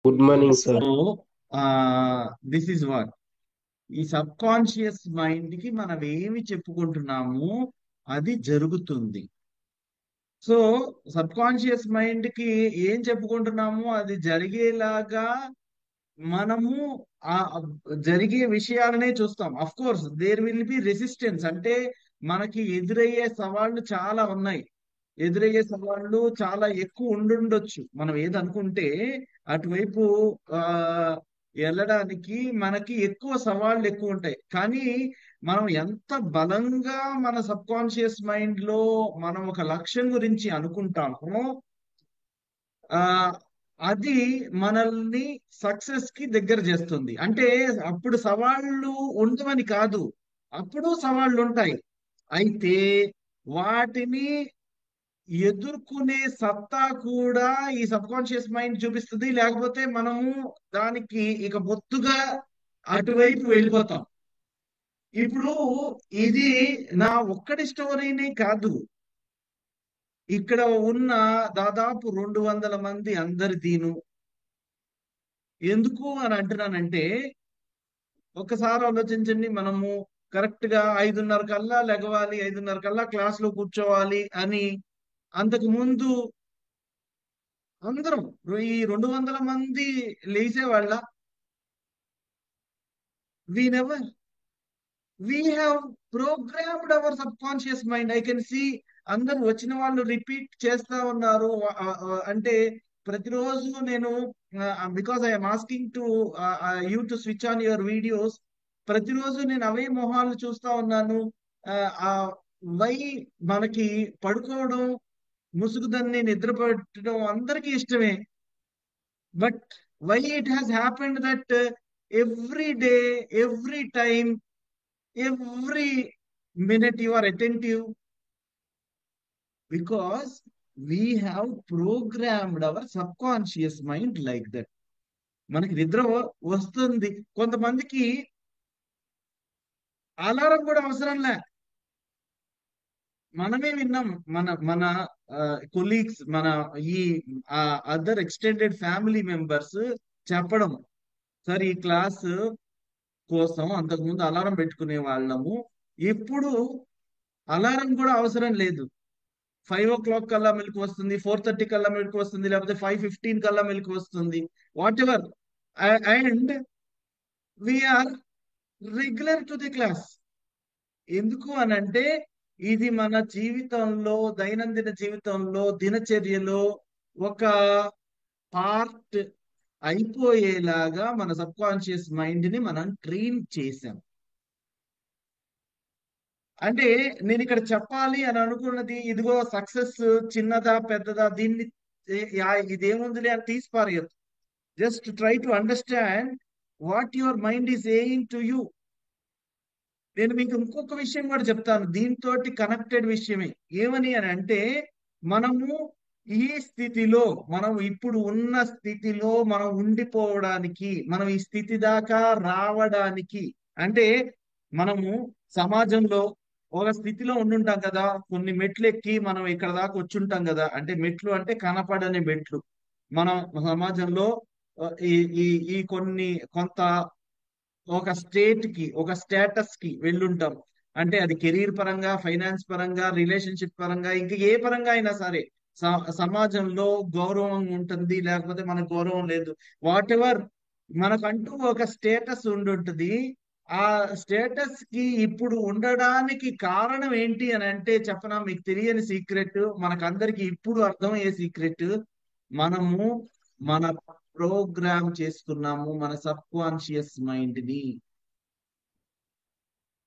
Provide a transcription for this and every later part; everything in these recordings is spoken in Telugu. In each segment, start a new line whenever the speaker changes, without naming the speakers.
Good morning sir.
So this is what ఈ సబ్ కాన్షియస్ మైండ్ కి మనం ఏమి చెప్పుకుంటున్నాము అది జరుగుతుంది. సో సబ్ కాన్షియస్ మైండ్ కి ఏం చెప్పుకుంటున్నాము అది జరిగేలాగా మనము ఆ జరిగే విషయాలనే చూస్తాం. Of course there will be resistance, అంటే మనకి ఎదురయ్యే సవాళ్లు చాలా ఉన్నాయి. ఎదురయ్యే సవాళ్లు చాలా ఎక్కువ ఉండుండొచ్చు. మనం ఏదనుకుంటే అటువైపు ఆ వెళ్ళడానికి మనకి ఎక్కువ సవాళ్లు ఎక్కువ ఉంటాయి. కానీ మనం ఎంత బలంగా మన సబ్ కాన్షియస్ మైండ్ లో మనం ఒక లక్ష్యం గురించి అనుకుంటామో ఆ అది మనల్ని సక్సెస్ కి దగ్గర చేస్తుంది. అంటే అప్పుడు సవాళ్ళు ఉండవని కాదు, అప్పుడు సవాళ్ళు ఉంటాయి. అయితే వాటిని ఎదుర్కొనే సత్తా కూడా ఈ సబ్ కాన్షియస్ మైండ్ చూపిస్తుంది. లేకపోతే మనము దానికి ఇక బొత్తుగా అటువైపు వెళ్ళిపోతాం. ఇప్పుడు ఇది నా ఒక్కడి స్టోరీనే కాదు, ఇక్కడ ఉన్న దాదాపు 200 మంది అందరిదీను. ఎందుకు అని అంటున్నానంటే ఒక్కసారి ఆలోచించండి. మనము కరెక్ట్ గా 5:30 కల్లా లెగవాలి, 5:30 కల్లా క్లాస్ లో కూర్చోవాలి అని అంతకు ముందు అందరం ఈ 200 మంది లేచేవాళ్ళ? We never. We have programmed our sub conscious mind. I can see అందరు వచ్చిన వాళ్ళు రిపీట్ చేస్తా ఉన్నారు. అంటే ప్రతిరోజు నేను, because I'm asking to you to switch on your videos, ప్రతిరోజు నేను అవే మొహాలు చూస్తా ఉన్నాను. ఆ వై మనకి పడుకోవడం, ముసుగుదన్ని నిద్ర పెట్టడం అందరికీ ఇష్టమే. But why it has happened that every day, every time, every minute you are attentive? Because we have programmed our subconscious mind like that. మనకి నిద్ర వస్తుంది. కొంతమందికి అలారం కూడా అవసరం లే. మనమే విన్నాం, మన మన కొలీగ్స్, మన ఈ అదర్ ఎక్స్టెండెడ్ ఫ్యామిలీ మెంబర్స్ చెప్పడం, సార్ ఈ క్లాస్ కోసం అంతకుముందు అలారం పెట్టుకునే వాళ్ళము, ఇప్పుడు అలారం కూడా అవసరం లేదు. 5 o'clock కల్లా మెలకు వస్తుంది, 4:30 కల్లా మెలకు వస్తుంది, లేకపోతే 5:15 కల్లా మెలకు వస్తుంది. Whatever. And we are regular to the class. ఎందుకు అనంటే ఇది మన జీవితంలో, దైనందిన జీవితంలో, దినచర్యలో ఒక పార్ట్ అయిపోయేలాగా మన సబ్ కాన్షియస్ మైండ్ ని మనం ట్రైన్ చేసాం. అంటే నేను ఇక్కడ చెప్పాలి అని అనుకున్నది, ఇదిగో సక్సెస్ చిన్నదా పెద్దదా దీన్ని ఇదేముందిలే అని తీసి పారేయద్దు. Just try to understand what your mind is saying to you. నేను మీకు ఇంకొక విషయం కూడా చెప్తాను, దీంతో కనెక్టెడ్ విషయమే. ఏమని అని అంటే మనము ఈ స్థితిలో, మనం ఇప్పుడు ఉన్న స్థితిలో మనం ఉండిపోవడానికి, మనం ఈ స్థితి దాకా రావడానికి, అంటే మనము సమాజంలో ఒక స్థితిలో ఉండుంటాం కదా, కొన్ని మెట్లు ఎక్కి మనం ఇక్కడ దాకా వచ్చుంటాం కదా. అంటే మెట్లు అంటే కనపడని మెట్లు. మనం సమాజంలో ఈ ఈ ఈ కొన్ని కొంత ఒక స్టేట్ కి, ఒక స్టేటస్ కి వెళ్ళుంటాం. అంటే అది కెరీర్ పరంగా, ఫైనాన్స్ పరంగా, రిలేషన్షిప్ పరంగా, ఇంకా ఏ పరంగా అయినా సరే సమాజంలో గౌరవం ఉంటుంది, లేకపోతే మనకు గౌరవం లేదు. వాట్ ఎవర్, మనకంటూ ఒక స్టేటస్ ఉండుంటుంది. ఆ స్టేటస్ కి ఇప్పుడు ఉండడానికి కారణం ఏంటి అని అంటే చెప్పనా, మీకు తెలియని సీక్రెట్, మనకందరికి ఇప్పుడు అర్థమయ్యే సీక్రెట్. మనము మన ప్రోగ్రామ్ చేసుకున్నాము మన సబ్ కాన్షియస్ మైండ్ ని.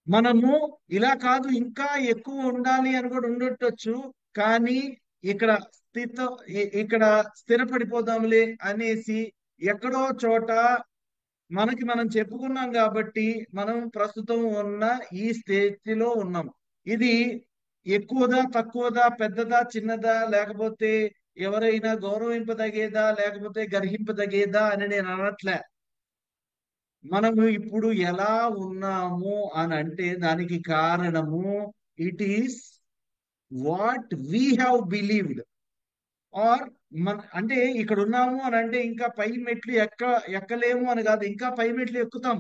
మనము ఇలా కాదు, ఇంకా ఎక్కువ ఉండాలి అని కూడా ఉండొచ్చు. కానీ ఇక్కడ ఇక్కడ స్థిరపడిపోదాంలే అనేసి ఎక్కడో చోట మనకి మనం చెప్పుకున్నాం కాబట్టి మనం ప్రస్తుతం ఉన్న ఈ స్థితిలో ఉన్నాం. ఇది ఎక్కువదా, తక్కువదా, పెద్దదా, చిన్నదా, లేకపోతే ఎవరైనా గౌరవింపదగేదా, లేకపోతే గర్హింపదగేదా అని నేను అనట్లే. మనము ఇప్పుడు ఎలా ఉన్నాము అని అంటే దానికి కారణము it is what we have believed. Or మన అంటే ఇక్కడ ఉన్నాము అని అంటే ఇంకా పై మెట్లు ఎక్కలేము అని కాదు, ఇంకా పై మెట్లు ఎక్కుతాం.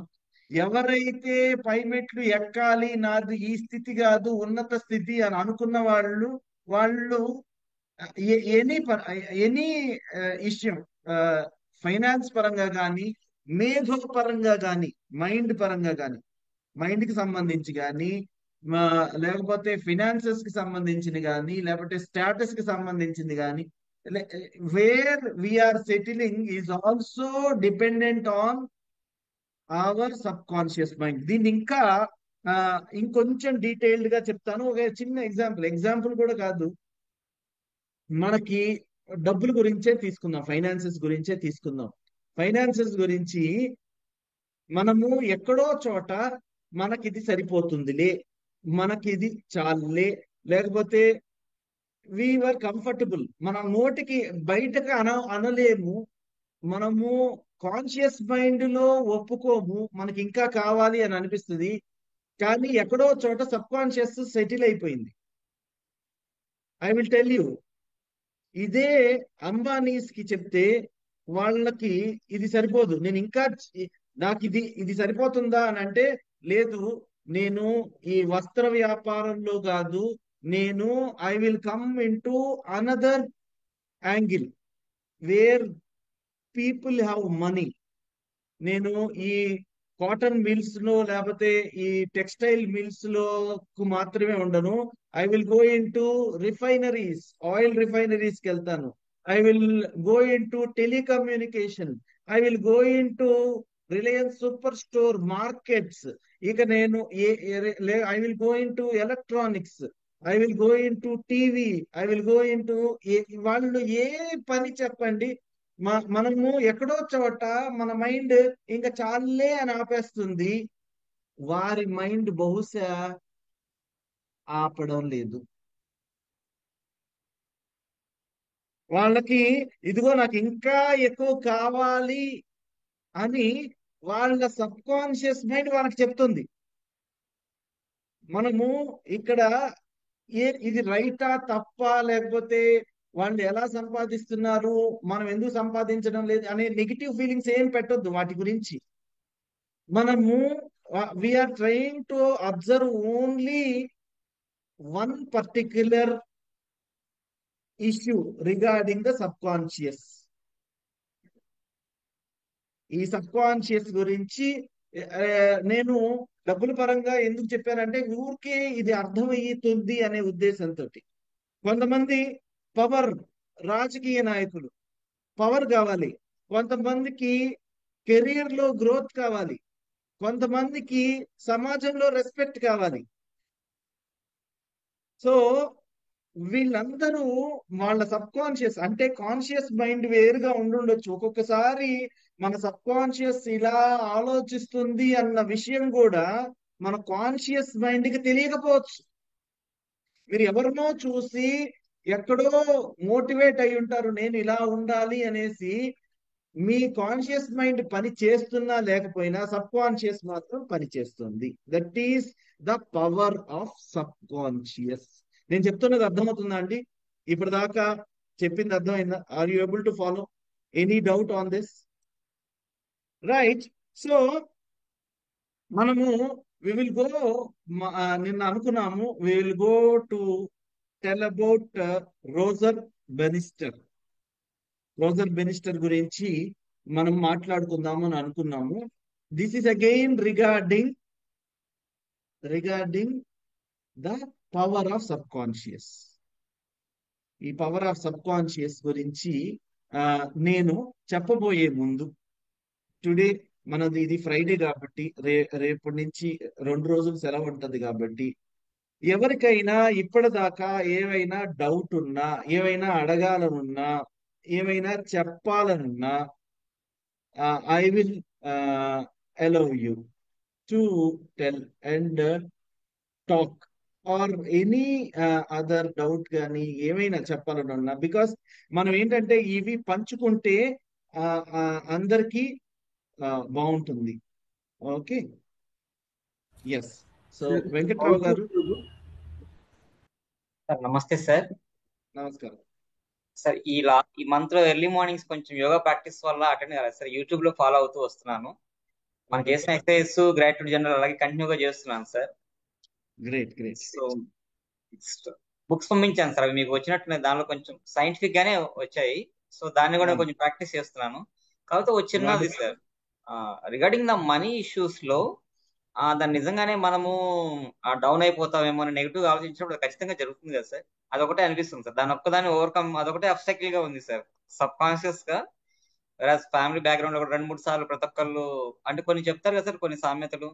ఎవరైతే పై మెట్లు ఎక్కాలి, నాది ఈ స్థితి కాదు ఉన్నత స్థితి అని అనుకున్న వాళ్ళు ఎనీ ఎనీ ఇష్యూ, ఫైనాన్స్ పరంగా కానీ, మేధో పరంగా కానీ, మైండ్ పరంగా కానీ, మైండ్ కి సంబంధించి కానీ, లేకపోతే ఫినాన్సెస్ కి సంబంధించింది కానీ, లేకపోతే స్టేటస్ కి సంబంధించింది కానీ, where we are settling is also dependent on our sub conscious mind. దీన్ని ఇంకా ఆ, ఇంకొంచెం డీటెయిల్డ్ గా చెప్తాను. ఒక చిన్న ఎగ్జాంపుల్ కూడా కాదు, మనకి డబ్బుల గురించే తీసుకుందాం, ఫైనాన్సెస్ గురించే తీసుకుందాం. ఫైనాన్సెస్ గురించి మనము ఎక్కడో చోట మనకిది సరిపోతుందిలే, మనకిది చాలులే, లేకపోతే వీఆర్ కంఫర్టబుల్, మన నోటికి బయటకు అనలేము, మనము కాన్షియస్ మైండ్ లో ఒప్పుకోము, మనకి ఇంకా కావాలి అని అనిపిస్తుంది. కానీ ఎక్కడో చోట సబ్ కాన్షియస్ సెటిల్ అయిపోయింది. ఐ విల్ టెల్ యూ, ఇదే అంబానీస్ కి చెప్తే వాళ్ళకి ఇది సరిపోదు, నేను ఇంకా నాకు ఇది సరిపోతుందా అని అంటే, లేదు, నేను ఈ వస్త్ర వ్యాపారంలో కాదు, నేను I will come in to another angle where people have money. నేను ఈ కాటన్ మిల్స్ లో లేకపోతే ఈ టెక్స్టైల్ మిల్స్ లో మాత్రమే ఉండను. I will go in to refineries, oil refineries కి వెళ్తాను. I will go in to telecommunication. I will go in to Reliance super store markets. ఇక నేను I will go in to electronics. I will go in to TV. I will go in to, వాళ్ళు ఏ పని చెప్పండి, మనము ఎక్కడో చోట మన మైండ్ ఇంకా చాలే అని ఆపేస్తుంది. వారి మైండ్ బహుశా ఆపడం లేదు. వాళ్ళకి ఇదిగో నాకు ఇంకా ఎక్కువ కావాలి అని వాళ్ళ సబ్ కాన్షియస్ మైండ్ వాళ్ళకి చెప్తుంది. మనము ఇక్కడ ఇది రైటా తప్పా, లేకపోతే వాళ్ళు ఎలా సంపాదిస్తున్నారు, మనం ఎందుకు సంపాదించడం లేదు అనే నెగిటివ్ ఫీలింగ్స్ ఏం పెట్టొద్దు వాటి గురించి. మనము we are trying to observe only one particular issue regarding the subconscious. ఈ సబ్ కాన్షియస్ గురించి ఆ, నేను డబ్బుల పరంగా ఎందుకు చెప్పానంటే, ఊరికే ఇది అర్థమవుతుంది అనే ఉద్దేశంతో. కొంతమంది పవర్, రాజకీయ నాయకులు, పవర్ కావాలి. కొంతమందికి కెరీర్ లో గ్రోత్ కావాలి. కొంతమందికి సమాజంలో రెస్పెక్ట్ కావాలి. సో వీళ్ళందరూ వాళ్ళ సబ్ కాన్షియస్, అంటే కాన్షియస్ మైండ్ వేరుగా ఉండుండొచ్చు. ఒక్కొక్కసారి మన సబ్ కాన్షియస్ ఇలా ఆలోచిస్తుంది అన్న విషయం కూడా మన కాన్షియస్ మైండ్ కి తెలియకపోవచ్చు. మీరు ఎవరినో చూసి ఎక్కడో మోటివేట్ అయి ఉంటారు, నేను ఇలా ఉండాలి అనేసి. మీ కాన్షియస్ మైండ్ పని చేస్తున్నా లేకపోయినా సబ్ కాన్షియస్ మాత్రం పని చేస్తుంది. That is the power of subconscious. నేను చెప్తున్నది అర్థమవుతుందా అండి? ఇప్పటిదాకా చెప్పింది అర్థమైందా? Are you able to follow? Any doubt on this? Right. So మనము వి విల్ గో, నిన్న అనుకున్నాము we will go to tell about Roger Bannister. Roger Bannister గురించి మనం మాట్లాడుకుందాము అని అనుకున్నాము. This is again regarding the power of subconscious. ఈ పవర్ ఆఫ్ సబ్ కాన్షియస్ గురించి ఆ, నేను చెప్పబోయే ముందు, టుడే మనది ఇది ఫ్రైడే కాబట్టి, రేపటి నుంచి 2 రోజులు సెలవు ఉంటది కాబట్టి, ఎవరికైనా ఇప్పటిదాకా ఏవైనా డౌట్ ఉన్నా, ఏవైనా అడగాలనున్నా, ఏమైనా చెప్పాలనున్నా, I will allow you to tell and talk, or any other doubt కానీ ఏమైనా చెప్పాలనున్నా. బికాస్ మనం ఏంటంటే ఇవి పంచుకుంటే ఆ, ఆ, అందరికీ బాగుంటుంది. Okay. Yes. So Venkatrao
okay
గారు,
సార్, నమస్తే సార్.
నమస్కారం.
సార్ ఈ మంత్ లో ఎర్లీ మార్నింగ్స్ కొంచెం యోగా ప్రాక్టీస్ వల్ల అటెండ్ కాలేదు సార్. యూట్యూబ్ లో ఫాలో అవుతూ వస్తున్నాను. మనం చేసిన ఎక్సర్సైజ్ గ్రాట్యూడ్ జనరల్ అలాగే కంటిన్యూగా చేస్తున్నాను sir.
Great great.
So books పంపించాను సార్, అవి మీకు వచ్చినట్టున్నాయి. దానిలో కొంచెం సైంటిఫిక్ గానే వచ్చాయి. సో దాన్ని కూడా కొంచెం ప్రాక్టీస్ చేస్తున్నాను. కాకపోతే ఒక చిన్నది
wonderful.
Sir, regarding the money issues లో దాన్ని నిజంగానే మనము డౌన్ అయిపోతామేమో అని నెగిటివ్ ఆలోచించినప్పుడు అది ఖచ్చితంగా జరుగుతుంది కదా సార్. అదొకటే అనిపిస్తుంది సార్. దాని ఒక్కదాన్ని ఓవర్కమ్ అదొకటే అబ్స్టాకిల్ గా ఉంది సార్, సబ్ కాన్షియస్ గా. ఫ్యామిలీ బ్యాక్గ్రౌండ్ లో కూడా రెండు మూడు సార్లు ప్రతి ఒక్కళ్ళు అంటే కొన్ని చెప్తారు కదా సార్, కొన్ని సామెతలు.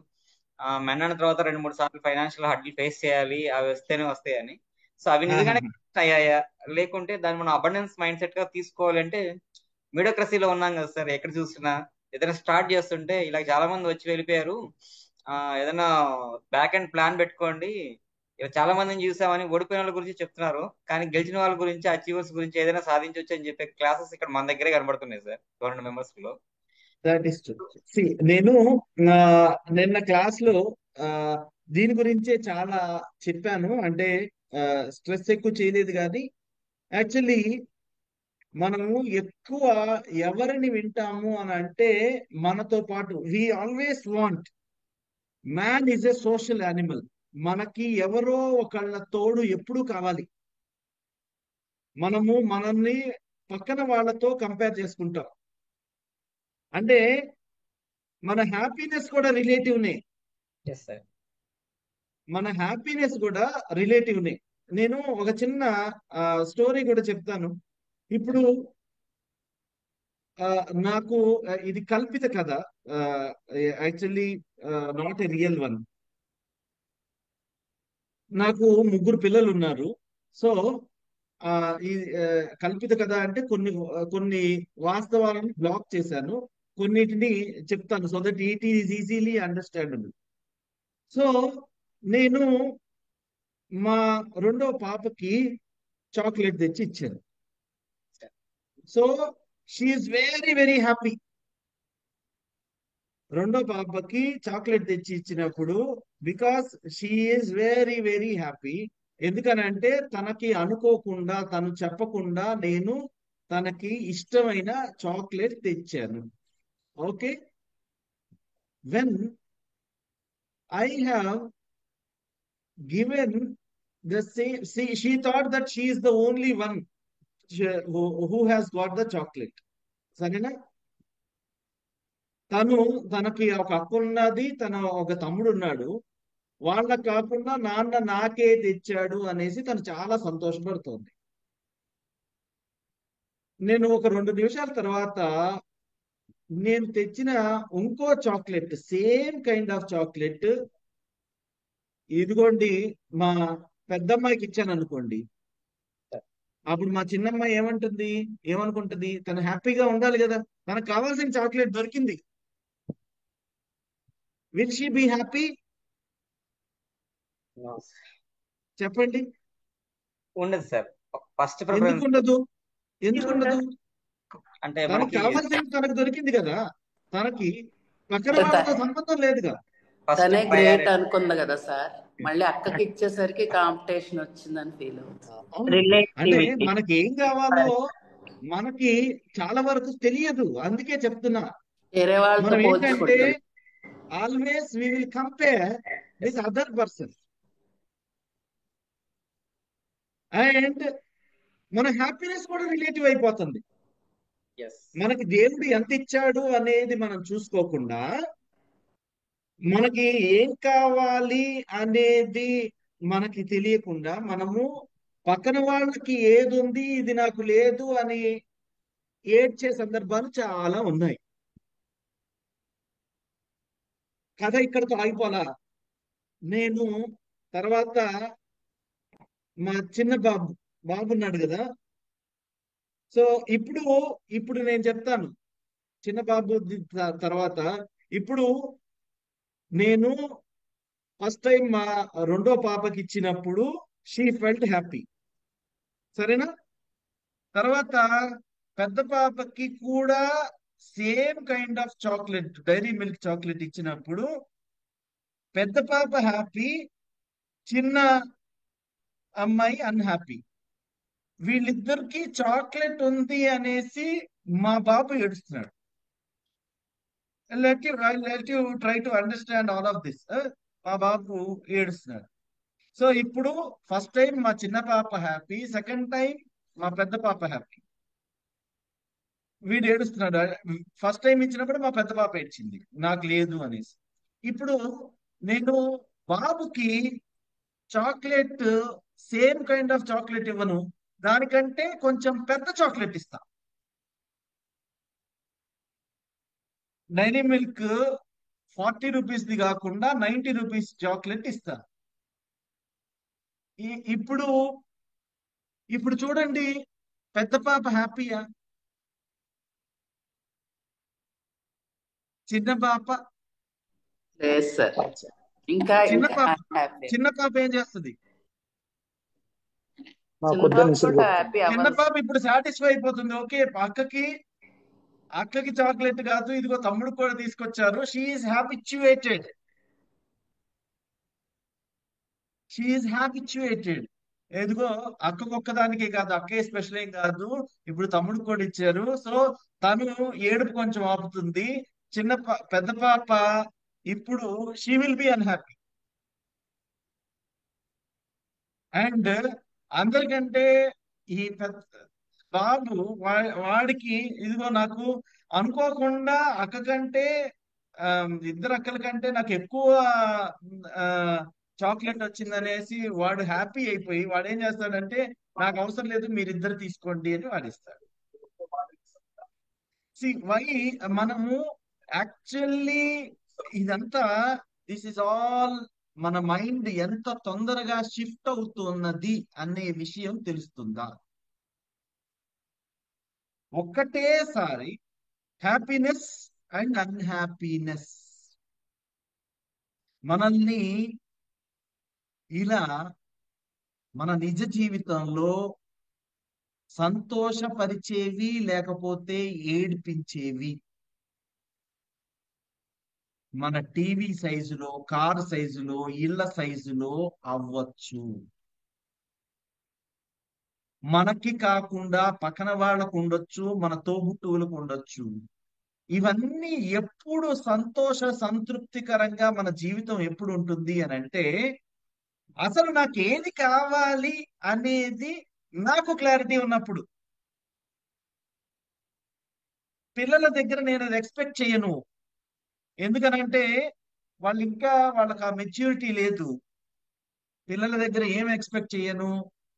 మెన్ అన్న తర్వాత రెండు మూడు సార్లు ఫైనాన్షియల్ హడ్డీలు ఫేస్ చేయాలి, అవి వస్తేనే వస్తాయని. సో అవి నిజంగానే అయ్యాయా, లేకుంటే దాన్ని మనం అబండెన్స్ మైండ్ సెట్ గా తీసుకోవాలంటే మీడియోక్రసీలో ఉన్నాం కదా సార్. ఎక్కడ చూసినా ఏదైనా స్టార్ట్ చేస్తుంటే ఇలా చాలా మంది వచ్చి వెళ్ళిపోయారు. ఏదైనా బ్యాక్ అండ్ ప్లాన్ పెట్టుకోండి. ఇలా చాలా మందిని చూసామని ఓడిపోయిన వాళ్ళ గురించి చెప్తున్నారు, కానీ గెలిచిన వాళ్ళ గురించి అచీవర్స్ గురించి ఏదైనా సాధించవచ్చు అని చెప్పే క్లాసెస్ ఇక్కడ మన దగ్గరే కనబడుతున్నాయి సార్, 200 మెంబర్స్ లో.
That is true. సి నేను ఆ, నిన్న క్లాస్ లో ఆ, దీని గురించే చాలా చెప్పాను. అంటే స్ట్రెస్ ఎక్కువ చేయలేదు కానీ యాక్చువల్లీ మనము ఎక్కువ ఎవరిని వింటాము అని అంటే మనతో పాటు we always want, man is a social animal. మనకి ఎవరో ఒకళ్ళ తోడు ఎప్పుడూ కావాలి. మనము మనల్ని పక్కన వాళ్ళతో కంపేర్ చేసుకుంటాం. అంటే మన హ్యాపీనెస్ కూడా రిలేటివ్నే.
Yes sir.
మన హ్యాపీనెస్ కూడా రిలేటివ్నే. నేను ఒక చిన్న స్టోరీ కూడా చెప్తాను. ఇప్పుడు ఆ, నాకు ఇది కల్పిత కథ, actually not a real one. నాకు ముగ్గురు పిల్లలు ఉన్నారు. సో ఆ, ఈ కల్పిత కథ అంటే కొన్ని కొన్ని వాస్తవాలను బ్లాక్ చేశాను, కొన్నిటిని చెప్తాను so that it is easily understandable. So నేను మా రెండో పాపకి చాక్లెట్ తెచ్చి ఇచ్చాను. So she is very very happy. రెండో పాపకి చాక్లెట్ తెచ్చి ఇచ్చినప్పుడు because she is very very happy. ఎందుకనంటే తనకి అనుకోకుండా, తను చెప్పకుండా నేను తనకి ఇష్టమైన చాక్లెట్ తెచ్చాను. Okay. When I have given the same, she thought that she is the only one who has got the chocolate. సరేనా? తను, తనకి ఒక అక్క ఉన్నది, తన ఒక తమ్ముడు ఉన్నాడు. వాళ్ళకు కాకుండా నాన్న నాకే తెచ్చాడు అనేసి తను చాలా సంతోషపడుతోంది. నేను ఒక 2 నిమిషాల తర్వాత నేను తెచ్చిన ఇంకో chocolate, same kind of chocolate, ఇదిగోండి మా పెద్దమ్మాయికి ఇచ్చాను అనుకోండి. అప్పుడు మా చిన్నమ్మాయి ఏమంటుంది, ఏమనుకుంటుంది? తను హ్యాపీగా ఉండాలి కదా, తనకు కావాల్సిన చాక్లెట్ దొరికింది. Will she be happy? చెప్పండి.
ఉండదు సార్. ఫస్ట్
ఎందుకు
ప్రిఫరెన్స్
ఉండదు? ఎందుకు ఉండదు?
అంటే
తనకు
మనకి
కావాల్సింది తనకు దొరికింది కదా. తనకి పక్కన
అంటే
వాళ్ళతో సంబంధం లేదుగా.
ఫస్ట్
తనే గ్రేట్
ప్రయారిటీ.
అనుకుంది కదా సార్, మళ్ళీ అక్కకి ఇచ్చేసరికి కాంపిటీషన్ వచ్చిందని ఫీల్ అవుతుంది.
అవును. అంటే
రిలేటివిటీ.
మనకి ఏం కావాలో మనకి చాలా వరకు తెలియదు. అందుకే చెప్తున్నా.
వేరే వాళ్ళతో
మనం ఏంటంటే
పోల్చుకుంటుంది.
Always we will compare with other person, and మన హ్యాపీనెస్ కూడా రిలేటివ్ అయిపోతుంది.
ఎస్.
మనకి దేవుడు ఎంత ఇచ్చాడు అనేది మనం చూసుకోకుండా, మనకి ఏం కావాలి అనేది మనకి తెలియకుండా మనము పక్కన వాళ్ళకి ఏది ఉంది ఇది నాకు లేదు అని ఏడ్చే సందర్భాలు చాలా ఉన్నాయి. కథ ఇక్కడితో ఆగిపోలా. నేను తర్వాత మా చిన్న బాబు ఉన్నాడు కదా. సో ఇప్పుడు ఇప్పుడు నేను చెప్తాను చిన్న బాబు తర్వాత. ఇప్పుడు నేను ఫస్ట్ టైం మా రెండో పాపకి ఇచ్చినప్పుడు షీ ఫెల్ట్ హ్యాపీ. సరేనా? తర్వాత పెద్ద పాపకి కూడా same kind of chocolate, Dairy Milk chocolate ఇచ్చినప్పుడు పెద్ద పాప హ్యాపీ, చిన్న అమ్మాయి అన్హ్యాపీ. వీళ్ళిద్దరికి చాక్లెట్ ఉంది అనేసి మా బాబు ఏడుస్తున్నాడు. Let you try to understand all of this. మా బాబు ఏడుస్తున్నాడు. సో ఇప్పుడు ఫస్ట్ టైం మా చిన్న పాప హ్యాపీ, సెకండ్ టైం మా పెద్ద పాప హ్యాపీ. వీడు ఏడుస్తున్నాడు. ఫస్ట్ టైం ఇచ్చినప్పుడు మా పెద్ద పాప ఏడ్చింది నాకు లేదు అనేసి. ఇప్పుడు నేను బాబుకి chocolate same kind of chocolate ఇవ్వను, దానికంటే కొంచెం పెద్ద చాక్లెట్ ఇస్తా. డైరీ మిల్క్ 40 రూపీస్ది కాకుండా 90 రూపీస్ చాక్లెట్ ఇస్తా. ఇప్పుడు ఇప్పుడు చూడండి, పెద్ద పాప హ్యాపీయా, చిన్న పాప?
లేదు సార్, ఇంకా
చిన్న
ఇంకా
పాప
హ్యాపీ.
చిన్న పాప ఏం చేస్తుంది?
చిన్న
కొద్దిగా
పాప
మిషన్
కూడా
కొడుతుంది.
హ్యాపీ
చిన్న
అవ్వాలి
పాప
సార్.
ఇప్పుడు సాటిస్ఫై అయిపోతుంది. ఓకే, అక్కకి చాక్లెట్ కాదు, ఇదిగో తమ్ముడు కూడా తీసుకొచ్చారు. She is habituated. ఎదిగో అక్కకు ఒక్కదానికే కాదు, అక్కే స్పెషల్ ఏం కాదు, ఇప్పుడు తమ్ముడు కూడా ఇచ్చారు. సో తను ఏడుపు కొంచెం ఆపుతుంది. పెద్ద పాప ఇప్పుడు she will be unhappy. And అందరికంటే ఈ పెద్ద బాబు వాడికి ఇదిగో నాకు అనుకోకుండా అక్క కంటే ఇద్దరు అక్కల కంటే నాకు ఎక్కువ చాక్లెట్ వచ్చిందనేసి వాడు హ్యాపీ అయిపోయి వాడు ఏం చేస్తాడంటే, నాకు అవసరం లేదు మీరిద్దరు తీసుకోండి అని వాడిస్తాడు. వై మనము యాక్చువల్లీ ఇదంతా, దిస్ ఇస్ ఆల్ మన మైండ్ ఎంత తొందరగా షిఫ్ట్ అవుతున్నది అనే విషయం తెలుస్తుందా? ఒక్కటేసారి హ్యాపీనెస్ అండ్ అన్హ్యాపీనెస్ మనల్ని ఇలా మన నిజ జీవితంలో సంతోషపరిచేవి లేకపోతే ఏడిపించేవి మన టీవీ సైజులో, కార్ సైజులో, ఇళ్ల సైజులో అవ్వచ్చు. మనకి కాకుండా పక్కన వాళ్ళకు ఉండొచ్చు, మన తోబుట్టువులకు ఉండొచ్చు. ఇవన్నీ ఎప్పుడు సంతృప్తికరంగా మన జీవితం ఎప్పుడు ఉంటుంది అని అంటే, అసలు నాకు ఏది కావాలి అనేది నాకు క్లారిటీ ఉన్నప్పుడు. పిల్లల దగ్గర నేను అది ఎక్స్పెక్ట్ చేయను. ఎందుకనంటే వాళ్ళకి ఆ మెచ్యూరిటీ లేదు. పిల్లల దగ్గర ఏం ఎక్స్పెక్ట్ చేయను,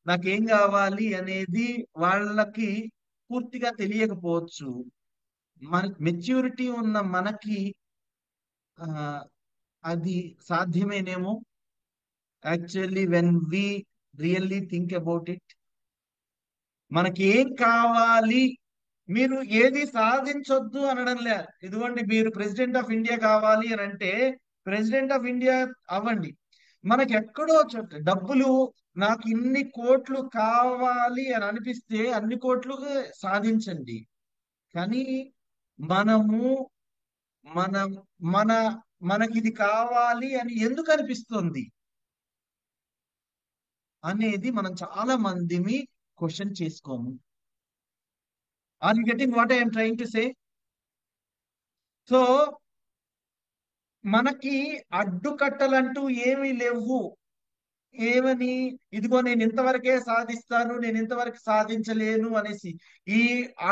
నాకేం కావాలి అనేది వాళ్ళకి పూర్తిగా తెలియకపోవచ్చు. మన మెచ్యూరిటీ ఉన్న మనకి ఆ, అది సాధ్యమేనేమో. Actually when we really think about it, మనకి ఏం కావాలి, మీరు ఏది సాధించొద్దు అనడం లే. ఇదిగోండి మీరు ప్రెసిడెంట్ ఆఫ్ ఇండియా కావాలి అని అంటే ప్రెసిడెంట్ ఆఫ్ ఇండియా అవ్వండి. మనకి ఎక్కడో చోట డబ్బులు, నాకు ఇన్ని కోట్లు కావాలి అని అనిపిస్తే అన్ని కోట్లు సాధించండి. కానీ మనము మన మన మనకి ఇది కావాలి అని ఎందుకు అనిపిస్తుంది అనేది మనం చాలా మందిని క్వశ్చన్ చేసుకోము. Are you getting what I'm trying to say? So మనకి అడ్డుకట్టలంటూ ఏమీ లేవు. ఏమని, ఇదిగో నేను ఇంతవరకే సాధిస్తాను, నేను ఇంతవరకు సాధించలేను అనేసి. ఈ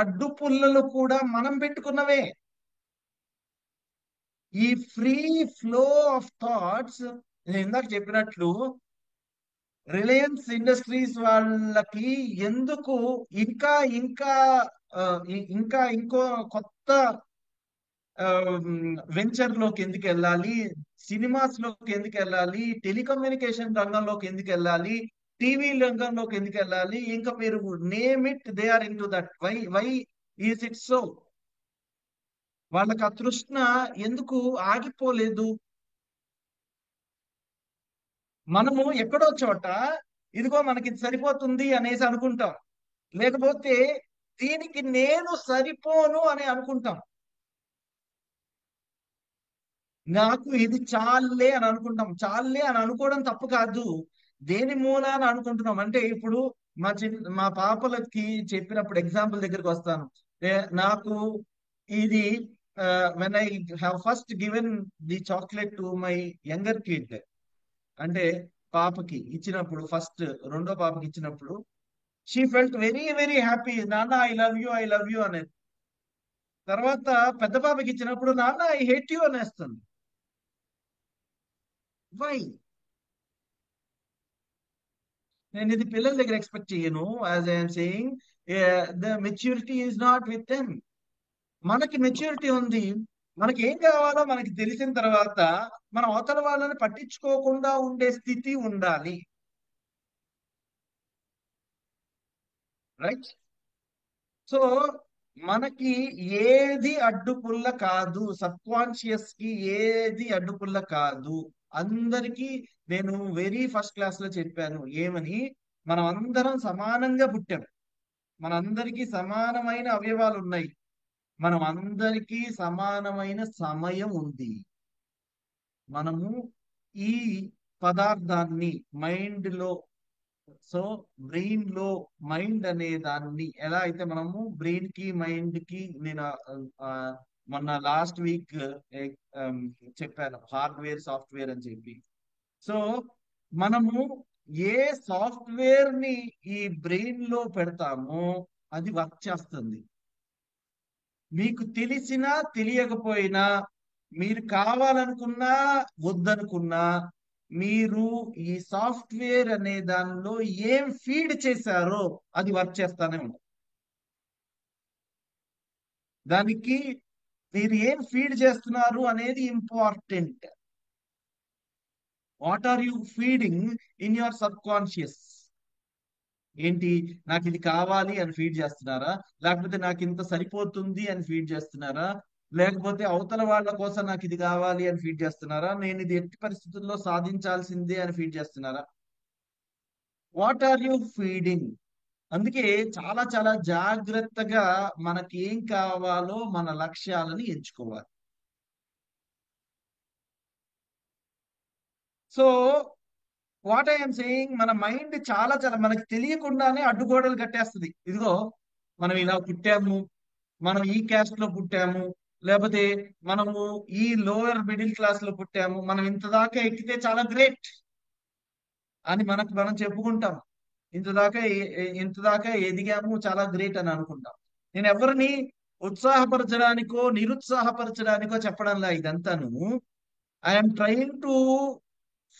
అడ్డు పుల్లలు కూడా మనం పెట్టుకున్నవే. ఈ ఫ్రీ ఫ్లో ఆఫ్ థాట్స్, నేను ఇందాక చెప్పినట్లు రిలయన్స్ ఇండస్ట్రీస్ వాళ్ళకి ఎందుకు ఇంకా ఇంకా ఇంకా ఇంకో కొత్త వెంచర్ లోకి ఎందుకు వెళ్ళాలి, సినిమాస్ లోకి ఎందుకు వెళ్ళాలి, టెలికమ్యూనికేషన్ రంగంలోకి ఎందుకు వెళ్ళాలి, టీవీ రంగంలోకి ఎందుకు వెళ్ళాలి, ఇంకా మీరు name it, they are into that. Why is it so? వాళ్ళకి ఆ తృష్ణ ఎందుకు ఆగిపోలేదు? మనము ఎక్కడో చోట ఇదిగో మనకి ఇది సరిపోతుంది అనేసి అనుకుంటాం, లేకపోతే దీనికి నేను సరిపోను అని అనుకుంటాం. నాకు ఇది చాలే అని అనుకుంటాం. చాలే అని అనుకోవడం తప్పు కాదు. దేని మూలాన అనుకుంటున్నాం అంటే, ఇప్పుడు మా పాపలకి చెప్పినప్పుడు ఎగ్జాంపుల్ దగ్గరికి వస్తాను. నాకు ఇది when I have first given the chocolate to my younger kid, అంటే పాపకి ఇచ్చినప్పుడు, ఫస్ట్ రెండో పాపకి ఇచ్చినప్పుడు she felt very very happy. నాన్న I love you, I love you అనేది. తర్వాత పెద్ద పాపకి ఇచ్చినప్పుడు నాన్న ఐ హేట్ యూ అనేస్తుంది. వై? నేను ఇది పిల్లల దగ్గర ఎక్స్పెక్ట్ చేయను. As I'm saying, the maturity is not with them. మనకి మెచ్యూరిటీ ఉంది. మనకి ఏం కావాలో మనకి తెలిసిన తర్వాత మనం అవతల వాళ్ళని పట్టించుకోకుండా ఉండే స్థితి ఉండాలి. రైట్? సో మనకి ఏది అడ్డుపుల్ల కాదు, సబ్ కాన్షియస్ కి ఏది అడ్డుపుల్ల కాదు. అందరికీ నేను వెరీ ఫస్ట్ క్లాస్ లో చెప్పాను ఏమని, మనం అందరం సమానంగా పుట్టాం, మనందరికీ సమానమైన అవయవాలు ఉన్నాయి, మనం అందరికీ సమానమైన సమయం ఉంది. మనము ఈ పదార్థాన్ని మైండ్ లో, సో బ్రెయిన్ లో, మైండ్ అనే దాన్ని ఎలా అయితే మనము బ్రెయిన్ కి మైండ్ కి, నేను ఆ, మొన్న లాస్ట్ వీక్ చెప్పాను హార్డ్వేర్ సాఫ్ట్వేర్ అని చెప్పి. సో మనము ఏ సాఫ్ట్వేర్ ని ఈ బ్రెయిన్ లో పెడతామో అది వర్క్ చేస్తుంది. మీకు తెలిసినా తెలియకపోయినా, మీరు కావాలనుకున్నా వద్దనుకున్నా, మీరు ఈ సాఫ్ట్వేర్ అనే దానిలో ఏం ఫీడ్ చేశారో అది వర్క్ చేస్తానే ఉంటుంది. దానికి మీరు ఏం ఫీడ్ చేస్తున్నారు అనేది important. What are you feeding in your subconscious? ఏంటి, నాకు ఇది కావాలి అని ఫీడ్ చేస్తున్నారా, లేకపోతే నాకు ఇంత సరిపోతుంది అని ఫీడ్ చేస్తున్నారా, లేకపోతే అవతల వాళ్ళ కోసం నాకు ఇది కావాలి అని ఫీడ్ చేస్తున్నారా, నేను ఇది ఎట్టి పరిస్థితుల్లో సాధించాల్సిందే అని ఫీడ్ చేస్తున్నారా? What are you feeding? అందుకే చాలా చాలా జాగ్రత్తగా మనకి ఏం కావాలో మన లక్ష్యాలని ఎంచుకోవాలి. సో వాట్ ఐఎమ్ సేయింగ్, మన మైండ్ చాలా చాలా మనకి తెలియకుండానే అడ్డుగోడలు కట్టేస్తుంది. ఇదిగో మనం ఇలా పుట్టాము, మనం ఈ క్యాస్ట్ లో పుట్టాము, లేకపోతే మనము ఈ లోయర్ మిడిల్ క్లాస్ లో పుట్టాము, మనం ఇంత దాకా ఎక్కితే చాలా గ్రేట్ అని మనకు మనం చెప్పుకుంటాం. ఇంత దాకా ఎదిగాము, చాలా గ్రేట్ అని అనుకుంటాం. నేను ఎవరిని ఉత్సాహపరచడానికో నిరుత్సాహపరచడానికో చెప్పడంలా ఇదంతాను. I'm trying to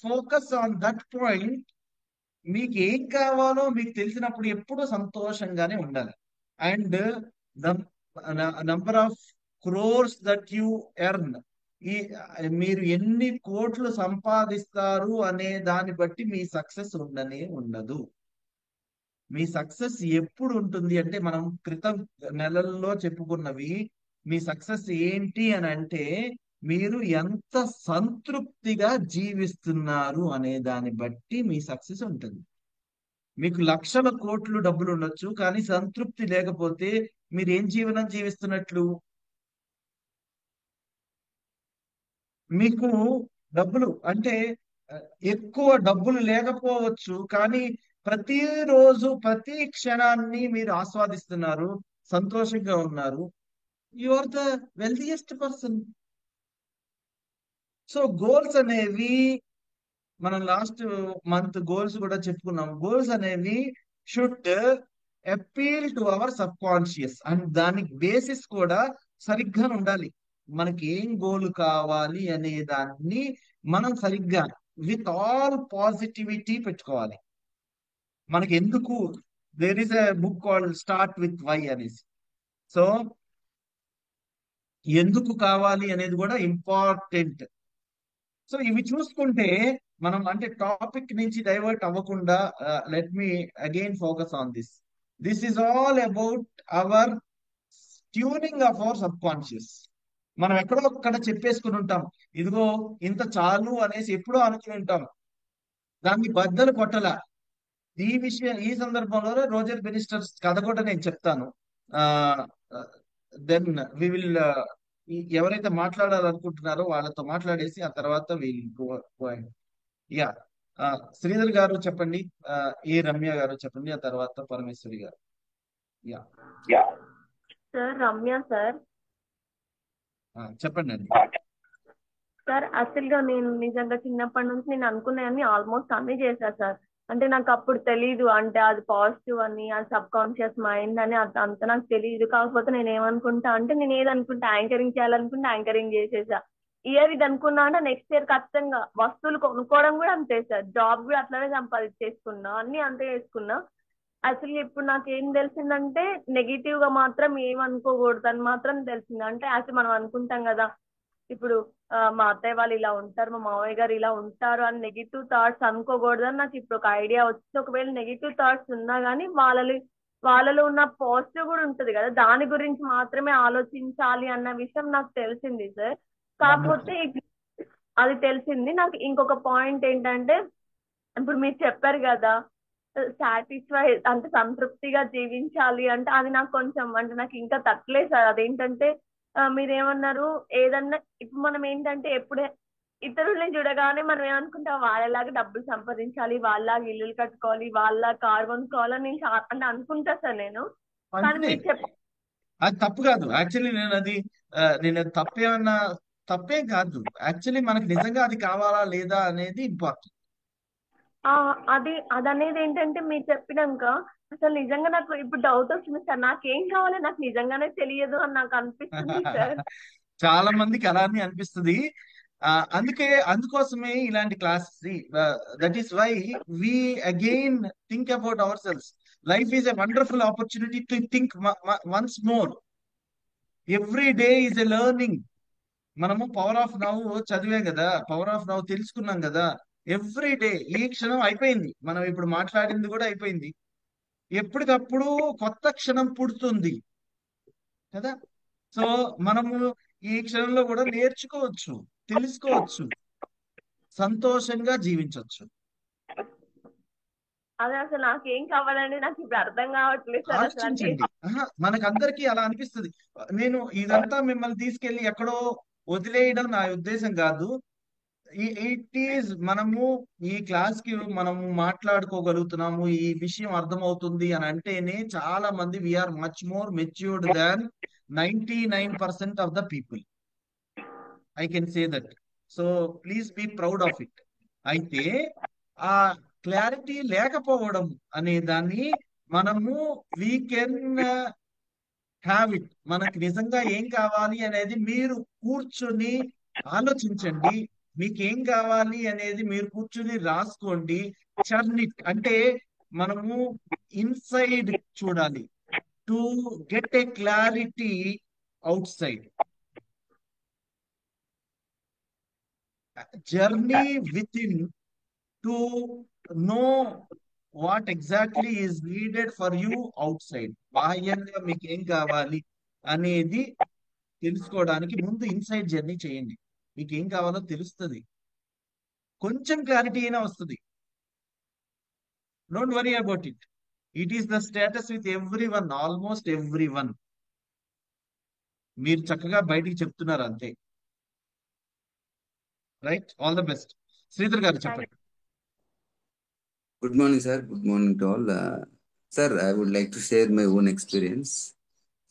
focus on that point. మీకు ఏం కావాలో మీకు తెలిసినప్పుడు ఎప్పుడూ సంతోషంగానే ఉండాలి. And the number of crores that you earn, ఈ మీరు ఎన్ని కోట్లు సంపాదిస్తారు అనే దాన్ని బట్టి మీ సక్సెస్ ఉండనే ఉండదు. మీ సక్సెస్ ఎప్పుడు ఉంటుంది అంటే, మనం క్రితం నెలల్లో చెప్పుకున్నవి, మీ సక్సెస్ ఏంటి అని అంటే, మీరు ఎంత సంతృప్తిగా జీవిస్తున్నారు అనే దాన్ని బట్టి మీ సక్సెస్ ఉంటుంది. మీకు లక్షల కోట్లు డబ్బులు ఉండొచ్చు, కానీ సంతృప్తి లేకపోతే మీరు ఏం జీవనం జీవిస్తున్నట్లు? మీకు డబ్బులు అంటే ఆ, ఎక్కువ డబ్బులు లేకపోవచ్చు, కానీ ప్రతిరోజు ప్రతి క్షణాన్ని మీరు ఆస్వాదిస్తున్నారు, సంతోషంగా ఉన్నారు. You are the wealthiest person. So goals అనేవి, మనం లాస్ట్ మంత్ గోల్స్ కూడా చెప్పుకున్నాం. గోల్స్ అనేవి should appeal to our subconscious, and దానికి బేసిస్ కూడా సరిగ్గా ఉండాలి. మనకి ఏం గోల్ కావాలి అనే దాన్ని మనం సరిగ్గా విత్ ఆల్ పాజిటివిటీ పెట్టుకోవాలి. మనకి ఎందుకు, there is a book called start with why అనేసి. సో ఎందుకు కావాలి అనేది కూడా ఇంపార్టెంట్. సో ఇవి చూసుకుంటే మనం అంటే టాపిక్ నుంచి డైవర్ట్ అవ్వకుండా, let me again focus on this. This is all about our tuning of our sub conscious. మనం ఎక్కడో ఒక్కడ చెప్పేసుకుని ఉంటాం, ఇదిగో ఇంత చాలు అనేసి ఎప్పుడో అనుకుని ఉంటాం, దాన్ని బద్దలు కొట్టల. ఈ సందర్భంలో రోజర్ మినిస్టర్స్ కథ కూడా నేను చెప్తాను. ఆ దెన్ వి విల్, ఎవరైతే మాట్లాడాలనుకుంటున్నారో వాళ్ళతో మాట్లాడేసి ఆ తర్వాత విల్ గో. యా, ఆ, శ్రీధర్ గారు చెప్పండి. ఆ, ఏ రమ్య గారు చెప్పండి, ఆ తర్వాత పరమేశ్వరి గారు. Yeah,
sir Ramya sir.
చెప్పండి అండి.
సార్ యాక్చువల్గా నేను నిజంగా చిన్నప్పటి నుంచి నేను అనుకునేవన్నీ ఆల్మోస్ట్ అన్ని చేశా సార్. అంటే నాకు అప్పుడు తెలీదు అంటే అది పాజిటివ్ అని, అది సబ్ కాన్షియస్ మైండ్ అని అంత నాకు తెలియదు. కాకపోతే నేను ఏమనుకుంటా అంటే నేను ఏదనుకుంటా యాంకరింగ్ చేయాలనుకుంటే యాంకరింగ్ చేసేసా. ఇయర్ ఇది అనుకున్నా అంటే నెక్స్ట్ ఇయర్ ఖచ్చితంగా వస్తువులు కొనుక్కోవడం కూడా అంతే సార్. జాబ్ కూడా అట్లనే సంపాదించేసుకున్నా, అన్ని అంతే చేసుకున్నా. యాక్చువల్లీ ఇప్పుడు నాకు ఏం తెలిసిందంటే నెగిటివ్ గా మాత్రం ఏమనుకోకూడదు అని మాత్రం తెలిసింది. అంటే యాక్చువల్ మనం అనుకుంటాం కదా ఇప్పుడు మా అత్తయ్య వాళ్ళు ఇలా ఉంటారు, మా మామయ్య గారు ఇలా ఉంటారు అని నెగిటివ్ థాట్స్ అనుకోకూడదు అని నాకు ఇప్పుడు ఒక ఐడియా వచ్చింది. ఒకవేళ నెగిటివ్ థాట్స్ ఉన్నా గానీ వాళ్ళలో ఉన్న పాజిటివ్ కూడా ఉంటది కదా, దాని గురించి మాత్రమే ఆలోచించాలి అన్న విషయం నాకు తెలిసింది సార్. కాకపోతే అది తెలిసింది. నాకు ఇంకొక పాయింట్ ఏంటంటే ఇప్పుడు మీరు చెప్పారు కదా సాటిస్ఫై అంటే సంతృప్తిగా జీవించాలి అంటే అది నాకు కొంచెం అంటే నాకు ఇంకా తట్టలేదు సార్. అదేంటంటే మీరేమన్నారు ఏదన్నా ఇప్పుడు మనం ఏంటంటే ఎప్పుడే ఇతరుల్ని చూడగానే మనం ఏమనుకుంటాం వాళ్ళలాగా డబ్బులు సంపాదించాలి, వాళ్ళలాగా ఇల్లులు కట్టుకోవాలి, వాళ్ళ కారు కొనుక్కోవాలని నేను అంటే అనుకుంటా సార్ నేను. కానీ
మంచిదే,
మీరు చెప్ప
అది తప్పు కాదు. యాక్చువల్లీ నేను తప్పేమన్నా, తప్పేం కాదు. యాక్చువల్లీ మనకి నిజంగా అది కావాలా లేదా అనేది ఇంపార్టెంట్.
ఆ అదనేది ఏంటంటే మీరు చెప్పినాక అసలు నిజంగా నాకు ఇప్పుడు డౌట్ వస్తుంది సార్. నాకేం కావాలి నాకు నిజంగానే తెలియదు అని నాకు అనిపిస్తుంది సార్.
చాలా మందికి అలానే అనిపిస్తుంది. అందుకోసమే ఇలాంటి classes. That is why we again think about our selves. Life is a wonderful opportunity to think once more. Every day is a learning. మనము పవర్ ఆఫ్ నౌ చదివాం కదా, పవర్ ఆఫ్ నౌ తెలుసుకున్నాం కదా. ఎవ్రీ డే, ఈ క్షణం అయిపోయింది, మనం ఇప్పుడు మాట్లాడింది కూడా అయిపోయింది. ఎప్పటికప్పుడు కొత్త క్షణం పుడుతుంది కదా. సో మనము ఈ క్షణంలో కూడా నేర్చుకోవచ్చు, తెలుసుకోవచ్చు, సంతోషంగా జీవించవచ్చు.
అదే అసలు నాకేం కావాలండి నాకు ఇప్పుడు అర్థం కావట్లేదు సార్ అసలు. అంటే
ఆలోచించండి. మనకందరికీ అలా అనిపిస్తుంది. నేను ఇదంతా మిమ్మల్ని తీసుకెళ్లి ఎక్కడో వదిలేయడం నా ఉద్దేశం కాదు. ఇట్ ఈజ్ మనము ఈ క్లాస్ కి మనము మాట్లాడుకోగలుగుతున్నాము, ఈ విషయం అర్థమవుతుంది అని అంటేనే చాలా మంది we are much more matured than 99% of the people. I can say that. So please be proud of it. అయితే ఆ క్లారిటీ లేకపోవడం అనే దాన్ని మనము వీ కెన్ హ్యావ్ ఇట్. మనకి నిజంగా ఏం కావాలి అనేది మీరు కూర్చొని ఆలోచించండి. మీకు ఏం కావాలి అనేది మీరు కూర్చొని రాసుకోండి. చర్న్ ఇట్ అంటే మనము ఇన్సైడ్ చూడాలి to get a clarity out side. Journey with in to know what exactly is needed for you out side. బాహ్యంగా మీకు ఏం కావాలి అనేది తెలుసుకోవడానికి ముందు ఇన్సైడ్ జర్నీ చేయండి. మీకు ఏం కావాలో తెలుస్తుంది, కొంచెం క్లారిటీ అయినా వస్తుంది. Don't worry about it. It is the status with every one, almost every one. మీరు చక్కగా బయటికి చెప్తున్నారు అంతే. Right, all the best. Sridhar గారు చెప్పండి.
Good morning, sir. Good morning to all. Sir, I would like to share my own experience.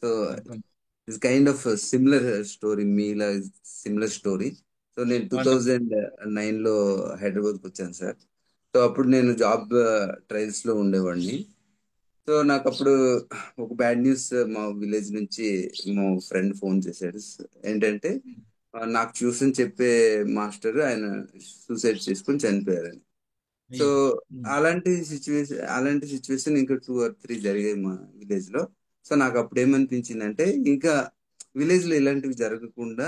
So,
చెప్పండి.
it's kind of a similar story. Meela is similar story. So నేను 2009లో హైదరాబాద్కి వచ్చాను సార్. సో అప్పుడు నేను జాబ్ ట్రయల్స్లో ఉండేవాడిని. సో నాకు అప్పుడు ఒక బ్యాడ్ న్యూస్ మా విలేజ్ నుంచి మా ఫ్రెండ్ ఫోన్ చేశాడు. ఏంటంటే నాకు ట్యూషన్ చెప్పే మాస్టర్ ఆయన సూసైడ్ చేసుకుని చనిపోయారని. సో అలాంటి సిచ్యువేషన్ ఇంకా 2 or 3 జరిగాయి మా విలేజ్ లో. సో నాకు అప్పుడు ఏమనిపించిందంటే ఇంకా విలేజ్ లో ఇలాంటివి జరగకుండా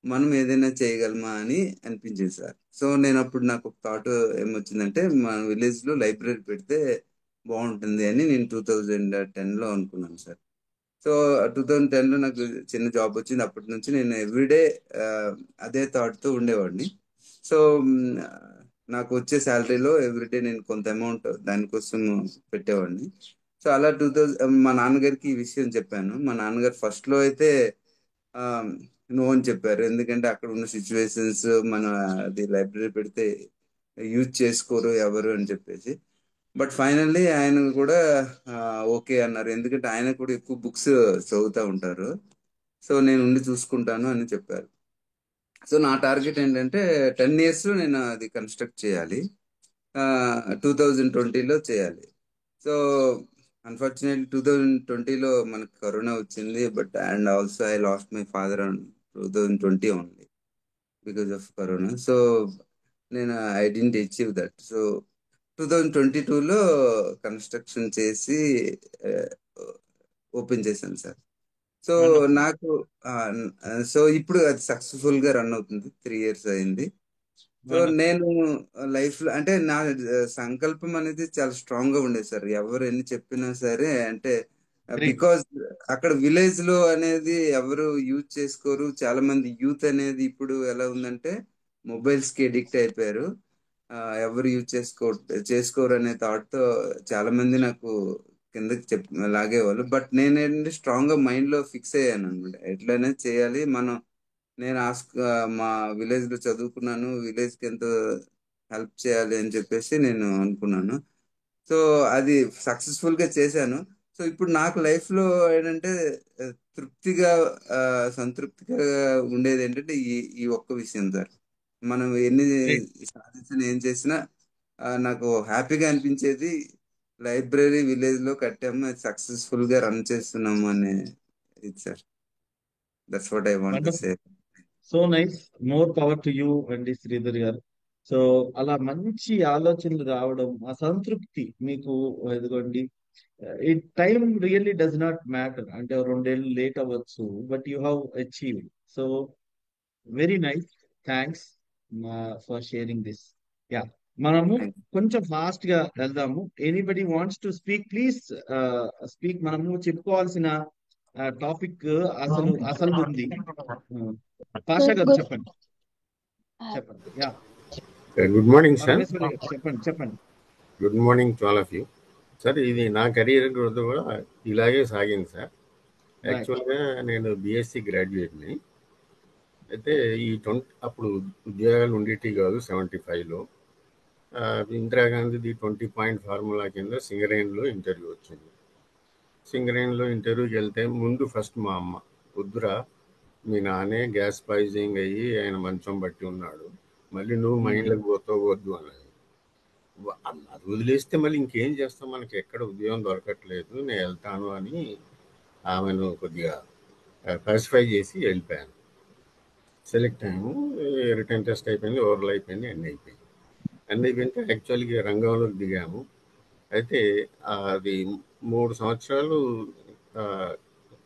మనం ఏదైనా చేయగలమా అని అనిపించింది సార్. సో నేను అప్పుడు నాకు ఒక థాట్ ఏమొచ్చిందంటే మన విలేజ్ లో లైబ్రరీ పెడితే బాగుంటుంది అని నేను 2010లో అనుకున్నాను సార్. సో 2010లో నాకు చిన్న జాబ్ వచ్చింది. అప్పటి నుంచి నేను ఎవ్రీడే అదే థాట్ తో ఉండేవాడిని. సో నాకు వచ్చే శాలరీలో ఎవ్రీడే నేను కొంత అమౌంట్ దానికోసం పెట్టేవాడిని. సో అలా 2000 మా నాన్నగారికి ఈ విషయం చెప్పాను. మా నాన్నగారు ఫస్ట్ లో అయితే నో అని చెప్పారు. ఎందుకంటే అక్కడ ఉన్న సిచ్యువేషన్స్ మన అది లైబ్రరీ పెడితే యూజ్ చేసుకోరు ఎవరు అని చెప్పేసి. బట్ ఫైనల్లీ ఆయన కూడా ఓకే అన్నారు, ఎందుకంటే ఆయన కూడా ఎక్కువ బుక్స్ చదువుతూ ఉంటారు. సో నేను ఉండి చూసుకుంటాను అని చెప్పారు. సో నా టార్గెట్ ఏంటంటే 10 years నేను అది కన్స్ట్రక్ట్ చేయాలి, 2020లో చేయాలి. సో అన్ఫార్చునేట్లీ 2020లో మనకు కరోనా వచ్చింది, but and also I lost my father on 2020 only because of corona. So నేను I didn't achieve that. So 2022లో కన్స్ట్రక్షన్ చేసి ఓపెన్ చేశాను సార్. So
wonderful.
నాకు సో ఇప్పుడు అది సక్సెస్ఫుల్ గా రన్ అవుతుంది, 3 years అయింది. So
wonderful.
నేను లైఫ్ లో అంటే నా సంకల్పం అనేది చాలా స్ట్రాంగ్ గా ఉండేది సార్, ఎవరు ఎన్ని చెప్పినా సరే. అంటే
గ్రేట్.
బికాజ్ అక్కడ విలేజ్ లో అనేది ఎవరు యూజ్ చేసుకోరు. చాలా మంది యూత్ అనేది ఇప్పుడు ఎలా ఉందంటే మొబైల్స్ కి ఎడిక్ట్ అయిపోయారు. ఎవరు యూజ్ చేసుకోరు అనే థాట్ తో చాలా మంది నాకు కిందకి లాగేవాళ్ళు. బట్ నేనేంటి స్ట్రాంగ్ గా మైండ్ లో ఫిక్స్ అయ్యాను అనమాట, ఎట్లయినా చేయాలి మనం. నేను మా విలేజ్ లో చదువుకున్నాను, విలేజ్ కి ఎంతో హెల్ప్ చేయాలి అని చెప్పేసి నేను అనుకున్నాను. సో అది సక్సెస్ఫుల్ గా చేశాను. సో ఇప్పుడు నాకు లైఫ్ లో ఏంటంటే ఆ, తృప్తిగా సంతృప్తిగా ఉండేది ఏంటంటే ఈ ఒక్క విషయం సార్. మనం ఎన్ని
గ్రేట్.
సాధించిన ఏం చేసినా నాకు హ్యాపీగా అనిపించేది లైబ్రరీ విలేజ్ లో కట్టాము, అది సక్సెస్ఫుల్ గా రన్ చేస్తున్నాము అనే ఇది sir. That's what I want to say.
Wonderful. So nice. More power to you అండి శ్రీధర్ గారు. సో అలా మంచి ఆలోచనలు రావడం, ఆ సంతృప్తి మీకు, ఎదుగోండి, ఈ time really does not matter. అంటే 2 ఏళ్ళు లేట్ అవ్వచ్చు, but you have achieve. So very nice. Thanks for sharing this. Yeah, మనము కొంచెం ఫాస్ట్ గా వెళ్దాము. Anybody wants to speak, please speak. మనము చెప్పుకోవాల్సిన టాపిక్ అసలు ఉంది. పాషా గారు చెప్పండి. Yeah,
good morning sir.
Parameshwari గారు చెప్పండి.
Good morning to all of you sir. ఇది నా కెరీర్ గ్రోత్ కూడా ఇలాగే సాగింది సార్.
రైట్.
యాక్చువల్గా నేను బీఎస్సీ గ్రాడ్యుయేట్ని. అయితే అప్పుడు ఉద్యోగాలు ఉండేవి కాదు 75లో. ఇందిరాగాంధీది 20 point ఫార్ములా కింద సింగరేణిలో ఇంటర్వ్యూ వచ్చింది. సింగరేణిలో ఇంటర్వ్యూకి వెళ్తే ముందు ఫస్ట్ మా అమ్మ, వద్దురా మీ నాన్నే గ్యాస్ పాయిజనింగ్ అయ్యి ఆయన మంచం బట్టి ఉన్నాడు, మళ్ళీ నువ్వు మైండ్లకు పోతావు వద్దు అన్నది. అది వదిలేస్తే మళ్ళీ ఇంకేం చేస్తాం, మనకి ఎక్కడ ఉద్యోగం దొరకట్లేదు, నేను వెళ్తాను అని ఆమెను కొద్దిగా క్లాసిఫై చేసి వెళ్ళిపోయాను. సెలెక్ట్ అయ్యాము, రిటర్న్ టెస్ట్ అయిపోయింది, ఓవరాల్ అయిపోయింది, అన్నీ అయిపోయింటే యాక్చువల్గా రంగంలోకి దిగాము. అయితే అది 3 సంవత్సరాలు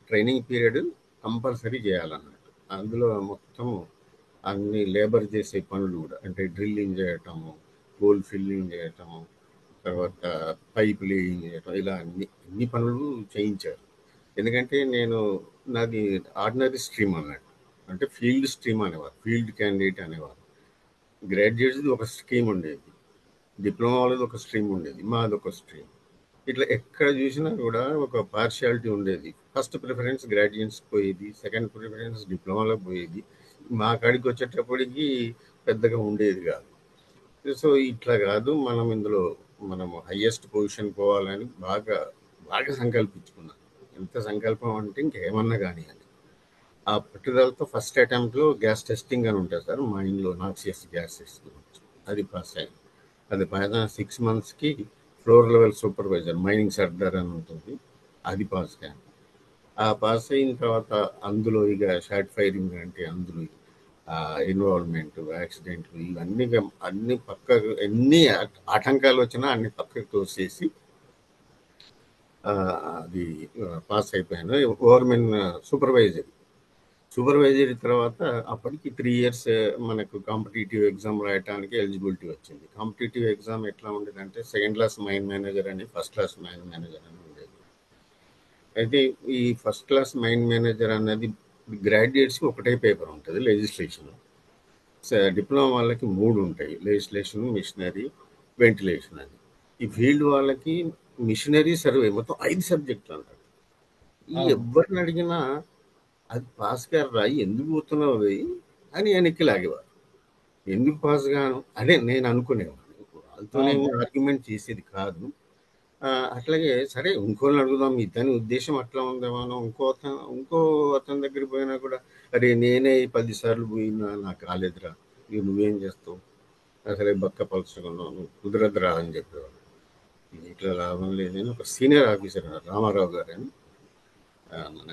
ట్రైనింగ్ పీరియడ్ కంపల్సరీ చేయాలన్నట్టు. అందులో మొత్తం అన్ని లేబర్ చేసే పనులు కూడా, అంటే డ్రిల్లింగ్ చేయటము, హోల్ ఫిల్లింగ్ చేయటము, తర్వాత పైప్ లేయింగ్ చేయటం, ఇలా అన్ని పనులు చేయించారు. ఎందుకంటే నాది ఆర్డినరీ స్ట్రీమ్ అన్నట్టు, అంటే ఫీల్డ్ స్ట్రీమ్ అనేవారు, ఫీల్డ్ క్యాండిడేట్ అనేవారు. గ్రాడ్యుయేట్స్ది ఒక స్ట్రీమ్ ఉండేది, డిప్లొమా వాళ్ళది ఒక స్ట్రీమ్ ఉండేది, మాది ఒక స్ట్రీమ్. ఇట్లా ఎక్కడ చూసినా కూడా ఒక పార్షియాలిటీ ఉండేది. ఫస్ట్ ప్రిఫరెన్స్ గ్రాడ్యుయేట్స్ పోయేది, సెకండ్ ప్రిఫరెన్స్ డిప్లొమాలో పోయేది, మా కాడికి వచ్చేటప్పటికి పెద్దగా ఉండేది కాదు. సో ఇట్లా కాదు, మనము హయ్యెస్ట్ పొజిషన్ పోవాలని బాగా బాగా సంకల్పించుకున్నాను. ఎంత సంకల్పం అంటే ఇంకేమన్నా కానీ అని. ఆ పట్టుదలతో ఫస్ట్ అటెంప్ట్లో గ్యాస్ టెస్టింగ్ అని ఉంటుంది సార్, మా ఇంట్లో నాక్సియస్ గ్యాస్ టెస్టింగ్, అది పాస్ అయింది. అది పైన 6 monthsకి ఫ్లోర్ లెవెల్ సూపర్వైజర్ మైనింగ్ సర్దార్ అని ఉంటుంది, అది పాస్ అయ్యాను. ఆ పాస్ అయిన తర్వాత అందులో ఇక షార్ట్ ఫైరింగ్ అంటే అందులో ఇన్వాల్వ్మెంట్, యాక్సిడెంట్లు, ఇవన్నీ అన్ని పక్కకు, ఎన్ని ఆటంకాలు వచ్చినా అన్ని పక్కకు తోసేసి అది పాస్ అయిపోయాను. ఓవర్మెన్ సూపర్వైజర్ తర్వాత అప్పటికి 3 years మనకు కాంపిటేటివ్ ఎగ్జామ్ రాయడానికి ఎలిజిబిలిటీ వచ్చింది. కాంపిటేటివ్ ఎగ్జామ్ ఎట్లా ఉండేదంటే సెకండ్ క్లాస్ మైన్ మేనేజర్ అని, ఫస్ట్ క్లాస్ మైన్ మేనేజర్ అని ఉండేది. అయితే ఈ ఫస్ట్ క్లాస్ మైన్ మేనేజర్ అన్నది గ్రాడ్యుయేట్స్కి ఒకటే పేపర్ ఉంటుంది, లెజిస్లేషన్. డిప్లొమా వాళ్ళకి 3 ఉంటాయి, లెజిస్లేషన్, మిషనరీ, వెంటిలేషన్ అని. ఈ ఫీల్డ్ వాళ్ళకి మిషనరీ, సర్వే, మొత్తం 5 సబ్జెక్టులు అంటారు. ఎవరిని అడిగినా అది పాస్ గారు రాయి, ఎందుకు పోతున్నావు అని వెనక్కి లాగేవారు. ఎందుకు పాస్ గాను అదే నేను అనుకునేవాడు. వాళ్ళతోనేమో ఆర్గ్యుమెంట్ చేసేది కాదు. అట్లాగే సరే ఇంకోళ్ళని అడుగుదాం, ఇతని ఉద్దేశం అట్లా ఉందేమో, ఇంకో అతని దగ్గరికి పోయినా కూడా అరే నేనే 10 సార్లు పోయినా నాకు కాలేదురా, ఇక నువ్వేం చేస్తావు, అసలే బక్క పలుచుకున్నావు, నువ్వు కుదరదురా అని చెప్పేవాడు. ఇట్లా లాభం లేదని ఒక సీనియర్ ఆఫీసర్ రామారావు గారు అని మన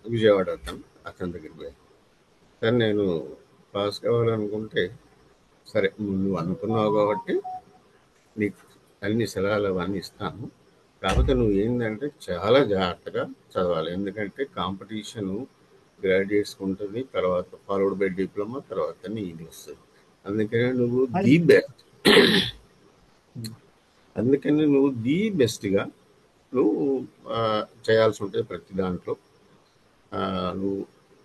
విజయవాడ అతని దగ్గరికి పోయాను. సరే నేను పాస్ కావాలనుకుంటే, సరే నువ్వు అనుకున్నావు కాబట్టి నీకు అన్ని సలహాలు అవన్నీ ఇస్తాను, కాకపోతే నువ్వు ఏంటంటే చాలా జాగ్రత్తగా చదవాలి, ఎందుకంటే కాంపిటీషను గ్రాడ్యుయేట్స్కి ఉంటుంది, తర్వాత ఫాలోడ్ బై డిప్లొమా, తర్వాత ఇది వస్తుంది. అందుకని నువ్వు ది బెస్ట్గా నువ్వు చేయాల్సి ఉంటుంది ప్రతి దాంట్లో. నువ్వు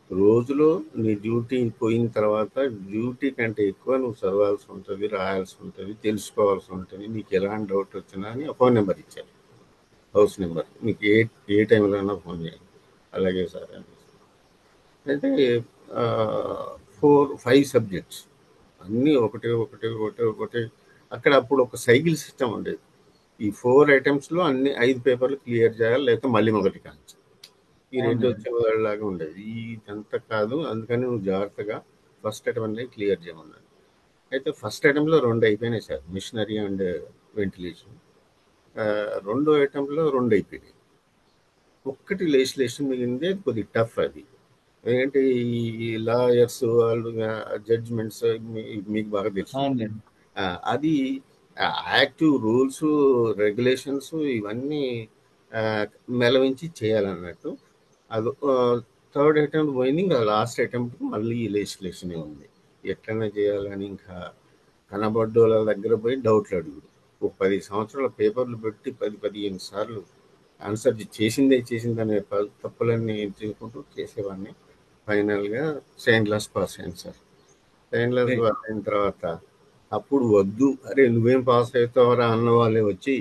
రోజులో నీ డ్యూటీ పోయిన తర్వాత డ్యూటీ కంటే ఎక్కువ నువ్వు చదవాల్సి ఉంటుంది, రాయాల్సి ఉంటుంది, తెలుసుకోవాల్సి ఉంటుంది. నీకు ఎలాంటి డౌట్ వచ్చినా అని ఫోన్ నెంబర్ ఇచ్చారు, హౌస్ నెంబర్, నీకు ఏ టైంలో అయినా ఫోన్ చేయాలి. అలాగే సార్ అంటే 4-5 సబ్జెక్ట్స్ అన్నీ ఒకటి. అక్కడ అప్పుడు ఒక సైకిల్ సిస్టమ్ ఉండేది. ఈ 4 ఐటమ్స్లో అన్ని 5 పేపర్లు క్లియర్ చేయాలి, లేకపోతే మళ్ళీ మొదటి కాంచి ఈ 2 వచ్చేలాగా ఉండేది. ఇదంతా కాదు, అందుకని నువ్వు జాగ్రత్తగా ఫస్ట్ అటెంప్ట్ అనేది క్లియర్ చేయమన్నాను. అయితే ఫస్ట్ అటెంప్ట్లో 2 అయిపోయినాయి సార్, మిషనరీ అండ్ వెంటిలేషన్. 2వ అటెంప్ట్లో 2 అయిపోయినాయి. ఒక్కటి లెజిస్లేషన్ మిగిలింది, అది కొద్దిగా టఫ్. అది ఏంటంటే ఈ లాయర్స్ వాళ్ళు జడ్జిమెంట్స్ మీకు బాగా తెలుసు. అది యాక్టివ్ రూల్స్ రెగ్యులేషన్స్ ఇవన్నీ మెలవించి చేయాలన్నట్టు. అది 3rd అటెంప్ట్ పోయింది. ఇంకా లాస్ట్ అటెంప్ట్ మళ్ళీ లెజిస్లేషనే ఉంది, ఎట్లయినా చేయాలని. ఇంకా కనబడ్డోళ్ళ దగ్గర పోయి డౌట్లు అడుగుడు, ఒక 10 సంవత్సరాల పేపర్లు పెట్టి 10-15 సార్లు ఆన్సర్ చేసిందనే తప్పులన్నీ తీసుకుంటూ చేసేవాడిని. ఫైనల్గా సెకండ్ క్లాస్ పాస్ అయ్యాను సార్. సెకండ్ క్లాస్ పాస్ అయిన తర్వాత అప్పుడు వద్దు, అరే నువ్వేం పాస్ అవుతావరా అన్న వాళ్ళే వచ్చి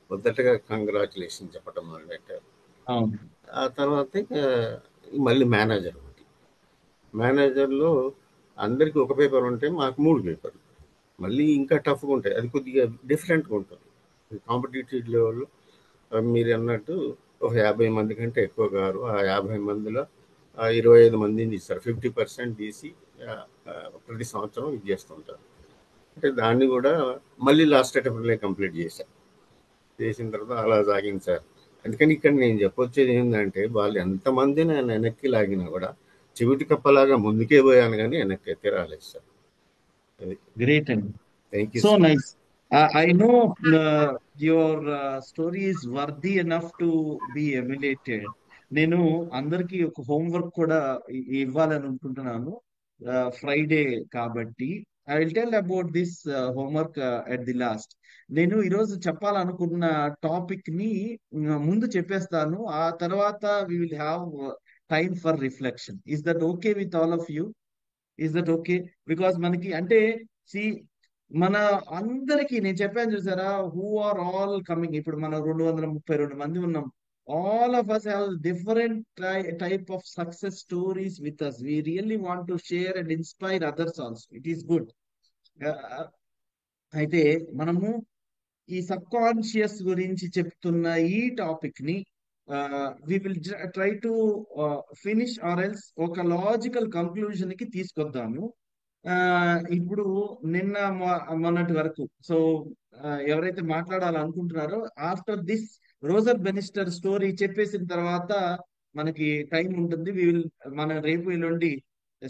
మొదటగా కంగ్రాచులేషన్ చెప్పడం మొదలుపెట్టారు. ఆ తర్వాత మళ్ళీ మేనేజర్లో అందరికీ ఒక పేపర్ ఉంటే మాకు 3 పేపర్లు, మళ్ళీ ఇంకా టఫ్గా ఉంటాయి. అది కొద్దిగా డిఫరెంట్గా ఉంటుంది. కాంపిటేటివ్ లెవెల్లో మీరు అన్నట్టు ఒక 50 మంది కంటే ఎక్కువ కాదు. ఆ 50 మందిలో 25 మందిని ఇస్తారు, 50% తీసి ప్రతి సంవత్సరం ఇది చేస్తుంటారు. అంటే దాన్ని కూడా మళ్ళీ లాస్ట్ అటెంప్ట్లే కంప్లీట్ చేసిన తర్వాత అలా సాగింది సార్. అందుకని ఇక్కడ నేను చెప్పొచ్చేది ఏంటంటే, వాళ్ళు ఎంతమంది నేను వెనక్కి లాగినా కూడా చెవిటి కప్పలాగా ముందుకే పోయాను, కానీ వెనక్కి అయితే రాలేదు సార్.
గ్రేట్ అండి,
thank you.
So nice. I know your story is worthy enough to be emulated. నేను అందరికీ ఒక హోంవర్క్ కూడా ఇవ్వాలని అనుకుంటున్నాను, ఫ్రైడే కాబట్టి. I will tell about this homework at the last. నేను ఈరోజు చెప్పాలనుకున్న టాపిక్ ని ముందు చెప్పేస్తాను, ఆ తర్వాత we will have time for reflection. Is that okay with all of you? Is that okay? Because మనకి అంటే సి మన అందరికి నేను చెప్పాను చూసారా, హూ ఆర్ ఆల్ కమింగ్. ఇప్పుడు మనం 232 మంది ఉన్నాం. All of us have different type of success stories with us. We really want to share and inspire others also. It is good. అయితే మనము ఈ సబ్ కాన్షియస్ గురించి చెప్తున్న ఈ టాపిక్ ని we will try to finish or else ఒక లాజికల్ కంక్లూజన్ కి తీసుకొద్దాము. ఇప్పుడు నిన్న మొన్నటి వరకు, సో ఎవరైతే మాట్లాడాలనుకుంటున్నారో after this Roger Bannister story చెప్పేసిన తర్వాత మనకి టైం ఉంటుంది. మన రేపు ఎల్లుండి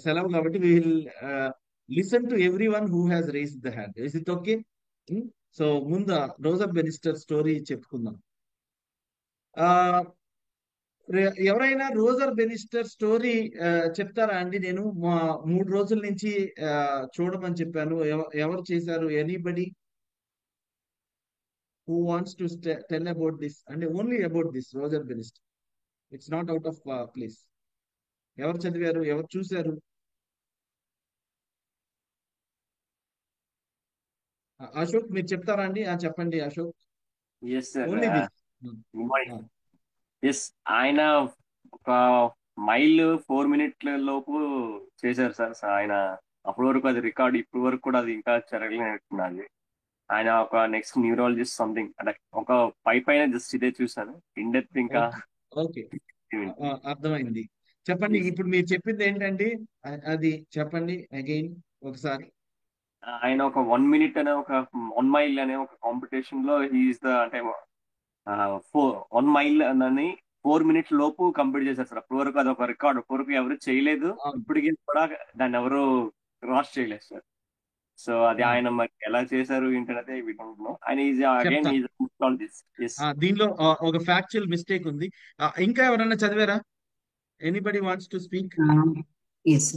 సెలవు కాబట్టి we will listen to everyone who has raised the hand. Is it okay? So ముందు రోజర్ బెనిస్టర్ స్టోరీ చెప్పుకుందాం. ఎవరైనా రోజర్ బెనిస్టర్ స్టోరీ చెప్తారా అండి? నేను 3 రోజుల నుంచి చూడమని చెప్పాను. ఎవరు చేశారు? Anybody who wants to tell about this, అంటే only about this Roger Bannister. It's not out of place. ఎవరు చదివారు? ఎవరు చూశారు? అశోక్ మీరు చెప్తారా అండి? చెప్పండి అశోక్. Only this.
ఎస్, ఆయన ఒక మైల్ 4 మినిట్ల లోపు చేశారు సార్. ఆయన అప్పటి వరకు అది రికార్డ్, ఇప్పటి వరకు కూడా అది ఇంకా జరగలేనట్టున్నది. ఆయన ఒక నెక్స్ట్ న్యూరాలజిస్ట్ సంథింగ్ అంటే ఒక పైన జస్ట్ ఇదే చూసాను. ఇన్ డెప్త్ ఇంకా
ఓకే అర్థమైంది. చెప్పండి, ఇప్పుడు మీరు చెప్పింది ఏంటండి? అది చెప్పండి అగైన్ ఒకసారి.
ఆయన ఒక 1 minute అనే ఒక 1 mile అనే ఒక కాంపిటీషన్ లో హీఈస్ ద అంటే 1 mile అని 4 minutes లోపు కంప్లీట్ చేశారు సార్. అప్పటి వరకు అది ఒక రికార్డ్, అప్పటి వరకు ఎవరు చేయలేదు,
అవును.
ఇప్పటికీ కూడా దాన్ని ఎవరు క్రాస్ చేయలేదు సార్. సో అది ఆయన మరి ఎలా చేశారు ఏంటంటే we don't know. And is again
చెప్తా.
Is on this. ఎస్
దీనిలో ఒక ఫ్యాక్చువల్ మిస్టేక్ ఉంది. ఇంకా ఎవరైనా చదివారా? Anybody wants to speak?
Yes,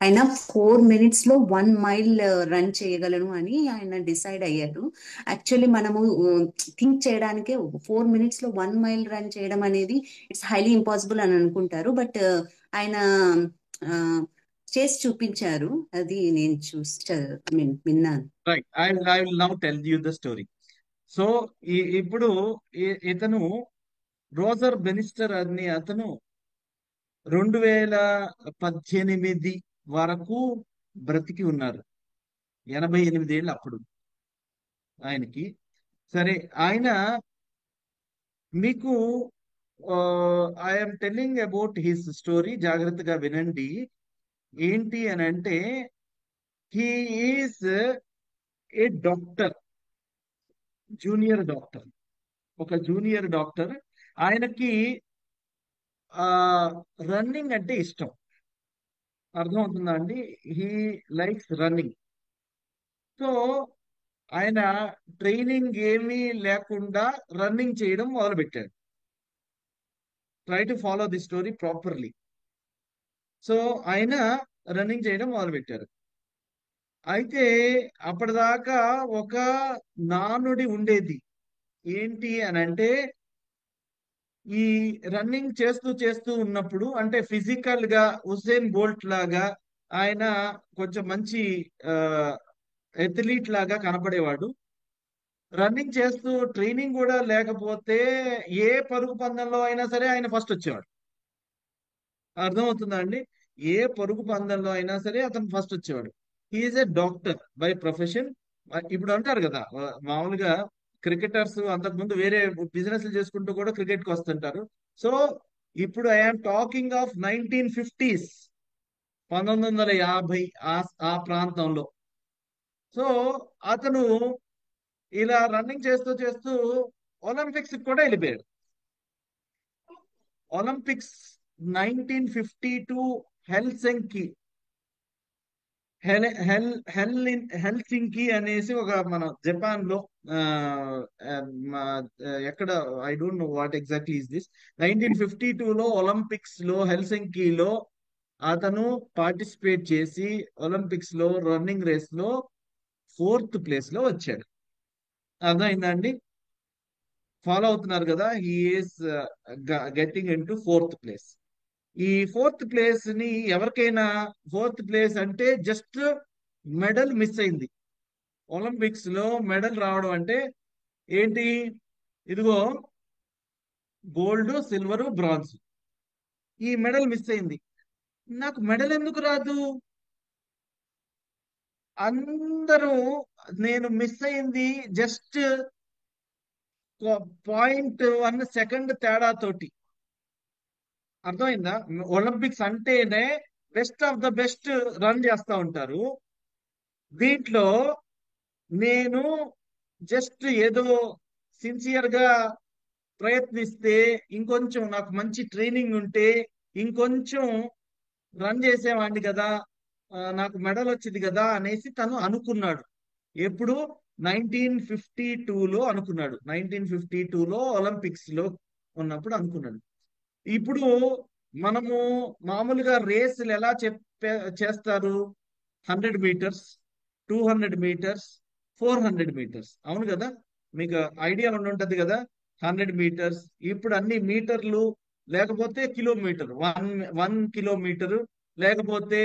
ఆయన 4 minutes లో 1 mile రన్ చేయగలను అని ఆయన డిసైడ్ అయ్యారు. యాక్చువల్లీ మనము థింక్ చేయడానికే 4 minutes లో 1 mile రన్ చేయడం అనేది ఇట్స్ హైలీ ఇంపాసిబుల్ అని అనుకుంటారు. బట్ ఆయన చేసి చూపించారు. అది నేను విన్నాను.
Right, I will now tell you the story. So ఇప్పుడు ఇతను రోజర్ బెనిస్టర్ అనే అతను 2018 వరకు బ్రతికి ఉన్నారు. 88 ఏళ్ళు అప్పుడు ఆయనకి. సరే, ఆయన మీకు I'm telling about his story, జాగ్రత్తగా వినండి. ఏంటి అని అంటే, he is a doctor, junior doctor, ఒక జూనియర్ డాక్టర్. ఆయనకి రన్నింగ్ అంటే ఇష్టం. అర్థమవుతుందా అండి? He likes running. సో ఆయన ట్రైనింగ్ ఏమీ లేకుండా రన్నింగ్ చేయడం మొదలుపెట్టాడు. Try to follow the story properly. So ఆయన రన్నింగ్ చేయడం మొదలుపెట్టారు. అయితే అప్పటిదాకా ఒక నానుడి ఉండేది. ఏంటి అని అంటే, ఈ రన్నింగ్ చేస్తూ చేస్తూ ఉన్నప్పుడు, అంటే ఫిజికల్ గా ఉసేన్ బోల్ట్ లాగా ఆయన కొంచెం మంచి ఎథ్లీట్ లాగా కనపడేవాడు. రన్నింగ్ చేస్తూ ట్రైనింగ్ కూడా లేకపోతే ఏ పరుగు పందెంలో అయినా సరే ఆయన ఫస్ట్ వచ్చేవాడు. అర్థమవుతుందా అండి? ఏ పరుగు పందెంలో అయినా సరే అతను ఫస్ట్ వచ్చేవాడు. He is a doctor by profession. ఇప్పుడు అంటారు కదా, మామూలుగా క్రికెటర్స్ అంతకుముందు వేరే బిజినెస్ చేసుకుంటూ కూడా క్రికెట్ కి వస్తుంటారు. సో ఇప్పుడు ఐఎమ్ టాకింగ్ ఆఫ్ 1950s, 1950 ఆ ప్రాంతంలో. సో అతను ఇలా రన్నింగ్ చేస్తూ చేస్తూ ఒలింపిక్స్ కూడా వెళ్ళిపోయాడు. ఒలింపిక్స్ 1952 హెల్సింకి, హెల్సింకి అనేసి ఒక మన జపాన్ లో ఎక్కడ, I don't know what exactly is this. 1952లో ఒలింపిక్స్ లో హెల్సింకిలో అతను పార్టిసిపేట్ చేసి ఒలింపిక్స్ లో రన్నింగ్ రేస్ లో 4th ప్లేస్ లో వచ్చాడు. అర్థమైందా అండి? ఫాలో అవుతున్నారు కదా? He is getting into 4th place. ఈ 4th ప్లేస్ ని ఎవరికైనా, 4th ప్లేస్ అంటే జస్ట్ మెడల్ మిస్ అయింది. ఒలింపిక్స్ లో మెడల్ రావడం అంటే ఏంటి? ఇదిగో గోల్డ్, సిల్వర్, బ్రాంజ్, ఈ మెడల్ మిస్ అయింది. నాకు మెడల్ ఎందుకు రాదు? అందరూ, నేను మిస్ అయింది జస్ట్ 0.1 సెకండ్ తేడా తోటి. అర్థమైందా? ఒలింపిక్స్ అంటేనే best of the best run చేస్తా ఉంటారు. దీంట్లో నేను జస్ట్ ఏదో సిన్సియర్ గా ప్రయత్నిస్తే, ఇంకొంచెం నాకు మంచి ట్రైనింగ్ ఉంటే ఇంకొంచెం రన్ చేసేవాడిని కదా, నాకు మెడల్ వచ్చింది కదా అనేసి తను అనుకున్నాడు. ఎప్పుడు? 1952లో అనుకున్నాడు. 1952లో ఒలింపిక్స్ లో ఉన్నప్పుడు అనుకున్నాడు. ఇప్పుడు మనము మామూలుగా రేసులు ఎలా చేస్తారు? 100 మీటర్స్, 200 మీటర్స్, 400 మీటర్స్, అవును కదా? మీకు ఐడియా ఉండుంటది కదా. 100 మీటర్స్, ఇప్పుడు అన్ని మీటర్లు, లేకపోతే కిలోమీటర్, 1 కిలోమీటర్, లేకపోతే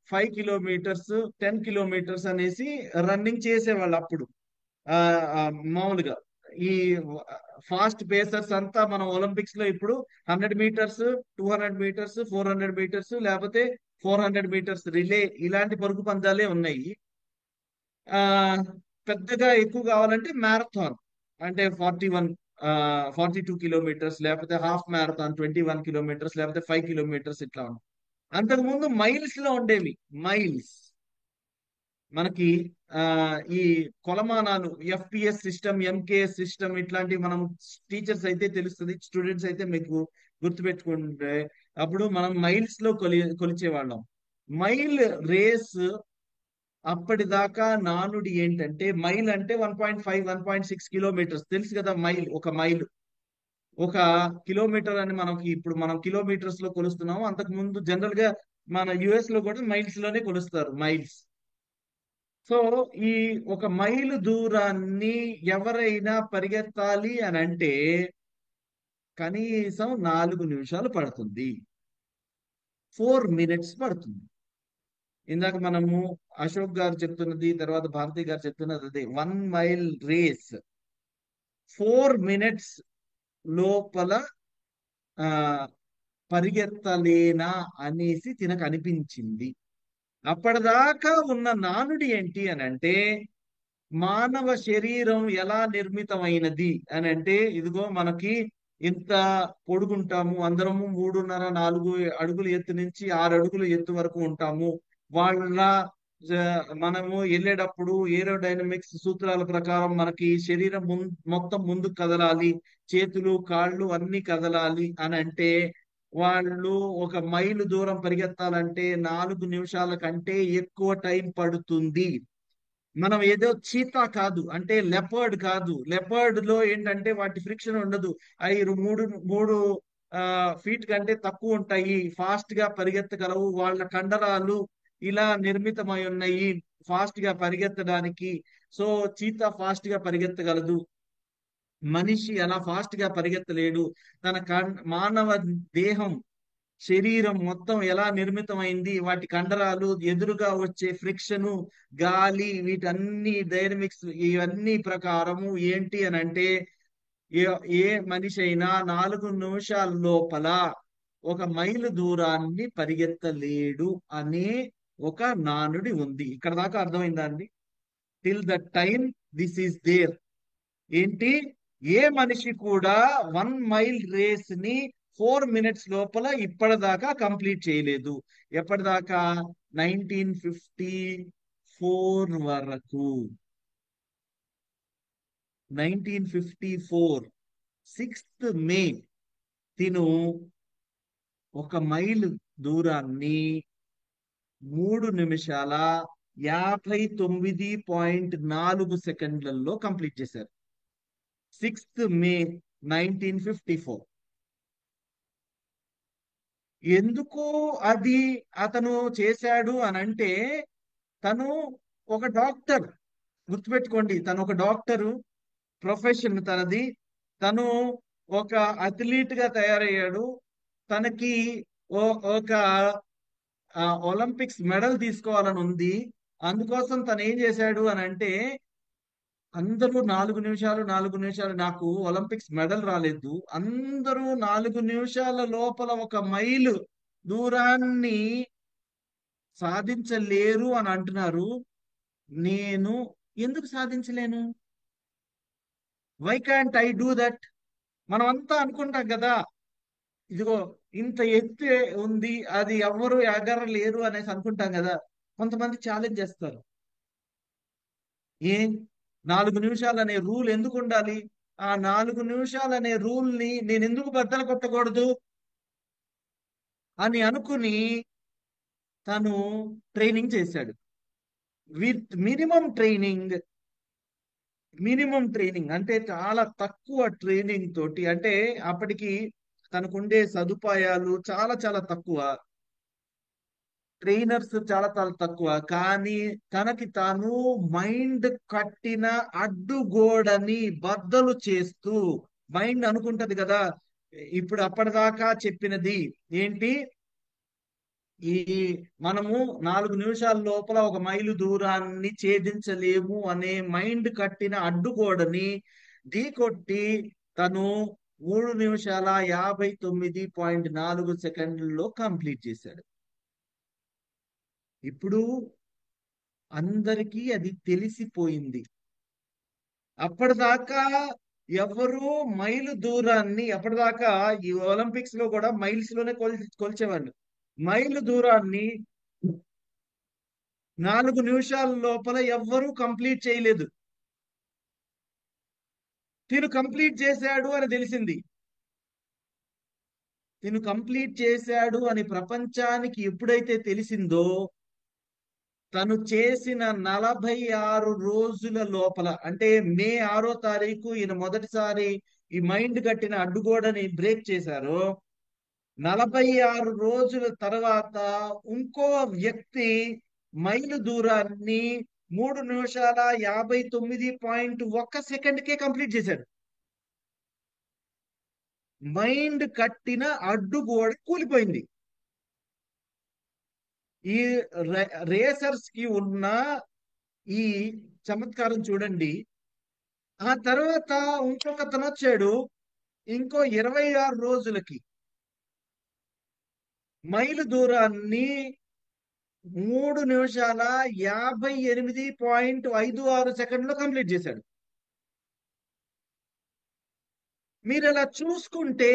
5 కిలోమీటర్స్, 10 కిలోమీటర్స్ అనేసి రన్నింగ్ చేసేవాళ్ళు అప్పుడు. మామూలుగా ఈ ఫాస్ట్ పేసర్స్ అంతా మనం ఒలింపిక్స్ లో ఇప్పుడు 100 మీటర్స్, 200 మీటర్స్, 400 మీటర్స్, లేకపోతే 400 మీటర్స్ రిలే, ఇలాంటి పరుగు పందాలే ఉన్నాయి. పెద్దగా ఎక్కువ కావాలంటే మ్యారథాన్, అంటే 42 కిలోమీటర్స్, లేకపోతే హాఫ్ మ్యారథాన్ 21 కిలోమీటర్స్, లేకపోతే 5 కిలోమీటర్స్, ఇట్లా ఉంటాయి. అంతకుముందు మైల్స్ లో ఉండేవి. మైల్స్ మనకి ఆ ఈ కొలమానాలు, ఎఫ్పిఎస్ సిస్టమ్, ఎంకేఎస్ సిస్టమ్, ఇట్లాంటివి మనం టీచర్స్ అయితే తెలుస్తుంది, స్టూడెంట్స్ అయితే మీకు గుర్తుపెట్టుకుంటే అప్పుడు మనం మైల్స్ లో కొలిచేవాళ్ళం. మైల్ రేస్ అప్పటిదాకా నానుడి ఏంటంటే, మైల్ అంటే 1.5 1.6 కిలోమీటర్స్ తెలుసు కదా. ఒక మైల్ 1 కిలోమీటర్ అని మనం కిలోమీటర్స్ లో కొలుస్తున్నాము. అంతకు ముందు జనరల్ గా మన యుఎస్ లో కూడా మైల్స్ లోనే కొలుస్తారు, మైల్స్. సో ఈ 1 మైలు దూరాన్ని ఎవరైనా పరిగెత్తాలి అని అంటే కనీసం 4 నిమిషాలు పడుతుంది, 4 minutes పడుతుంది. ఇందాక మనము అశోక్ గారు చెప్తున్నది, తర్వాత భారతి గారు చెప్తున్నది అదే. 1 మైల్ రేస్ 4 minutes లోపల ఆ పరిగెత్తలేనా అనేసి తినకు అనిపించింది. అప్పటిదాకా ఉన్న నానుడి ఏంటి అని అంటే, మానవ శరీరం ఎలా నిర్మితమైనది అని అంటే, ఇదిగో మనకి ఇంత పొడుగుంటాము అందరము, 3.5 4 అడుగుల ఎత్తు నుంచి 6 అడుగుల ఎత్తు వరకు ఉంటాము. వాళ్ళ మనము వెళ్ళేటప్పుడు ఏరోడైనమిక్స్ సూత్రాల ప్రకారం మనకి శరీరం మొత్తం ముందుకు కదలాలి, చేతులు కాళ్ళు అన్ని కదలాలి అని అంటే, వాళ్ళు 1 మైలు దూరం పరిగెత్తాలంటే 4 నిమిషాల కంటే ఎక్కువ టైం పడుతుంది. మనం ఏదో చీతా కాదు, అంటే లెపర్డ్ కాదు. లెపర్డ్ లో ఏంటంటే వాటి ఫ్రిక్షన్ ఉండదు, అవి మూడు మూడు ఫీట్ కంటే తక్కువ ఉంటాయి, ఫాస్ట్ గా పరిగెత్తగలవు. వాళ్ళ కండరాలు ఇలా నిర్మితమై ఉన్నాయి ఫాస్ట్ గా పరిగెత్తడానికి. సో చీతా ఫాస్ట్ గా పరిగెత్తగలదు, మనిషి అలా ఫాస్ట్ గా పరిగెత్తలేడు. మానవ దేహం, శరీరం మొత్తం ఎలా నిర్మితమైంది, వాటి కండరాలు, ఎదురుగా వచ్చే ఫ్రిక్షను, గాలి, వీటన్ని డైనమిక్స్, ఇవన్నీ ప్రకారము ఏంటి అని అంటే, ఏ ఏ మనిషి అయినా 4 నిమిషాల లోపల 1 మైలు దూరాన్ని పరిగెత్తలేడు అనే ఒక నానుడి ఉంది. ఇక్కడ దాకా అర్థమైందా అండి? Till the time this is there. ఏంటి, ఏ మనిషి కూడా 1 మైల్ రేస్ ని 4 minutes లోపల ఇప్పటిదాకా కంప్లీట్ చేయలేదు. ఎప్పటిదాకా? 1954 వరకు. 1954 6th May తిను 1 మైలు దూరాన్ని 3 నిమిషాల 59.4 కంప్లీట్ చేశారు. 6th May 1954. ఎందుకు అది అతను చేశాడు అనంటే, తను ఒక డాక్టర్. గుర్తుపెట్టుకోండి, తను ఒక డాక్టరు, ప్రొఫెషన్ తనది. తను ఒక అథ్లీట్ గా తయారయ్యాడు. తనకి ఒక ఒలింపిక్స్ మెడల్ తీసుకోవాలని ఉంది. అందుకోసం తను ఏం చేశాడు అని అంటే, అందరూ 4 నిమిషాలు, నాకు ఒలింపిక్స్ మెడల్ రాలేదు, అందరూ 4 నిమిషాల లోపల 1 మైలు దూరాన్ని సాధించలేరు అని అంటున్నారు. నేను ఎందుకు సాధించలేను? Why can't I do that? మనం అంతా అనుకుంటాం కదా, ఇదిగో ఇంత ఎత్తు ఉంది, అది ఎవ్వరు ఎగరలేరు అనేసి అనుకుంటాం కదా. కొంతమంది ఛాలెంజ్ చేస్తారు, ఏ 4 నిమిషాలు అనే రూల్ ఎందుకు ఉండాలి? ఆ 4 నిమిషాలు అనే రూల్ ని నేను ఎందుకు బద్దలు కొట్టకూడదు అని అనుకుని తను ట్రైనింగ్ చేశాడు. విత్ మినిమం ట్రైనింగ్ అంటే చాలా తక్కువ ట్రైనింగ్ తోటి, అంటే అప్పటికి తనకుండే సదుపాయాలు చాలా చాలా తక్కువ, ట్రైనర్స్ చాలా చాలా తక్కువ. కానీ తనకి తాను మైండ్ కట్టిన అడ్డుగోడని బద్దలు చేస్తూ, మైండ్ అనుకుంటది కదా ఇప్పుడు అప్పటిదాకా చెప్పినది ఏంటి, ఈ మనము 4 నిమిషాల లోపల 1 మైలు దూరాన్ని ఛేదించలేము అనే మైండ్ కట్టిన అడ్డుగోడని ఢీకొట్టి తను 3 నిమిషాల 59.4 కంప్లీట్ చేశాడు. ఇప్పుడు అందరికీ అది తెలిసిపోయింది. అప్పటిదాకా ఎవరు మైలు దూరాన్ని, అప్పటిదాకా ఈ ఒలింపిక్స్ లో కూడా మైల్స్ లోనే కొలిచేవాళ్ళు. మైలు దూరాన్ని 4 నిమిషాల లోపల ఎవ్వరూ కంప్లీట్ చేయలేదు. తిను కంప్లీట్ చేశాడు అని తెలిసింది. తిను కంప్లీట్ చేశాడు అని ప్రపంచానికి ఎప్పుడైతే తెలిసిందో, తను చేసిన 46 రోజుల లోపల, అంటే మే 6వ తారీఖు ఈయన మొదటిసారి ఈ మైండ్ కట్టిన అడ్డుగోడని బ్రేక్ చేశారు. 46 రోజుల తర్వాత ఇంకో వ్యక్తి మైలు దూరాన్ని 3 నిమిషాల 59.1 సెకండ్కే కంప్లీట్ చేశాడు. మైండ్ కట్టిన అడ్డుగోడ కూలిపోయింది. ఈ రేసర్స్ కి ఉన్న ఈ చమత్కారం చూడండి. ఆ తర్వాత ఇంకొకతను వచ్చాడు, ఇంకో 26 రోజులకి మైలు దూరాన్ని 3 నిమిషాల 58.56 సెకండ్లో కంప్లీట్ చేశాడు. మీరు ఇలా చూసుకుంటే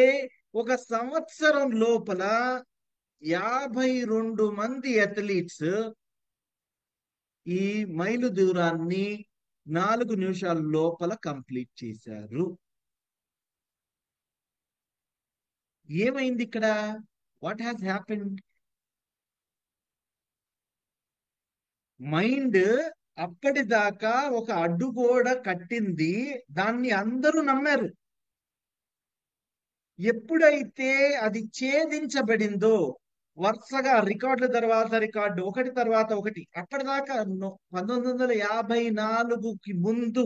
ఒక సంవత్సరం లోపల 52 మంది అథ్లీట్స్ ఈ మైలు దూరాన్ని 4 నిమిషాల లోపల కంప్లీట్ చేశారు. ఏమైంది ఇక్కడ? What has happened? మైండ్ అప్పటిదాకా ఒక అడ్డుగోడ కట్టింది, దాన్ని అందరూ నమ్మారు. ఎప్పుడైతే అది ఛేదించబడిందో, వరుసగా రికార్డుల తర్వాత రికార్డు, ఒకటి తర్వాత ఒకటి, అప్పటిదాకా 1954కి ముందు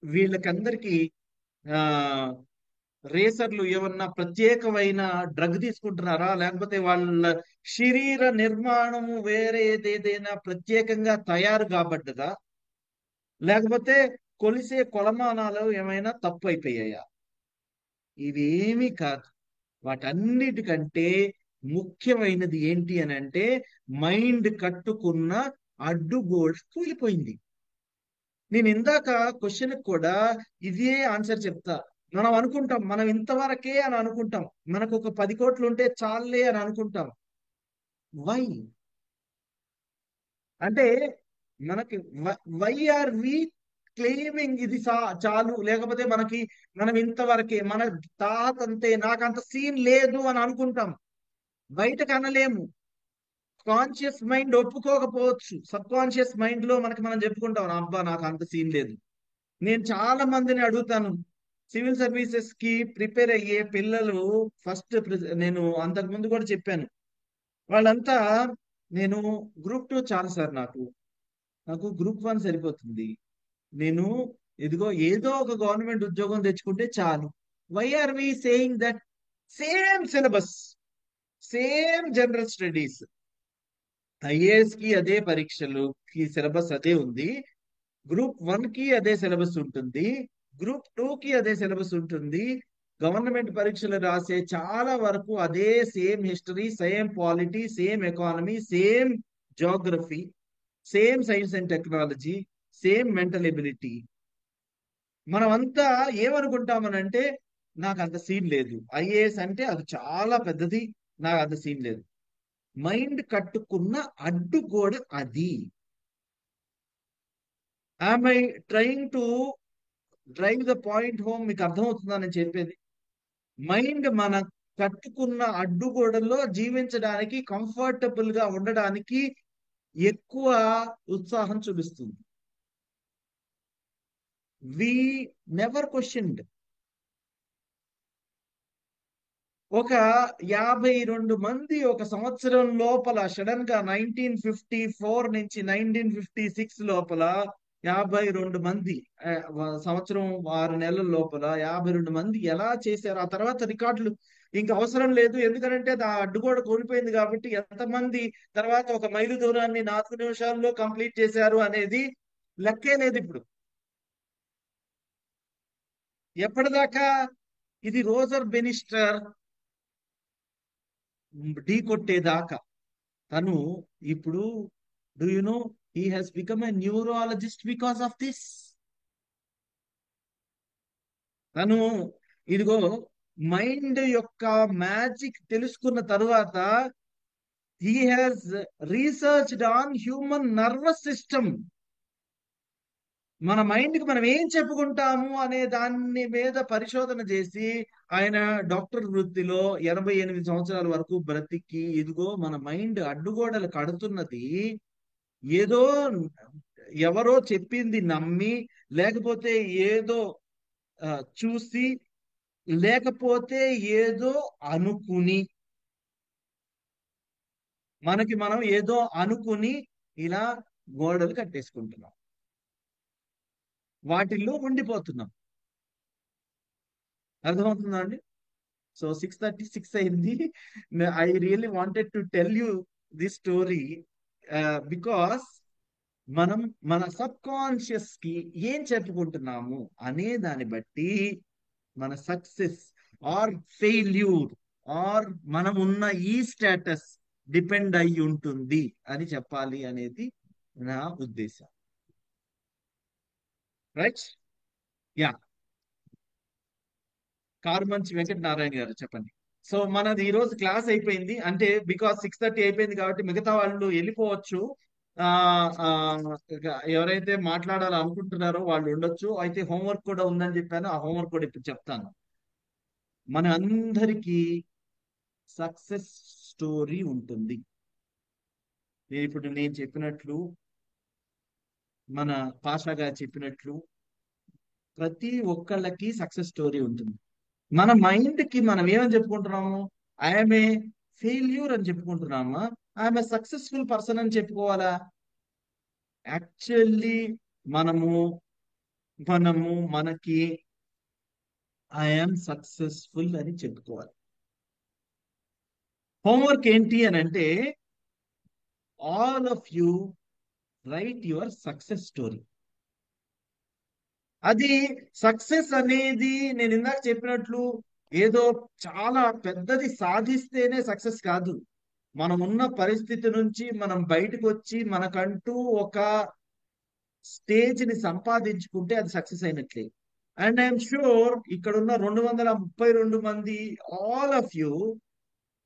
వీళ్ళకందరికీ రేసర్లు ఏమన్నా ప్రత్యేకమైన డ్రగ్ తీసుకుంటున్నారా, లేకపోతే వాళ్ళ శరీర నిర్మాణం వేరే ఏదైనా ప్రత్యేకంగా తయారు కాబడ్డదా, లేకపోతే కొలిసే కొలమానాలు ఏమైనా తప్పు అయిపోయాయా? ఇవేమీ కాదు. వాటన్నిటికంటే ముఖ్యమైనది ఏంటి అని అంటే, మైండ్ కట్టుకున్న అడ్డుగోడ కూలిపోయింది. నేను ఇందాక క్వశ్చన్ కూడా ఇదే ఆన్సర్ చెప్తా. మనం అనుకుంటాం మనం ఇంతవరకే అని అనుకుంటాం, మనకు ఒక 10 కోట్లు ఉంటే చాలే అని అనుకుంటాం. వై అంటే మనకి వై ఆర్ వి క్లెయిమింగ్ ఇది చాలు, లేకపోతే మనం ఇంతవరకే, మన తాత అంతే, నాకంత సీన్ లేదు అని అనుకుంటాం. బయటకు అనలేము. కాన్షియస్ మైండ్ ఒప్పుకోకపోవచ్చు. సబ్ కాన్షియస్ మైండ్ లో మనం చెప్పుకుంటాం, అబ్బా నాకు అంత సీన్ లేదు. నేను చాలా మందిని అడుగుతాను, సివిల్ సర్వీసెస్ కి ప్రిపేర్ అయ్యే పిల్లలు ఫస్ట్, నేను అంతకు ముందు కూడా చెప్పాను, వాళ్ళంతా నేను గ్రూప్ 2 చాలు సార్, నాకు గ్రూప్ 1 సరిపోతుంది, నేను ఇదిగో ఏదో ఒక గవర్నమెంట్ ఉద్యోగం తెచ్చుకుంటే చాలు. Why are we saying that? Same syllabus, same general studies, IAS కి అదే పరీక్షలు కి సిలబస్ అదే ఉంది, గ్రూప్ 1 కి అదే సిలబస్ ఉంటుంది, గ్రూప్ 2 కి అదే సిలబస్ ఉంటుంది, గవర్నమెంట్ పరీక్షలు రాసే చాలా వరకు అదే same history, same polity, same economy, same geography, same signs and technology, same mental ability. మనమంతా ఏమనుకుంటామనంటే, నాకు అంత సీన్ లేదు, ఐఏఎస్ అంటే అది చాలా పెద్దది, నాకు అంత సీన్ లేదు. మైండ్ కట్టుకున్న అడ్డుగోడ అది. I'm I trying to drive the point home? మీకు అర్థమవుతుందని చెప్పేది. మైండ్ మన కట్టుకున్న అడ్డుగోడలో జీవించడానికి, కంఫర్టబుల్ గా ఉండడానికి ఎక్కువ ఉత్సాహం చూపిస్తుంది. We never questioned. ఒక 52 మంది ఒక సంవత్సరం లోపల సడన్ గా 1954 నుంచి 1956 లోపల 52 మంది, సంవత్సరం 6 నెలల లోపల 52 మంది ఎలా చేశారు? ఆ తర్వాత రికార్డులు ఇంకా అవసరం లేదు, ఎందుకంటే ఆ అడ్డుగోడ కోల్పోయింది కాబట్టి. ఎంతమంది తర్వాత ఒక మైలు దూరాన్ని 4 నిమిషాల్లో కంప్లీట్ చేశారు అనేది లెక్కే లేదు ఇప్పుడు. ఎప్పటిదాకా? ఇది రోజర్ బెనిస్టర్ ఢీ కొట్టేదాకా. తను ఇప్పుడు do you know he has become a neurologist because of this. తను ఇదిగో మైండ్ యొక్క మ్యాజిక్ తెలుసుకున్న తరువాత he has researched on human nervous system. మన మైండ్ కి మనం ఏం చెప్పుకుంటాము అనే దాని మీద పరిశోధన చేసి ఆయన డాక్టర్ వృత్తిలో 88 సంవత్సరాల వరకు బ్రతికి ఇదిగో మన మైండ్ అడ్డుగోడలు కడుతున్నది ఏదో ఎవరో చెప్పింది నమ్మి, లేకపోతే ఏదో చూసి, లేకపోతే ఏదో అనుకుని, మనకి మనం ఏదో అనుకుని ఇలా గోడలు కట్టేసుకుంటున్నాం, వాటిల్లో ఉండిపోతున్నాం. అర్థమవుతుందా అండి? సో 6:36 అయింది. I really wanted to tell you this story because మనం మన సబ్ కాన్షియస్ కి ఏం చెప్పుకుంటున్నాము అనే దాన్ని బట్టి మన సక్సెస్ ఆర్ ఫెయిల్యూర్ ఆర్ మనం ఉన్న ఈ స్టేటస్ డిపెండ్ అయి ఉంటుంది అని చెప్పాలి అనేది నా ఉద్దేశం. రైట్? యా, కారుమంచి వెంకటనారాయణ గారు చెప్పండి. సో మనది ఈ రోజు క్లాస్ అయిపోయింది, అంటే బికాస్ 6:30 అయిపోయింది కాబట్టి మిగతా వాళ్ళు వెళ్ళిపోవచ్చు. ఆ ఆ, ఎవరైతే మాట్లాడాలనుకుంటున్నారో వాళ్ళు ఉండొచ్చు. అయితే హోంవర్క్ కూడా ఉందని చెప్పాను, ఆ హోంవర్క్ కూడా ఇప్పుడు చెప్తాను. మన అందరికీ సక్సెస్ స్టోరీ ఉంటుంది. ఇప్పుడు నేను చెప్పినట్లు, మన పాషా గారు చెప్పినట్లు ప్రతి ఒక్కళ్ళకి సక్సెస్ స్టోరీ ఉంటుంది. మన మైండ్ కి మనం ఏమని చెప్పుకుంటున్నాము? ఐఎమ్ ఏ ఫెయిల్యూర్ అని చెప్పుకుంటున్నామా, ఐఎమ్ ఏ సక్సెస్ఫుల్ పర్సన్ అని చెప్పుకోవాలా? యాక్చువల్లీ మనకి ఐఎమ్ సక్సెస్ఫుల్ అని చెప్పుకోవాలి. హోంవర్క్ ఏంటి అని అంటే, all of you right your success story. అది సక్సెస్ అనేది నేను ఇందాక చెప్పినట్లు ఏదో చాలా పెద్దది సాధిస్తేనే సక్సెస్ కాదు. మనం ఉన్న పరిస్థితి నుంచి మనం బయటకు వచ్చి మనకంటూ ఒక స్టేజ్ ని సంపాదించుకుంటే అది సక్సెస్ అయినట్లే. అండ్ ఐఎమ్ షూర్ ఇక్కడ ఉన్న 232 మంది, all of you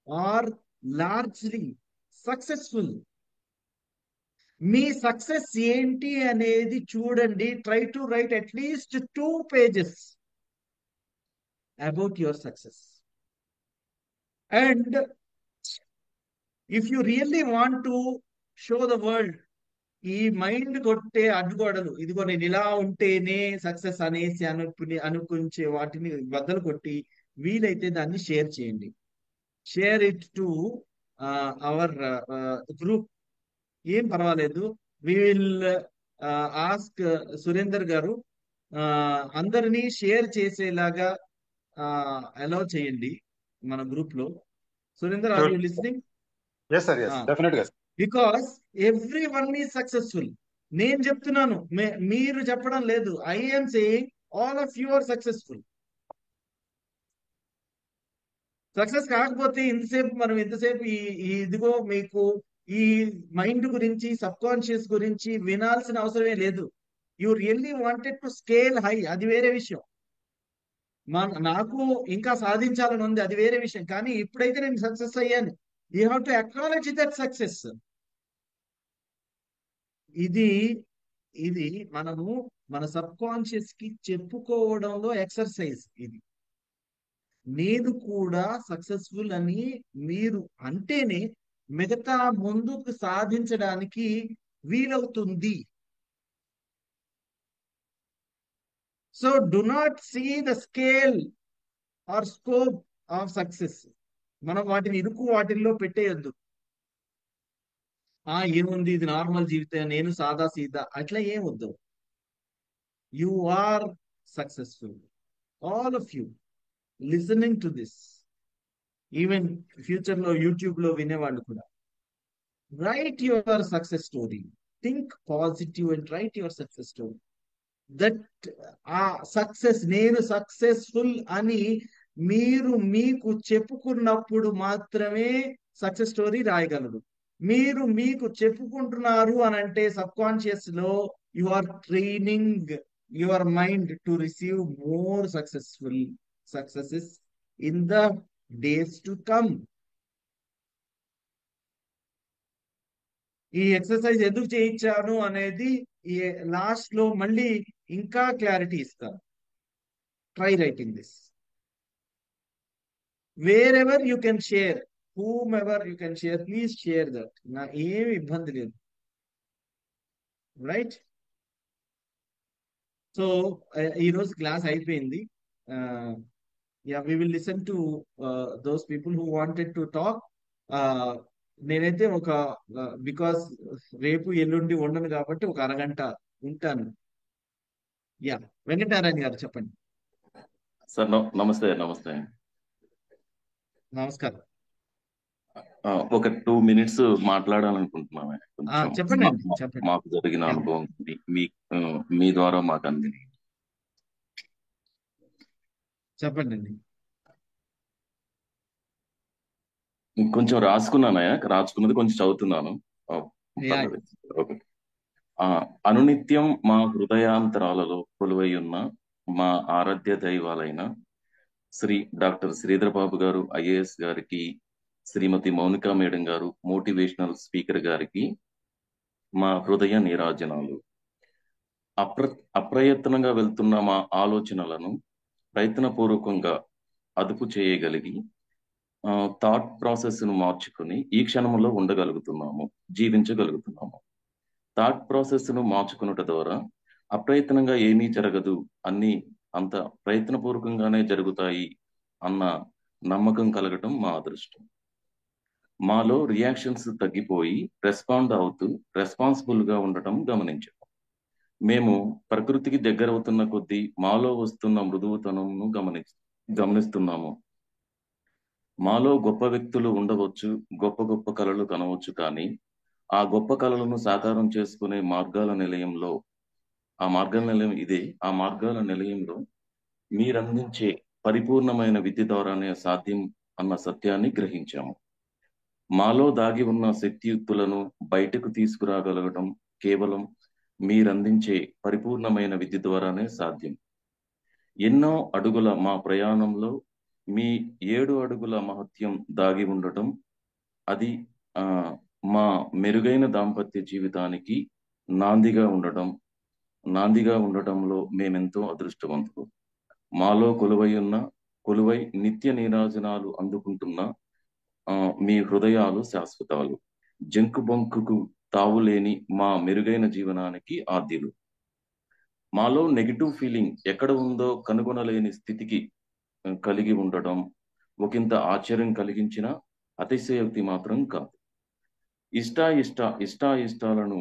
are largely successful. మీ సక్సెస్ ఏంటి అనేది చూడండి. Try to write at least 2 pages about your success. And if you really want to show the world ఈ మైండ్ కొట్టే అడ్డుగోడలు, ఇదిగో నేను ఇలా ఉంటేనే సక్సెస్ అనేసి అనుకుంచే వాటిని బద్దలు కొట్టి వీలైతే దాన్ని షేర్ చేయండి. Share it to our group. ఏం పర్వాలేదు, వి విల్ ఆస్క్ సురేందర్ గారు అందరినీ షేర్ చేసేలాగా అలౌ చేయండి మన గ్రూప్ లో. Surender, are you listening?
Yes, sir. Yes, definitely. Yes.
Because every one is successful. నేను చెప్తున్నాను, మీరు చెప్పడం లేదు. I'm saying all of you are successful. Success కాకపోతే మనం ఎంతసేపు ఇదిగో మీకు ఈ మైండ్ గురించి, సబ్ కాన్షియస్ గురించి వినాల్సిన అవసరమే లేదు. You really wanted to scale high, అది వేరే విషయం. నాకు ఇంకా సాధించాలని ఉంది, అది వేరే విషయం. కానీ ఇప్పుడైతే నేను సక్సెస్ అయ్యాను. You have to acknowledge that success. ఇది మనము మన సబ్ కాన్షియస్ కి చెప్పుకోవడంలో ఎక్సర్సైజ్. ఇది నేను కూడా సక్సెస్ఫుల్ అని మీరు అంటేనే మిగతా ముందుకు సాధించడానికి వీలవుతుంది. So do not see the scale or scope of success. మనం వాటిని వాటిల్లో పెట్టేయొద్దు. ఏముంది, ఇది నార్మల్ జీవితం, నేను సాదా సీదా, అట్లా ఏం వద్దు. You are successful, all of you listening to this. Even future లో యూట్యూబ్ లో వినేవాళ్ళు కూడా write your success story. Think positive and write your success story. That ఆ సక్సెస్, నేను సక్సెస్ఫుల్ అని మీరు మీకు చెప్పుకున్నప్పుడు మాత్రమే సక్సెస్ స్టోరీ రాయగలరు. మీరు మీకు చెప్పుకుంటున్నారు అని అంటే సబ్ కాన్షియస్ లో you are training your mind to receive more successes in the days to come. ఈ ఎక్సర్సైజ్ ఎందుకు చేయించాను అనేది ఈ లాస్ట్ లో మళ్ళీ ఇంకా క్లారిటీ ఇస్తాను. Try writing this wear ever you can share, whom ever you can share, please share that. నా ఏమి ఇబ్బంది లేదు, రైట్? సో ఈ రోజు క్లాస్ అయిపోయింది. Yeah, we will listen to those people who wanted to talk. నేనైతే ఒక బికాస్ రేపు ఎల్లుండి ఉండను కాబట్టి ఒక అరగంట ఉంటాను. యా, వెంకటనారాయణ గారు చెప్పండి.
సార్ నమస్తే. నమస్తే.
నమస్కారం.
ఒక 2 minutes మాట్లాడాలనుకుంటున్నాను. కొంచెం
చెప్పండి చెప్పండి.
మాకు జరిగిన అనుభవం మీ ద్వారా మాకు అందింది.
చెప్పండి అండి.
కొంచెం రాసుకున్నది కొంచెం చదువుతున్నాను. ఓకే. అనునిత్యం మా హృదయాంతరాలలో కొలువై ఉన్న మా ఆరాధ్య దైవాలైన శ్రీ డాక్టర్ శ్రీధర్ బాబు గారు IAS గారికి, శ్రీమతి మౌనికా మేడం గారు మోటివేషనల్ స్పీకర్ గారికి మా హృదయ నీరాజనాలు. అప్రయత్నంగా వెళ్తున్న మా ఆలోచనలను ప్రయత్నపూర్వకంగా అదుపు చేయగలిగి థాట్ ప్రాసెస్ ను మార్చుకుని ఈ క్షణంలో ఉండగలుగుతున్నాము, జీవించగలుగుతున్నాము. థాట్ ప్రాసెస్ ను మార్చుకున్నట ద్వారా అప్రయత్నంగా ఏమీ జరగదు, అన్ని అంత ప్రయత్నపూర్వకంగానే జరుగుతాయి అన్న నమ్మకం కలగటం మా అదృష్టం. మాలో రియాక్షన్స్ తగ్గిపోయి రెస్పాండ్ అవుతూ రెస్పాన్సిబుల్ గా ఉండటం గమనించాం. మేము ప్రకృతికి దగ్గరవుతున్న కొద్దీ మాలో వస్తున్న మృదువుతనంను గమనిస్తున్నాము. మాలో గొప్ప వ్యక్తులు ఉండవచ్చు, గొప్ప గొప్ప కళలు కనవచ్చు, కానీ ఆ గొప్ప కళలను సాకారం చేసుకునే మార్గాల నిలయంలో, ఆ మార్గాల నిలయంలో మీరందించే పరిపూర్ణమైన విద్య ద్వారానే సాధ్యం అన్న సత్యాన్ని గ్రహించాము. మాలో దాగి ఉన్న శక్తియుక్తులను బయటకు తీసుకురాగలగటం కేవలం మీరందించే పరిపూర్ణమైన విద్య ద్వారానే సాధ్యం. ఎన్నో అడుగుల మా ప్రయాణంలో మీ 7 అడుగుల మహత్యం దాగి ఉండటం, అది మా మెరుగైన దాంపత్య జీవితానికి నాందిగా ఉండటంలో మేమెంతో అదృష్టవంతులు. మాలో కొలువై నిత్య నీరాజనాలు అందుకుంటున్న మీ హృదయాలు శాశ్వతాలు. జంకు బొంకుకు తావులేని మా మెరుగైన జీవనానికి ఆద్యులు. మాలో నెగిటివ్ ఫీలింగ్ ఎక్కడ ఉందో కనుగొనలేని స్థితికి కలిగి ఉండటం ఒకంత ఆశ్చర్యం కలిగించిన అతిశయోక్తి మాత్రం కాదు. ఇష్టాలను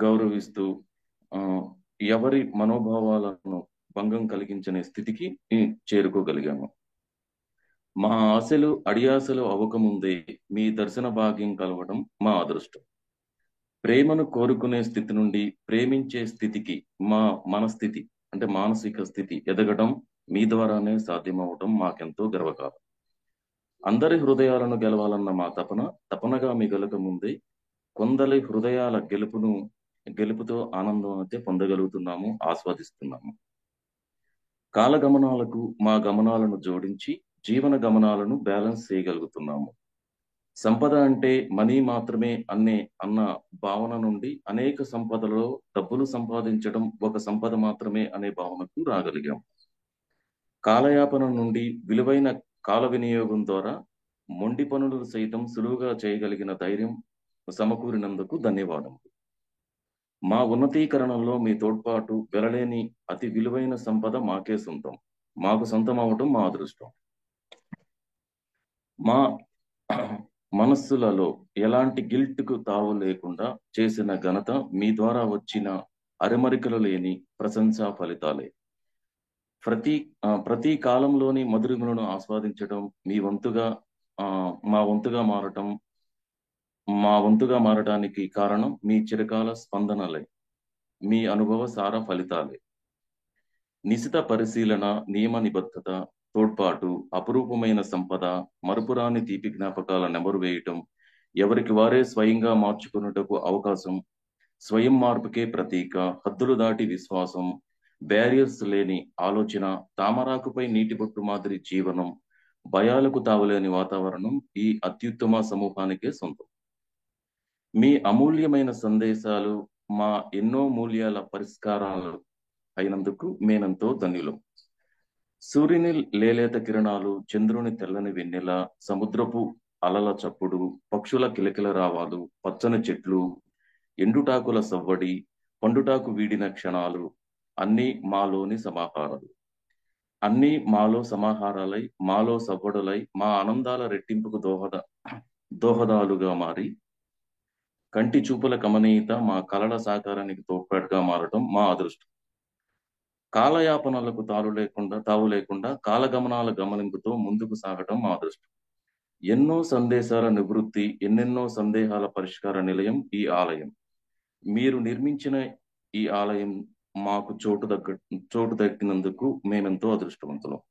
గౌరవిస్తూ ఎవరి మనోభావాలను భంగం కలిగించని స్థితికి చేరుకోగలిగాము. మా ఆశలు అడియాసలు అవ్వకముందే మీ దర్శన భాగ్యం కలవడం మా అదృష్టం. ప్రేమను కోరుకునే స్థితి నుండి ప్రేమించే స్థితికి మా మానసిక స్థితి ఎదగడం మీ ద్వారానే సాధ్యమవటం మాకెంతో గర్వకారం. అందరి హృదయాలను గెలవాలన్న మా తపనగా మిగలక ముందే కొందరి హృదయాల గెలుపుతో ఆనందం అయితే పొందగలుగుతున్నాము, ఆస్వాదిస్తున్నాము. కాలగమనాలకు మా గమనాలను జోడించి జీవన గమనాలను బ్యాలెన్స్ చేయగలుగుతున్నాము. సంపద అంటే మనీ మాత్రమే అన్న భావన నుండి అనేక సంపదలో డబ్బులు సంపాదించడం ఒక సంపద మాత్రమే అనే భావనకు రాగలిగాం. కాలయాపన నుండి విలువైన కాల వినియోగం ద్వారా మొండి పనులు సైతం సులువుగా చేయగలిగిన ధైర్యం సమకూరినందుకు ధన్యవాదములు. మా ఉన్నతీకరణలో మీ తోడ్పాటు వెలలేని అతి విలువైన సంపద మాకే సొంతం. మాకు సొంతం అవటం మా అదృష్టం. మా మనస్సులలో ఎలాంటి గిల్ట్కు తావు లేకుండా చేసిన ఘనత మీ ద్వారా వచ్చిన అరమరికలు లేని ప్రశంసా ఫలితాలే. ప్రతి కాలంలోని మధురిమలను ఆస్వాదించడం మా వంతుగా మారటానికి కారణం మీ చిరకాల స్పందనలే, మీ అనుభవ సార ఫలితాలే. నిశిత పరిశీలన, నియమ నిబద్ధత, తోడ్పాటు, అపురూపమైన సంపద, మరుపురాని తీపి జ్ఞాపకాల నెమరు వేయటం ఎవరికి వారే స్వయంగా మార్చుకున్నటకు అవకాశం, స్వయం మార్పుకే ప్రతీక, హద్దులు దాటి విశ్వాసం, బ్యారియర్స్ లేని ఆలోచన, తామరాకుపై నీటి బొట్టు మాదిరి జీవనం, భయాలకు తావులేని వాతావరణం ఈ అత్యుత్తమ సమూహానికే సొంతం. మీ అమూల్యమైన సందేశాలు మా ఎన్నో మూల్యాల పరిష్కారాలు అయినందుకు మేమెంతో ధన్యులం. సూర్యుని లేలేత కిరణాలు, చంద్రుని తెల్లని వెన్నెల, సముద్రపు అలల చప్పుడు, పక్షుల కిలకిల రావాలు, పచ్చని చెట్లు, ఎండుటాకుల సవ్వడి, పండుటాకు వీడిన క్షణాలు అన్నీ మాలోని సమాహారాలు. అన్నీ మాలో సమాహారాలై, మాలో సవ్వడులై, మా ఆనందాల రెట్టింపుకు దోహదాలుగా మారి, కంటి చూపుల కమనీయత మా కలల సాకారానికి తోడ్పాటుగా మారటం మా అదృష్టం. కాలయాపనలకు తావు లేకుండా కాలగమనాల గమనింపుతో ముందుకు సాగటం మా అదృష్టం. ఎన్నో సందేశాల నివృత్తి, ఎన్నెన్నో సందేహాల పరిష్కార నిలయం ఈ ఆలయం. మీరు నిర్మించిన ఈ ఆలయం మాకు చోటు దక్కినందుకు మేమెంతో అదృష్టవంతులం.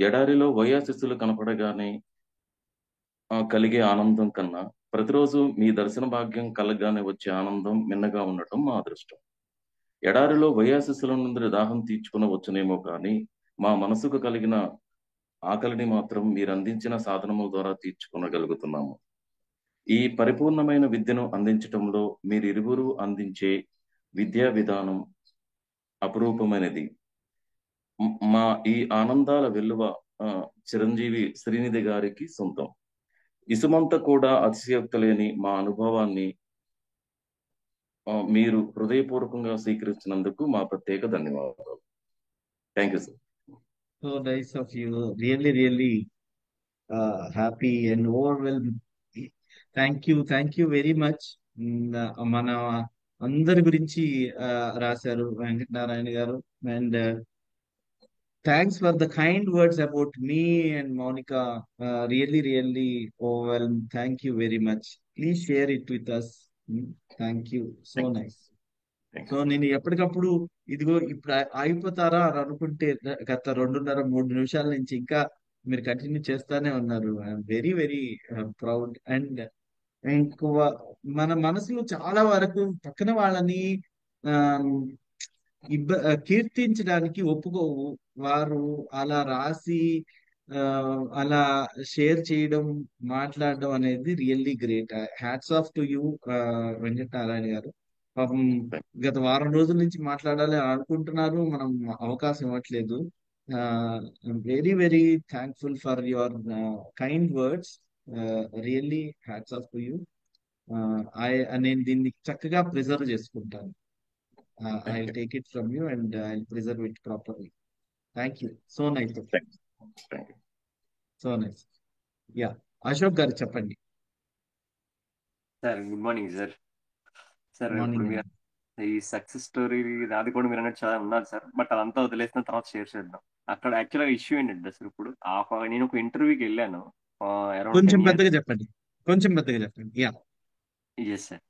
ఎడారిలో వయాశిస్సులు కనపడగానే కలిగే ఆనందం కన్నా ప్రతిరోజు మీ దర్శన భాగ్యం కలగగానే వచ్చే ఆనందం మిన్నగా ఉండటం మా అదృష్టం. ఎడారిలో వయాశిస్సుల నుండి దాహం తీర్చుకునవచ్చునేమో కానీ మా మనసుకు కలిగిన ఆకలిని మాత్రం మీరు అందించిన సాధనముల ద్వారా తీర్చుకోగలుగుతున్నాము. ఈ పరిపూర్ణమైన విద్యను అందించటంలో మీరిరువురు అందించే విద్యా విధానం అపురూపమైనది. మా ఈ ఆనందాల వెల్లువ చిరంజీవి శ్రీనిధి గారికి సొంతం. ఇసుమంత కూడా అతిశయోక్తి లేని మా అనుభవాన్ని మీరు హృదయపూర్వకంగా స్వీకరించినందుకు మా ప్రత్యేక ధన్యవాదాలు. Thank you sir.
So nice of you, really happy and overwhelm. Thank you very much. మన అందరి గురించి రాశారు వెంకటనారాయణ గారు. And thanks for the kind words about me and Mounika. Really overwhelm. Thank you very much. Please share it with us. Thank you. So nice. So నేను ఎప్పటికప్పుడు ఇదిగో ఇప్పుడు ఆగిపోతారా అని అనుకుంటే గత 2.5-3 నిమిషాల నుంచి ఇంకా మీరు కంటిన్యూ చేస్తానే ఉన్నారు. I'm very proud. అండ్ ఇంకో మన మనసులో చాలా వరకు పక్కన వాళ్ళని కీర్తించడానికి ఒప్పుకోవు. వారు అలా రాసి అలా షేర్ చేయడం, మాట్లాడడం అనేది really great. Hats off to you Venkatanarayana గారు. పాపం గత వారం రోజుల నుంచి మాట్లాడాలి అని అనుకుంటున్నారు, మనం అవకాశం ఇవ్వట్లేదు. Very thankful for your kind words. Really hats off to you. నేను దీన్ని చక్కగా ప్రిజర్వ్ చేసుకుంటాను. I take it from you and I preserve it properly. Thank you. So nice. So nice. Yeah, Ashok garu చెప్పండి.
Sir good morning sir. Sir ఇప్పుడు
మార్నింగ్.
మీరు ఈ సక్సెస్ స్టోరీ అది కూడా మీరు అన్నట్టు చాలా ఉన్నారు సార్. బట్ అదంతా వదిలేసిన తర్వాత షేర్ చేద్దాం. అక్కడ యాక్చువల్గా ఇష్యూ ఏంటంటే సార్, ఇప్పుడు నేను ఒక ఇంటర్వ్యూకి వెళ్ళాను అరౌండ్
కొంచెం
10 years.
పెద్దగా చెప్పండి. యా.
Yes sir.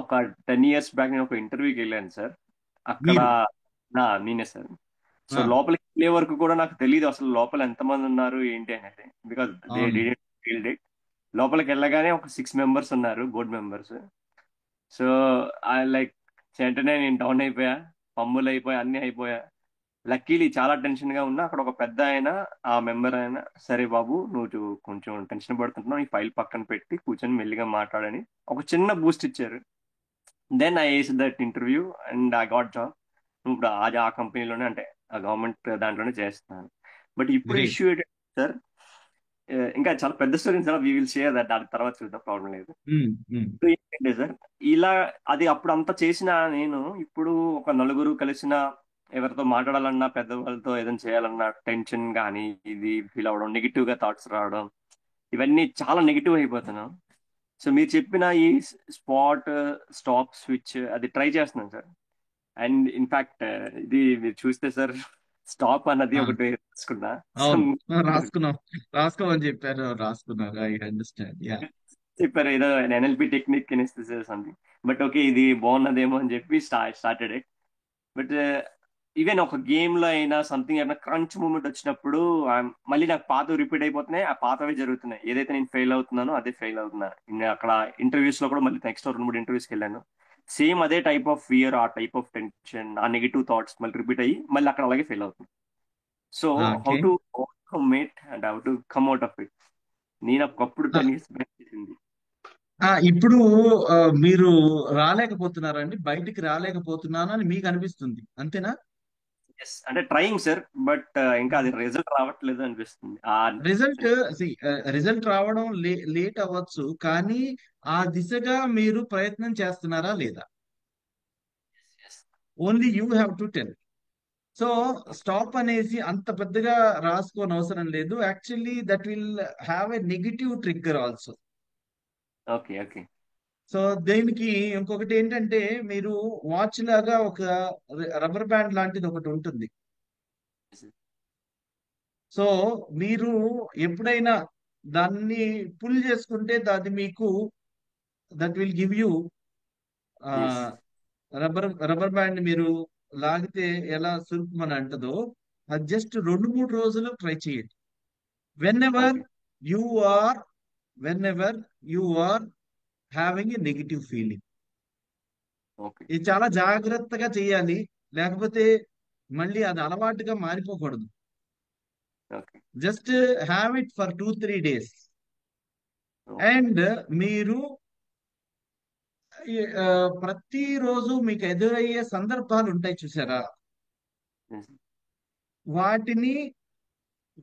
ఒక 10 years బ్యాక్ నేను ఒక ఇంటర్వ్యూకి వెళ్ళాను సార్. అక్కడ నేనే సార్. సో లోపలికి వెళ్ళే వరకు కూడా నాకు తెలియదు అసలు లోపల ఎంతమంది ఉన్నారు ఏంటి అనేది. Because they didn't field it. లోపలికి వెళ్ళగానే ఒక 6 members ఉన్నారు, బోర్డ్ మెంబర్స్. సో లైక్ వెంటనే నేను డౌన్ అయిపోయా, పమ్ములు అయిపోయా, అన్ని అయిపోయా. లక్కీలీ చాలా టెన్షన్ గా ఉన్నా. అక్కడ ఒక పెద్ద ఆయన, ఆ మెంబర్ ఆయన, సరే బాబు నువ్వు కొంచెం టెన్షన్ పడుతున్నావు, ఈ ఫైల్ పక్కన పెట్టి కూర్చొని మెల్లిగా మాట్లాడని ఒక చిన్న బూస్ట్ ఇచ్చారు. Then I ace that interview and I got job. ఇప్పుడు ఆ కంపెనీలోనే, అంటే ఆ గవర్నమెంట్ దాంట్లోనే చేస్తున్నాను. బట్ ఇప్పుడు ఇష్యూ ఏంటంటే సార్, ఇంకా చాలా పెద్ద story sir. We will share that, దాని తర్వాత చూద్దాం, ప్రాబ్లం లేదు. ఏంటంటే సార్, ఇలా అది అప్పుడు అంతా చేసిన నేను ఇప్పుడు ఒక నలుగురు కలిసిన ఎవరితో మాట్లాడాలన్నా, పెద్దవాళ్ళతో ఏదైనా చేయాలన్నా టెన్షన్ కానీ, ఇది ఫీల్ అవ్వడం, నెగిటివ్ గా థాట్స్ రావడం, ఇవన్నీ చాలా నెగిటివ్ అయిపోతున్నాం. సో మీరు చెప్పిన ఈ స్టాప్ స్విచ్ అది ట్రై చేస్తున్నాను సార్. అండ్ ఇన్ఫాక్ట్ ఇది మీరు చూస్తే సార్, స్టాప్ అన్నది ఒకటి రాసుకున్నా.
రాసుకోమని రాసుకున్నారు. I understand.
చెప్పారు ఏదో NLP technique something. But okay, ఇది బాగున్నదేమో అని చెప్పి స్టార్టెడ్ ఇట్. బట్ ఈవెన్ ఒక గేమ్ లో అయినా సంథింగ్ ఏమైనా క్రంచ్ మూమెంట్ వచ్చినప్పుడు మళ్ళీ నాకు పాత రిపీట్ అయిపోతున్నాయి, ఆ పాతవే జరుగుతున్నాయి. ఏదైతే నేను ఫెయిల్ అవుతున్నానో అదే ఫెయిల్ అవుతున్నా. నేను అక్కడ ఇంటర్వ్యూస్ లో కూడా మళ్ళీ నెక్స్ట్ 2-3 ఇంటర్వ్యూస్కి వెళ్ళాను. సేమ్ అదే టైప్ ఆఫ్ ఫియర్, ఆ టైప్ ఆఫ్ టెన్షన్, ఆ నెగిటివ్ థాట్స్ మళ్ళీ రిపీట్ అయ్యి మళ్ళీ అక్కడ అలాగే ఫెయిల్ అవుతుంది. So how
okay.
To overcome it and how to come out of it, నేను ఒకప్పుడు 10 years బ్యాక్ చేసింది.
ఇప్పుడు మీరు రాలేకపోతున్నారండి, బయటికి రాలేకపోతున్నాను అని మీకు అనిపిస్తుంది, అంతేనా?
Yes, అంటే ట్రయింగ్ సార్, బట్ ఇంకా అది రిజల్ట్ రావట్లేదు అనిపిస్తుంది.
రిజల్ట్ రావడం లేట్ అవ్వచ్చు, కానీ ఆ దిశగా మీరు ప్రయత్నం చేస్తున్నారా లేదా? Only you have to tell. So stop అనేసి అంత పెద్దగా రాసుకోని అవసరం లేదు. Actually that will have a negative trigger also.
Okay okay
so దీనికి ఇంకొకటి ఏంటంటే, మీరు వాచ్ లాగా ఒక రబ్బర్ బ్యాండ్ లాంటిది ఒకటి ఉంటుంది. సో మీరు ఎప్పుడైనా దాన్ని పుల్ చేసుకుంటే అది మీకు that will give you
as
rubber band మీరు లాగితే ఎలా సురుకుమని అంటదో, అది జస్ట్ 2-3 రోజులు ట్రై చేయండి. Whenever
okay
you are whenever you are having a negative feeling,
okay
ఇది చాలా జాగ్రత్తగా చేయాలి. లేకపోతే మళ్ళీ అది అలవాటుగా మారిపోకూడదు.
Okay
just have it for 2-3 days. And మీరు ఆ, ప్రతిరోజు మీకు ఎదురయ్యే సందర్భాలు ఉంటాయి చూసారా, వాటిని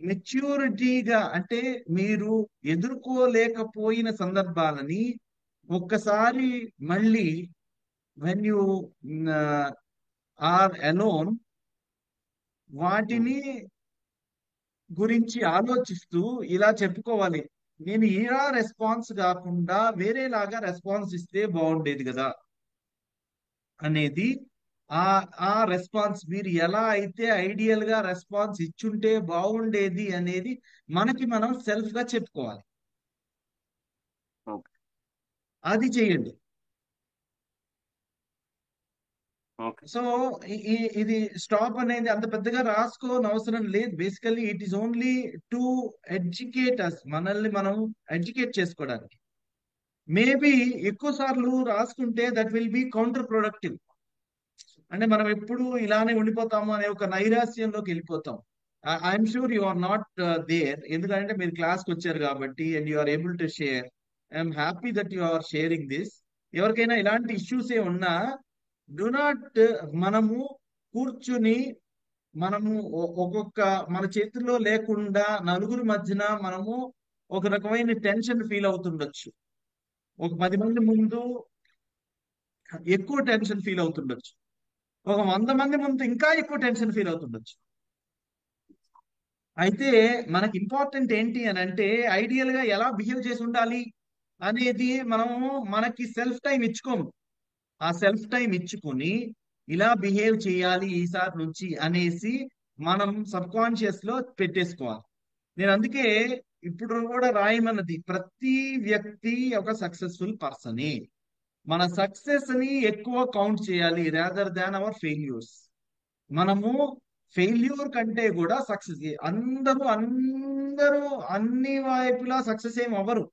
మెచ్యూరిటీగా, అంటే మీరు ఎదుర్కోలేకపోయిన సందర్భాలని ఒక్కసారి మళ్ళీ వెన్ యూ ఆర్ అలోన్ వాటిని గురించి ఆలోచిస్తూ ఇలా చెప్పుకోవాలి, నేను ఇలా రెస్పాన్స్ కాకుండా వేరేలాగా రెస్పాన్స్ ఇస్తే బాగుండేది కదా అనేది. ఆ ఆ రెస్పాన్స్ మీరు ఎలా అయితే ఐడియల్ గా రెస్పాన్స్ ఇచ్చుంటే బాగుండేది అనేది మనకి మనం సెల్ఫ్ గా చెప్పుకోవాలి.
ఓకే
అది చేయండి.
ఓకే
సో ఇది స్టాప్ అనేది అంత పెద్దగా రాసుకోని అవసరం లేదు. Basically it is only to educate us, మనల్ని మనం ఎడ్యుకేట్ చేసుకోవడానికి. మేబీ ఎక్కువ సార్లు రాసుకుంటే that will be counterproductive. అంటే మనం ఎప్పుడు ఇలానే ఉండిపోతాము అనే ఒక నైరాశ్యంలోకి వెళ్ళిపోతాం. I'm sure you are not there, ఎందుకంటే మీరు క్లాస్కి వచ్చారు కాబట్టి and you are able to share. I'm happy that you are sharing this. ఎవరికైనా ఇలాంటి ఇష్యూస్ ఏ ఉన్నా, డు నాట్, మనము కూర్చుని మనము ఒక్కొక్క మన చేతుల్లో లేకుండా నలుగురు మధ్యన మనము ఒక రకమైన టెన్షన్ ఫీల్ అవుతుండొచ్చు. ఒక 10 మంది ముందు ఎక్కువ టెన్షన్ ఫీల్ అవుతుండొచ్చు. ఒక 100 మంది ముందు ఇంకా ఎక్కువ టెన్షన్ ఫీల్ అవుతుండొచ్చు. అయితే మనకి ఇంపార్టెంట్ ఏంటి అని అంటే, ఐడియల్ గా ఎలా బిహేవ్ చేసి ఉండాలి అనేది మనము మనకి సెల్ఫ్ టైం ఇచ్చుకోము. ఆ సెల్ఫ్ టైం ఇచ్చుకొని ఇలా బిహేవ్ చేయాలి ఈసారి నుంచి అనేసి మనం సబ్ కాన్షియస్ లో పెట్టేసుకోవాలి. నేను అందుకే ఇప్పుడు కూడా రాయమన్నది, ప్రతి వ్యక్తి ఒక సక్సెస్ఫుల్ పర్సనే. మన సక్సెస్ ని ఎక్కువ కౌంట్ చేయాలి రాదర్ దాన్ అవర్ ఫెయిల్యూర్స్. మనము ఫెయిల్యూర్ కంటే కూడా సక్సెస్, అందరూ అందరూ అన్ని వైపులా సక్సెస్ ఏం అవ్వరు.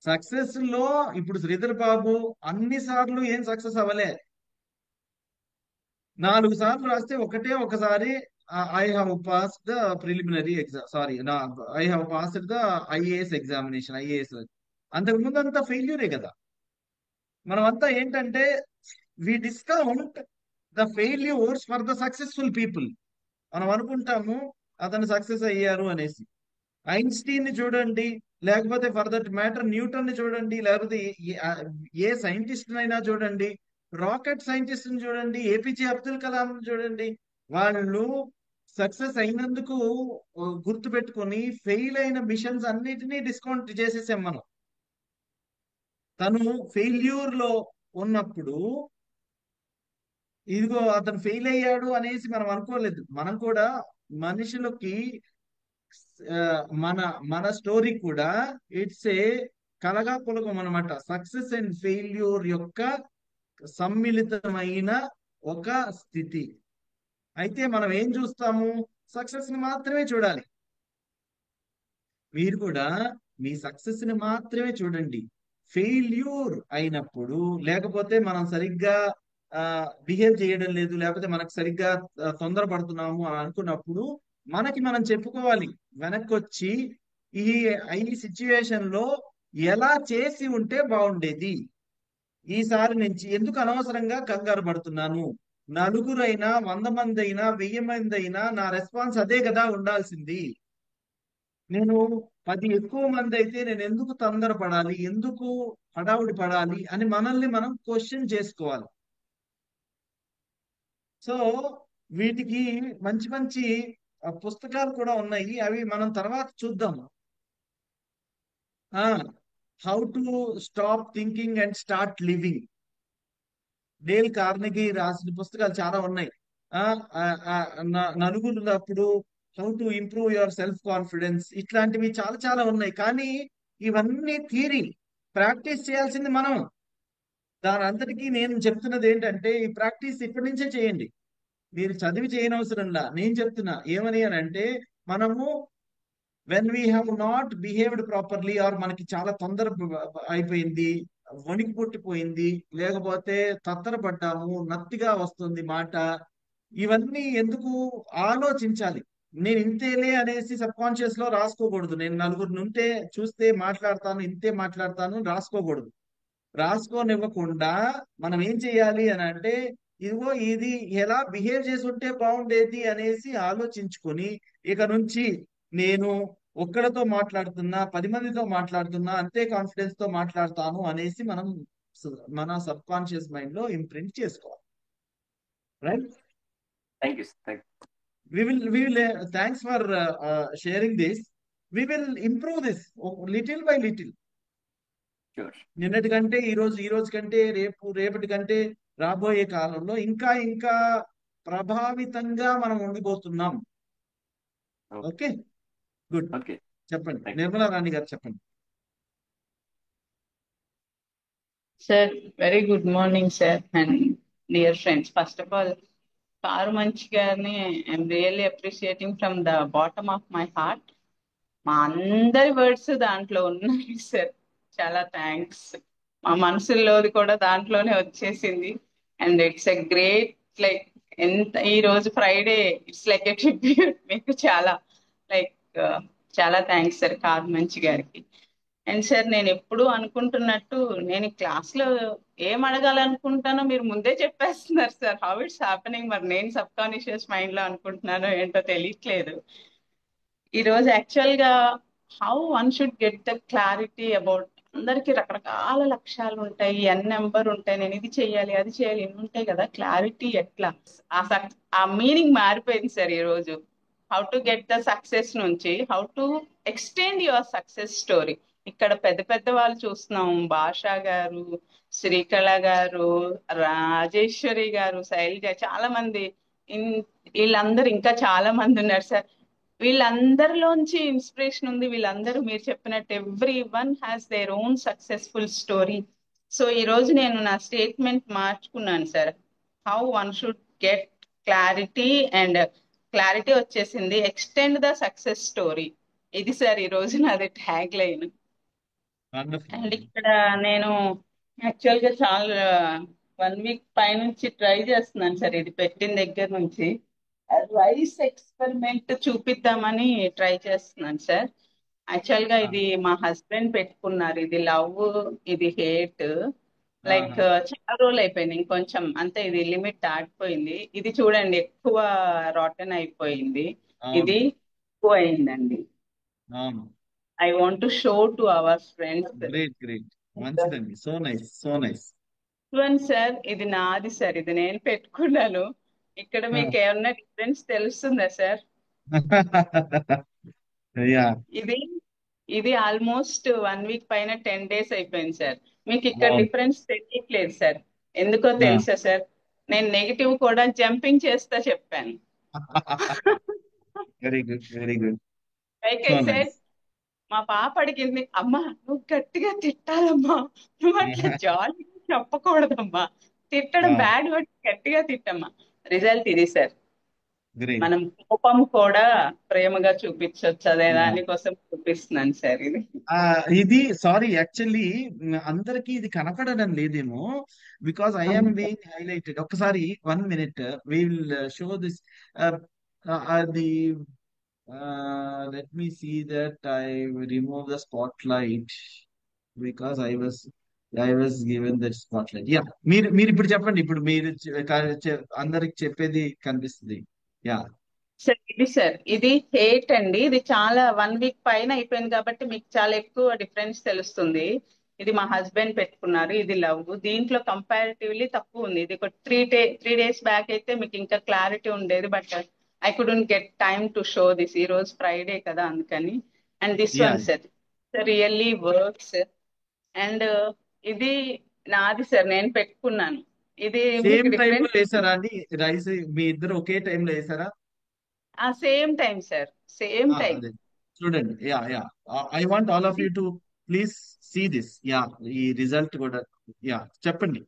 సక్సెస్ లో ఇప్పుడు శ్రీధర్ బాబు అన్ని సార్లు ఏం సక్సెస్ అవ్వలే. 4 సార్లు రాస్తే ఒకసారి I have pass the preliminary exam, sorry I have passed the IAS examination, IAS. అంతకు ముందు అంతా ఫెయిల్యూరే కదా. మనం అంతా ఏంటంటే we discount the failures for the successful people. మనం అనుకుంటాము అతను సక్సెస్ అయ్యారు అనేసి. ఐన్స్టీన్ ని చూడండి, లేకపోతే ఫర్ దట్ మ్యాటర్ న్యూటన్ ని చూడండి, లేకపోతే ఏ సైంటిస్ట్ అయినా చూడండి, రాకెట్ సైంటిస్ట్ ని చూడండి, ఏపీజే అబ్దుల్ కలాం చూడండి. వాళ్ళు సక్సెస్ అయినందుకు గుర్తు పెట్టుకొని ఫెయిల్ అయిన మిషన్స్ అన్నిటినీ డిస్కౌంట్ చేసేసాం మనం. తను ఫెయిల్యూర్ లో ఉన్నప్పుడు ఇదిగో అతను ఫెయిల్ అయ్యాడు అనేసి మనం అనుకోలేదు. మనం కూడా మనుషులకి ఆ, మన మన స్టోరీ కూడా ఇట్స్ ఏ కలగా పులగం అనమాట. సక్సెస్ అండ్ ఫెయిల్యూర్ యొక్క సమ్మిళితమైన ఒక స్థితి. అయితే మనం ఏం చూస్తాము? సక్సెస్ ని మాత్రమే చూడాలి. మీరు కూడా మీ సక్సెస్ ని మాత్రమే చూడండి. ఫెయిల్యూర్ అయినప్పుడు, లేకపోతే మనం సరిగ్గా బిహేవ్ చేయడం లేదు, లేకపోతే మనకు సరిగ్గా తొందరపడుతున్నాము అని అనుకున్నప్పుడు మనకి మనం చెప్పుకోవాలి. వెనక్కి వచ్చి ఈ ఈ సిచ్యువేషన్ లో ఎలా చేసి ఉంటే బాగుండేది, ఈసారి నుంచి ఎందుకు అనవసరంగా కంగారు పడుతున్నాను, నలుగురైనా 100 మంది అయినా 1000 మంది అయినా నా రెస్పాన్స్ అదే కదా ఉండాల్సింది. నేను 10 ఎక్కువ మంది అయితే నేను ఎందుకు తొందరపడాలి, ఎందుకు హడావుడి పడాలి అని మనల్ని మనం క్వశ్చన్ చేసుకోవాలి. సో వీటికి మంచి మంచి పుస్తకాలు కూడా ఉన్నాయి, అవి మనం తర్వాత చూద్దాం. How to stop thinking and start living, Dale Carnegie రాసిన పుస్తకాలు చాలా ఉన్నాయి. ఆ ఆ, ఆ, నలుగురు how to improve your self confidence, ఇట్లాంటివి చాలా చాలా ఉన్నాయి. కానీ ఇవన్నీ థియరీ, ప్రాక్టీస్ చేయాల్సింది మనం. దాని అంతటికీ నేను చెప్తున్నది ఏంటంటే, ఈ ప్రాక్టీస్ ఇప్పటి నుంచే చేయండి. మీరు చదివి చేయనవసరంలా. నేను చెప్తున్నా ఏమని అని అంటే, మనము when we have not behaved properly, or మనకి చాలా తొందర అయిపోయింది, వణికి పుట్టిపోయింది, లేకపోతే తత్తరపడ్డాము, నత్తిగా వస్తుంది మాట, ఇవన్నీ ఎందుకు ఆలోచించాలి. నేను ఇంతేలే అనేసి సబ్ కాన్షియస్ లో రాసుకోకూడదు. నేను నలుగురు నుంటే చూస్తే మాట్లాడతాను, ఇంతే మాట్లాడతాను రాసుకోకూడదు. రాసుకోనివ్వకుండా మనం ఏం చేయాలి అని అంటే, ఇదిగో ఇది ఎలా బిహేవ్ చేసి ఉంటే బాగుండేది అనేసి ఆలోచించుకొని, ఇక నుంచి నేను ఒక్కడితో మాట్లాడుతున్నా 10 మందితో మాట్లాడుతున్నా అంతే కాన్ఫిడెన్స్ తో మాట్లాడతాను అనేసి మనం మన సబ్ కాన్షియస్ మైండ్ లో ఇంప్రింట్ చేసుకోవాలి. Right?
Thank you thank
we will thanks for sharing this. We will improve this little by little.
Sure.
నిన్నటి కంటే ఈ రోజు కంటే రేపటి కంటే రాబోయే కాలంలో ఇంకా ఇంకా ప్రభావితంగా మనం ఉండిపోతున్నాం. Okay, good.
ఓకే,
చెప్పండి
థ్యాంక్ యూ.
నిర్మలా రాణి గారు, చెప్పండి.
Sir, very good morning, sir, and dear friends. First of all, Karu Manchi garni, I'm really appreciating from the bottom of my heart. మా అందరి వర్డ్స్ దాంట్లో ఉన్నాయి సార్, చాలా థ్యాంక్స్. మా మనసులోది కూడా దాంట్లోనే వచ్చేసింది. And it's a great, like ఎంత ఈ రోజు Friday, it's like a tribute మీకు. చాలా లైక్ చాలా థ్యాంక్స్ సార్ కారు మంచి గారికి. అండ్ సార్, నేను ఎప్పుడు అనుకుంటున్నట్టు, నేను క్లాస్ లో ఏం అడగాలనుకుంటానో మీరు ముందే చెప్పేస్తున్నారు సార్. హౌ ఇట్స్ హ్యాపెనింగ్, మరి నేను సబ్ కాన్షియస్ మైండ్ లో అనుకుంటున్నానో ఏంటో తెలియట్లేదు. ఈ రోజు యాక్చువల్ గా how one should get the clarity about, అందరికి రకరకాల లక్ష్యాలు ఉంటాయి, ఎన్ నెంబర్ ఉంటాయి, నేను ఇది చేయాలి అది చేయాలి ఇన్ని ఉంటాయి కదా. క్లారిటీ ఎట్లా, ఆ మీనింగ్ మారిపోయింది సార్ ఈ రోజు. How to get the success నుంచి how to extend your success story. ఇక్కడ పెద్ద పెద్ద వాళ్ళు చూస్తున్నాం, భాషా గారు, శ్రీకళ గారు, రాజేశ్వరి గారు, శైలజ, చాలా మంది, వీళ్ళందరూ ఇంకా చాలా మంది ఉన్నారు సార్. వీళ్ళందరిలోంచి ఇన్స్పిరేషన్ ఉంది. వీళ్ళందరూ మీరు చెప్పినట్టు every one has their own successful story. So ఈ రోజు నేను నా స్టేట్మెంట్ మార్చుకున్నాను sir. How one should get clarity, and clarity వచ్చేసింది, ఎక్స్టెండ్ ద సక్సెస్ స్టోరీ. ఇది సార్ ఈ రోజు నాది ట్యాగ్ లైన్. అండ్ ఇక్కడ నేను యాక్చువల్ గా చాలా 1 వీక్ పైనుంచి ట్రై చేస్తున్నాను సార్, ఇది పెట్టిన దగ్గర నుంచి రైస్ ఎక్స్పెరిమెంట్ చూపిద్దామని ట్రై చేస్తున్నాను సార్. యాక్చువల్ గా ఇది మా హస్బెండ్ పెట్టుకున్నారు, ఇది లవ్, ఇది హేట్, లైక్ చాలా రోజులు అయిపోయింది, ఇంకొంచెం అంతే, ఇది లిమిట్ దాటిపోయింది. ఇది చూడండి ఎక్కువ రాటన్ అయిపోయింది, ఇది ఎక్కువ అయిందండి. I want to show to our friends.
Great, మంచిదండి. So nice, so nice.
చూడండి సార్, ఇది నాది సార్, ఇది నేను పెట్టుకున్నాను. ఇక్కడ మీకు ఏమన్నా డిఫరెన్స్ తెలుస్తుందా సార్? ఇది ఆల్మోస్ట్ 1 వీక్ పైన 10 days అయిపోయింది సార్. మీకు ఇక్కడ డిఫరెన్స్ తెలియట్లేదు సార్. ఎందుకో తెలుసా సార్? నేను నెగిటివ్ కూడా జంపింగ్ చేస్తా చెప్పాను.
Very good, very good.
Like I said, మా పాప అడిగింది, అమ్మా నువ్వు గట్టిగా తిట్టాలమ్మా, నువ్వు అట్లా జాలి చెప్పకూడదమ్మా, తిట్టడం బ్యాడ్ వర్డ్, గట్టిగా తిట్టమ్మా. రిజల్ట్ ఇది సార్.
గ్రేట్.
మనం కోపం కూడా ప్రేమగా చూపించవచ్చు అనే
యా
దానికోసం చూపిస్తున్నాను సార్ ఇది.
ఇది సారీ యాక్చువల్లీ అందరికి ఇది కనపడడం లేదేమో, because I am being highlighted. ఒక్కసారి 1 minute we will show this. అది let me see that I remove the spotlight because I was given that spotlight. Yeah మీరు మీరు ఇప్పుడు చెప్పండి. ఇప్పుడు మీరు అందరికి చెప్పేది కనిపిస్తుంది. యా
సార్ ఇది హేట్ అండి. ఇది చాలా 1 week పైన అయిపోయింది కాబట్టి మీకు చాలా ఎక్కువ డిఫరెన్స్ తెలుస్తుంది. ఇది మా హస్బెండ్ పెట్టుకున్నారు, ఇది లవ్. దీంట్లో కంపారిటివ్లీ తక్కువ ఉంది. ఇది ఒక 3 days బ్యాక్ అయితే మీకు ఇంకా క్లారిటీ ఉండేది, but I couldn't get time to show this. ఈ రోజు ఫ్రైడే కదా అందుకని. And this
yeah
one sir really works. And ఇది నాది సార్, నేను పెట్టుకున్నాను. ఇది
సేమ్
మీకు
టైంలో
డిఫరెన్స్
వేసారా అండి రైస్? మీ ఇద్దరు ఒకే టైంలో వేసారా?
Same time sir, same time.
అదే చూడండి. Yeah yeah I want all of you to please see this. Yeah ఈ రిజల్ట్ కూడా. యా చెప్పండి.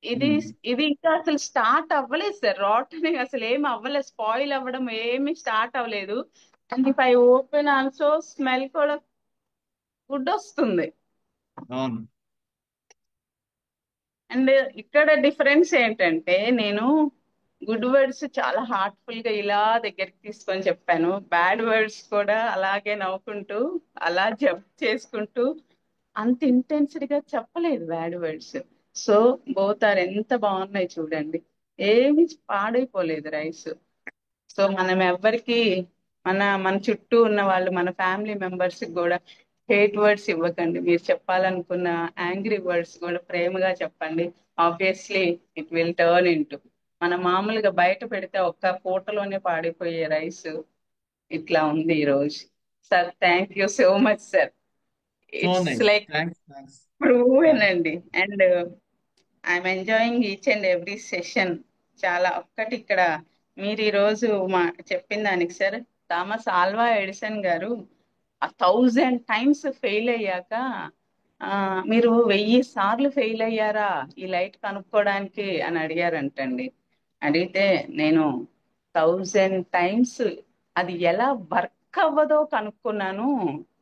ఇది
Hmm.
ఇది ఇంకా అసలు స్టార్ట్ అవ్వలేదు సార్. రాట్ అని అసలు ఏం అవ్వలేదు, స్పాయిల్ అవ్వడం ఏమి స్టార్ట్ అవ్వలేదు. And if I open also smell కూడా గుడ్ వస్తుంది.
అవును.
అండ్ ఇక్కడ డిఫరెన్స్ ఏంటంటే, నేను గుడ్ వర్డ్స్ చాలా హార్ట్ఫుల్ గా ఇలా దగ్గరికి తీసుకొని చెప్పాను, బ్యాడ్ వర్డ్స్ కూడా అలాగే నవ్వుకుంటూ అలా జంప్ చేసుకుంటూ అంత ఇంటెన్సిటీ గా చెప్పలేదు bad words. So both are ఎంత బాగున్నాయి చూడండి, ఏమి పాడైపోలేదు రైస్. సో మనం ఎవ్వరికి మన మన చుట్టూ ఉన్న వాళ్ళు, మన ఫ్యామిలీ మెంబర్స్ కూడా హేట్ వర్డ్స్ ఇవ్వకండి. మీరు చెప్పాలనుకున్న యాంగ్రీ వర్డ్స్ కూడా ప్రేమగా చెప్పండి. Obviously it will turn into, మనం మామూలుగా బయట పెడితే ఒక్క పూటలోనే పాడిపోయే రైస్ ఇట్లా ఉంది ఈ రోజు. Sir thank you so much sir.
So
it's
nice.
Like
thanks.
Proven అండి. And I'm enjoying each and every session. చాలా ఒక్కటి ఇక్కడ మీరు ఈరోజు మా చెప్పిన దానికి సార్, థామస్ ఆల్వా ఎడిసన్ గారు 1000 times ఫెయిల్ అయ్యాక మీరు 1000 సార్లు ఫెయిల్ అయ్యారా ఈ లైట్ కనుక్కోవడానికి అని అడిగారంటండి. అడిగితే నేను 1000 times అది ఎలా వర్క్ అవ్వదో కనుక్కున్నాను,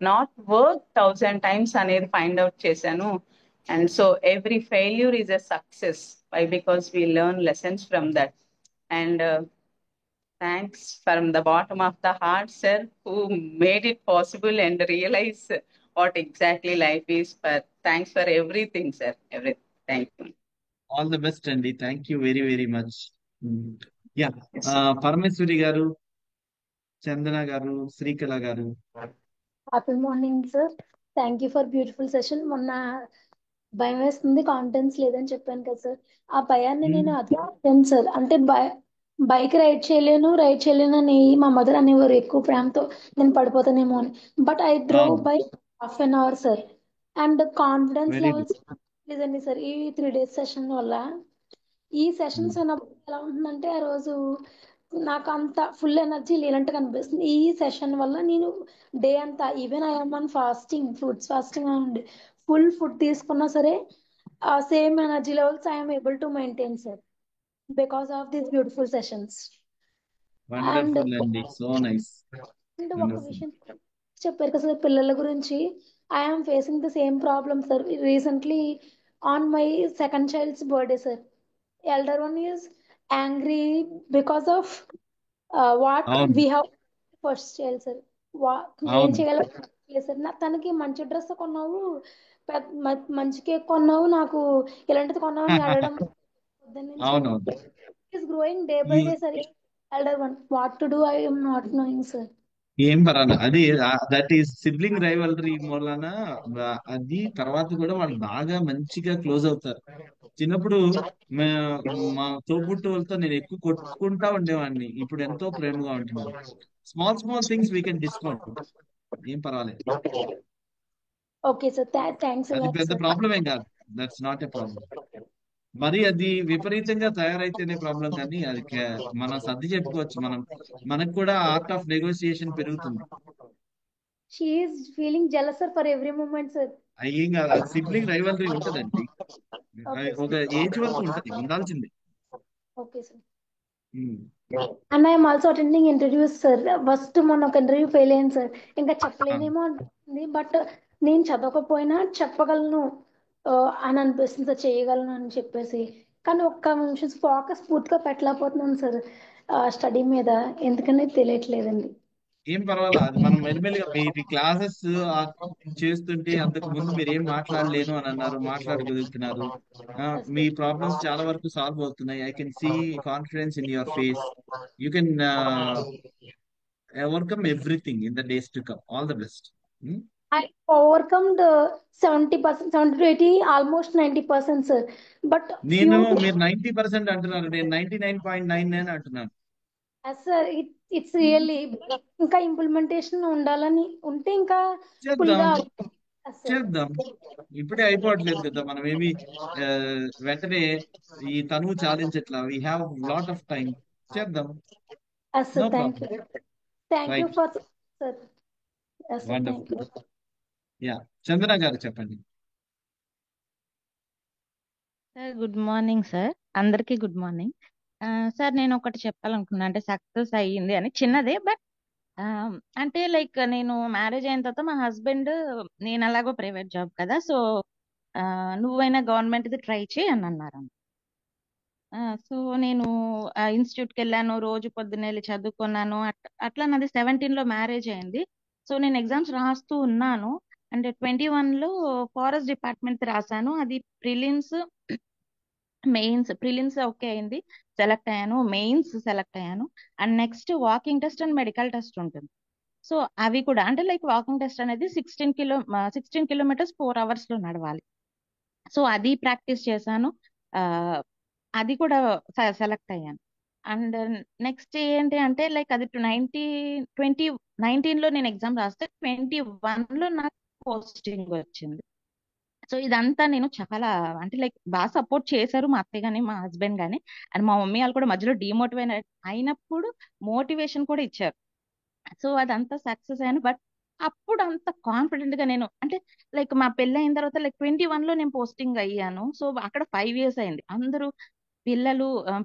నాట్ వర్క్ 1000 times అనేది ఫైండ్ అవుట్ చేశాను. And so every failure is a success. Why? Because we learn lessons from that. And thanks from the bottom of the heart, sir, who made it possible and realize what exactly life is. But thanks for everything, sir. Everything. Thank you.
All the best అండి. Thank you very very much. Yeah
Yes.
Parameshwari గారు, చందన గారు, శ్రీకళ గారు.
Happy morning sir. Thank you for beautiful session. మొన్న భయం వేస్తుంది, కాన్ఫిడెన్స్ లేదని చెప్పాను కదా సార్, ఆ భయాన్ని నేను అధిగమించాను సార్. అంటే బైక్ రైడ్ చేయలేను అని మా మదర్ అనేవారు ఎక్కువ ప్రేమతో, నేను పడిపోతానేమో అని. But I drove by half an hour sir. And confidence
very good.
Levels లేదండి సార్. ఈ 3 days సెషన్ వల్ల ఈ సెషన్స్ విన్నప్పుడు ఎలా ఉంటుందంటే, ఆ రోజు నాకు అంత ఫుల్ ఎనర్జీ లేనట్టుగా అనిపిస్తుంది. ఈ సెషన్ వల్ల నేను డే అంతా, even I'm on fasting, fruits fasting అండి, ఫుల్ ఫుడ్ తీసుకున్నా సరే ఆ same energy levels I'm able to maintain sir, because of these beautiful sessions. And
wonderful అండి. So nice.
అండ్ ఒక
వండర్ఫుల్.
విషయం చెప్పారు కదా సార్ పిల్లల గురించి, I'm facing the same problem sir. Recently on my second child's birthday sir, elder one is angry because of what
అవును
we have first child sir. ఏం
అవును.
చేయాలో సార్. తనకి మంచి డ్రెస్ కొన్నావు, మంచి కేక్ కొన్నావు, నాకు ఇలాంటిది కొన్నావు అని అడగడం పొద్దున్న నుంచి
అవునవును.
is growing day by
ఈ
day sir. elder one, what to do I am not knowing sir.
ఏం పర్వాలేదు. అది దట్ ఈస్ సిబ్లింగ్ రైవల్రీ మూలన అది తర్వాత కూడా వాళ్ళు బాగా మంచిగా క్లోజ్ అవుతారు. చిన్నప్పుడు మా తోబుట్టువులతో నేను ఎక్కువ కొట్టుకుంటా ఉండేవాడిని. ఇప్పుడు ఎంతో ప్రేమగా ఉంటున్నాను. Small small things we can discount. ఏం పర్వాలేదు.
Okay sir, thanks a
అది
lot
పెద్ద
sir.
ప్రాబ్లం ఏం కాదు. That's not a problem. మరి అది విపరీతంగా తయారైతేనే ప్రాబ్లం, కానీ అది మనం సర్ది చెప్పుకోవచ్చు. మనకు కూడా ఆర్ట్ ఆఫ్ నెగోసియేషన్ పెరుగుతుంది.
She is feeling jealous sir for every moment sir.
ఏం కాదు. అది సిబ్లింగ్ రైవల్రీ ఉంటదండి.
Okay
ఒక
sir.
ఏజ్ వరకు ఉంటది, ఉండాల్సిందే.
Okay sir. And I'm also attending interviews sir. First మొన్న ఒక ఇంటర్వ్యూ ఫెయిల్ అయ్యాను సార్. ఇంకా చెప్పలేనేమో అనిపిస్తుంది, బట్ నేను చదవకపోయినా చెప్పగలను అని అనిపిస్తుంది సార్, చేయగలను అని చెప్పేసి. కానీ ఒక్క నిమిషం ఫోకస్ పూర్తిగా పెట్టలేకపోతున్నాను సార్ స్టడీ మీద, ఎందుకనే తెలియట్లేదండి.
ఏం పర్వాలా, అది మనం మెల్లిమెల్లిగా మీ క్లాసెస్ చేస్తుంటే అంతకు ముందు మీరు ఏం మాట్లాడలేను అని అన్నారు, మాట్లాడగలుగుతున్నారు. మీ ప్రాబ్లమ్స్ చాలా వరకు సాల్వ్ అవుతున్నాయి. I can see confidence in your face. You can overcome everything in the days to come. All the best.
I overcome the 70%, 70 to 80, almost 90%, sir. But
నేను
few,
మీరు 90% అంటున్నారు, నేను 99.99 అంటున్నాను.
sir, it's really ఇంకా ఇంప్లిమెంటేషన్ ఉండాలని ఉంటే ఇంకా ఫుల్ గా
చేద్దాం. ఇప్పుడే అయిపోవట్లేదు కదా, మనం ఏమి వెంటనే ఈ తనువు చాలించట్లా. We have lot of time. చేద్దాం. No
thank
problem.
You, thank you
right,
for sir. Thank
wonderful.
You.
Yeah, Chandana గారు చెప్పండి.
సార్ గుడ్ మార్నింగ్ సార్, అందరికీ గుడ్ మార్నింగ్. సార్ నేను ఒకటి చెప్పాలనుకున్నా, అంటే సక్సెస్ అయ్యింది అని చిన్నదే, బట్ అంటే లైక్ నేను మ్యారేజ్ అయిన తర్వాత మా హస్బెండ్, నేను అలాగో ప్రైవేట్ జాబ్ కదా, సో నువ్వైనా గవర్నమెంట్ది ట్రై చేయి అని అన్నారు. సో నేను ఇన్స్టిట్యూట్కి వెళ్ళాను, రోజు పొద్దున్న వెళ్ళి చదువుకున్నాను. అట్లా నాది 17 మ్యారేజ్ అయింది. సో నేను ఎగ్జామ్స్ రాస్తూ ఉన్నాను. అంటే 21 ఫారెస్ట్ డిపార్ట్మెంట్ రాశాను. అది ప్రిలిమ్స్ మెయిన్స్. ప్రిలిమ్స్ ఓకే అయింది, సెలెక్ట్ అయ్యాను. మెయిన్స్ సెలెక్ట్ అయ్యాను. And next walking test and medical test ఉంటుంది. సో అవి కూడా అంటే లైక్ వాకింగ్ టెస్ట్ అనేది 16 కిలోమీటర్స్ 4 hours లో నడవాలి. సో అది ప్రాక్టీస్ చేశాను. అది కూడా సెలెక్ట్ అయ్యాను. అండ్ నెక్స్ట్ ఏంటి అంటే లైక్ అది 2019 నేను ఎగ్జామ్ రాస్తే 21 నాకు పోస్టింగ్ వచ్చింది. సో ఇదంతా నేను చాలా అంటే లైక్ బాగా సపోర్ట్ చేశారు మా అత్తయ్య గాని మా హస్బెండ్ గాని. అండ్ మా మమ్మీ వాళ్ళు కూడా మధ్యలో డిమోటివేట్ అయినప్పుడు మోటివేషన్ కూడా ఇచ్చారు. సో అదంతా సక్సెస్ అయ్యాను. బట్ అప్పుడు అంత కాన్ఫిడెంట్ గా నేను అంటే లైక్ మా పెళ్ళి అయిన తర్వాత లైక్ 21 నేను పోస్టింగ్ అయ్యాను. సో అక్కడ 5 years అయింది. అందరూ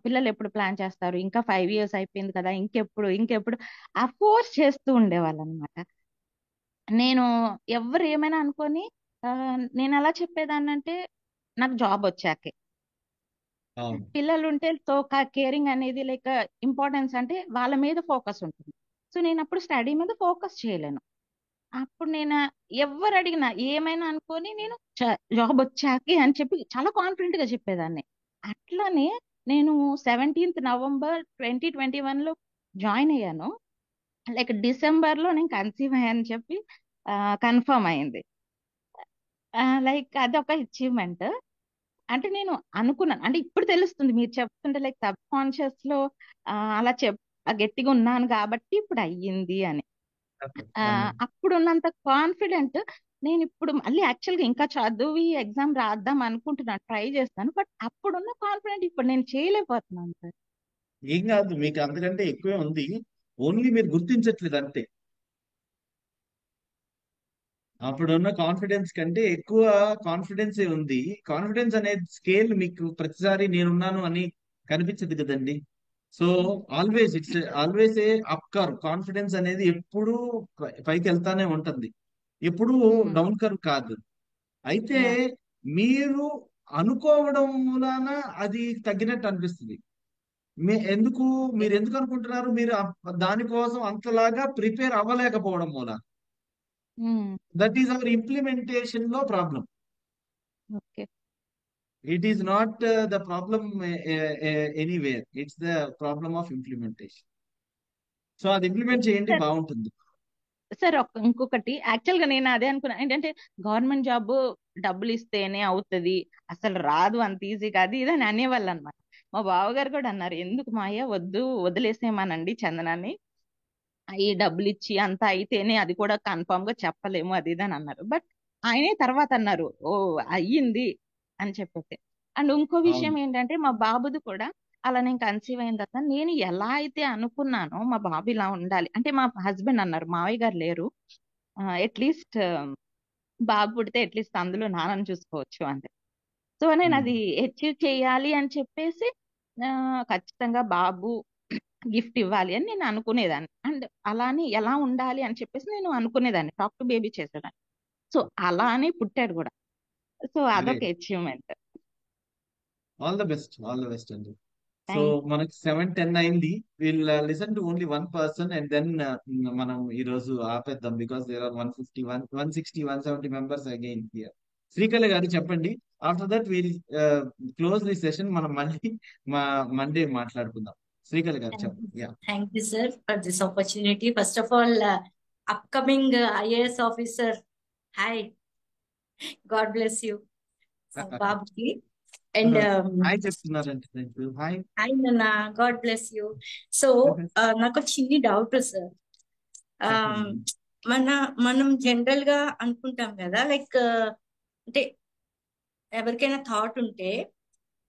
పిల్లలు ఎప్పుడు ప్లాన్ చేస్తారు, ఇంకా 5 years అయిపోయింది కదా, ఇంకెప్పుడు ఆ ఫోర్స్ చేస్తూ ఉండేవాళ్ళు అనమాట. నేను ఎవరు ఏమైనా అనుకొని నేను అలా చెప్పేదాన్ని అంటే నాకు జాబ్ వచ్చాకే. పిల్లలు ఉంటే సో కేరింగ్ అనేది లైక్ ఇంపార్టెన్స్ అంటే వాళ్ళ మీద ఫోకస్ ఉంటుంది. సో నేను అప్పుడు స్టడీ మీద ఫోకస్ చేయలేను. అప్పుడు నేను ఎవరు అడిగినా ఏమైనా అనుకొని నేను జాబ్ వచ్చాకే అని చెప్పి చాలా కాన్ఫిడెంట్ గా చెప్పేదాన్ని. అట్లానే నేను 17th November 2021 జాయిన్ అయ్యాను. లైక్ డిసెంబర్ లో నేను కన్సీవ్ అయ్యానని చెప్పి కన్ఫర్మ్ అయింది. లైక్ అదొక అచీవ్మెంట్. అంటే నేను అనుకున్నాను, అంటే ఇప్పుడు తెలుస్తుంది మీరు చెప్తుంటే లైక్ సబ్ కాన్షియస్ లో అలా గట్టిగా ఉన్నాను కాబట్టి ఇప్పుడు అయ్యింది అని. అప్పుడు ఉన్నంత కాన్ఫిడెంట్ నేను ఇప్పుడు మళ్ళీ యాక్చువల్ గా ఇంకా చదివి ఎగ్జామ్ రాద్దాం అనుకుంటున్నాను, ట్రై చేస్తాను. బట్ అప్పుడున్న కాన్ఫిడెంట్ ఇప్పుడు నేను చేయలేకపోతున్నాను సార్.
ఏం కాదు, మీకు అంతకంటే ఎక్కువే ఉంది, ఓన్లీ మీరు గుర్తించట్లేదు అంతే. అప్పుడున్న కాన్ఫిడెన్స్ కంటే ఎక్కువ కాన్ఫిడెన్సే ఉంది. కాన్ఫిడెన్స్ అనే స్కేల్ మీకు ప్రతిసారి నేనున్నాను అని కనిపించదు కదండి. So always a up curve. Confidence అనేది ఎప్పుడు పైకి వెళ్తానే ఉంటుంది, ఎప్పుడు డౌన్ కర్వ్ కాదు. అయితే మీరు అనుకోవడం మూలాన అది తగ్గినట్టు అనిపిస్తుంది. మీరు ఎందుకు అనుకుంటున్నారు? మీరు దానికోసం అంతలాగా ప్రిపేర్ అవ్వలేకపోవడం మూలాన. దట్ ఈస్ అవర్ ఇంప్లిమెంటేషన్ లో problem. It is not the problem anywhere, it's the problem of implementation. So అది ఇంప్లిమెంట్ చేయండి, బాగుంటుంది.
సార్ ఇంకొకటి యాక్చువల్ గా నేను అదే అనుకున్నా, ఏంటంటే గవర్నమెంట్ జాబ్ డబ్బులు ఇస్తేనే అవుతుంది, అసలు రాదు అంత ఈజీగా, అది ఇది అని అనేవాళ్ళు అనమాట. మా బావగారు కూడా అన్నారు, ఎందుకు మాయ వదిలేసేమానండి చందనాన్ని, ఈ డబ్బులు ఇచ్చి అంత అయితేనే అది కూడా కన్ఫర్మ్ గా చెప్పలేము అది ఇది అని అన్నారు. బట్ ఆయనే తర్వాత అన్నారు ఓ అయ్యింది అని చెప్పేసి. అండ్ ఇంకో విషయం ఏంటంటే మా బాబుది కూడా అలా నేను కన్సీవ్ అయిన తర్వాత నేను ఎలా అయితే అనుకున్నానో మా బాబు ఇలా ఉండాలి అంటే, మా హస్బెండ్ అన్నారు మావయ్య గారు లేరు, అట్లీస్ట్ బాబు పుడితే అట్లీస్ట్ అందులో నాన్నని చూసుకోవచ్చు అంటే. సో నేను అది అచీవ్ చేయాలి అని చెప్పేసి ఖచ్చితంగా బాబు గిఫ్ట్ ఇవ్వాలి అని నేను అనుకునేదాన్ని. అండ్ అలా అని ఎలా ఉండాలి అని చెప్పేసి నేను అనుకునేదాన్ని. టాక్ టు బేబీ చేసేదాన్ని. సో అలా అని పుట్టాడు కూడా. సో అదొక
great.
Achievement.
All the best అండి. సో
థ్యాంక్
మనకి 7:10 అయింది. Will listen to only one person and then మనం ఈ రోజు ఆపేద్దాం because there are 150 160 170 members again here. Srikala గారు చెప్పండి. After that will close the session. మనం మళ్ళీ మండే మాట్లాడుకుందాం. శ్రీకళ గారు చెప్పండి. Yeah
Thank you, sir, for this opportunity. First of all, upcoming IAS officer, hi, God bless you, Babuji. And
hi చెప్తున్నారంటే hi.
hi, Nana, God bless you. So, నాకు చిన్ని డౌట్ సార్.
చెప్పండి.
మనం జనరల్ గా అనుకుంటాం కదా, లైక్ అంటే ఎవరికైనా థాట్ ఉంటే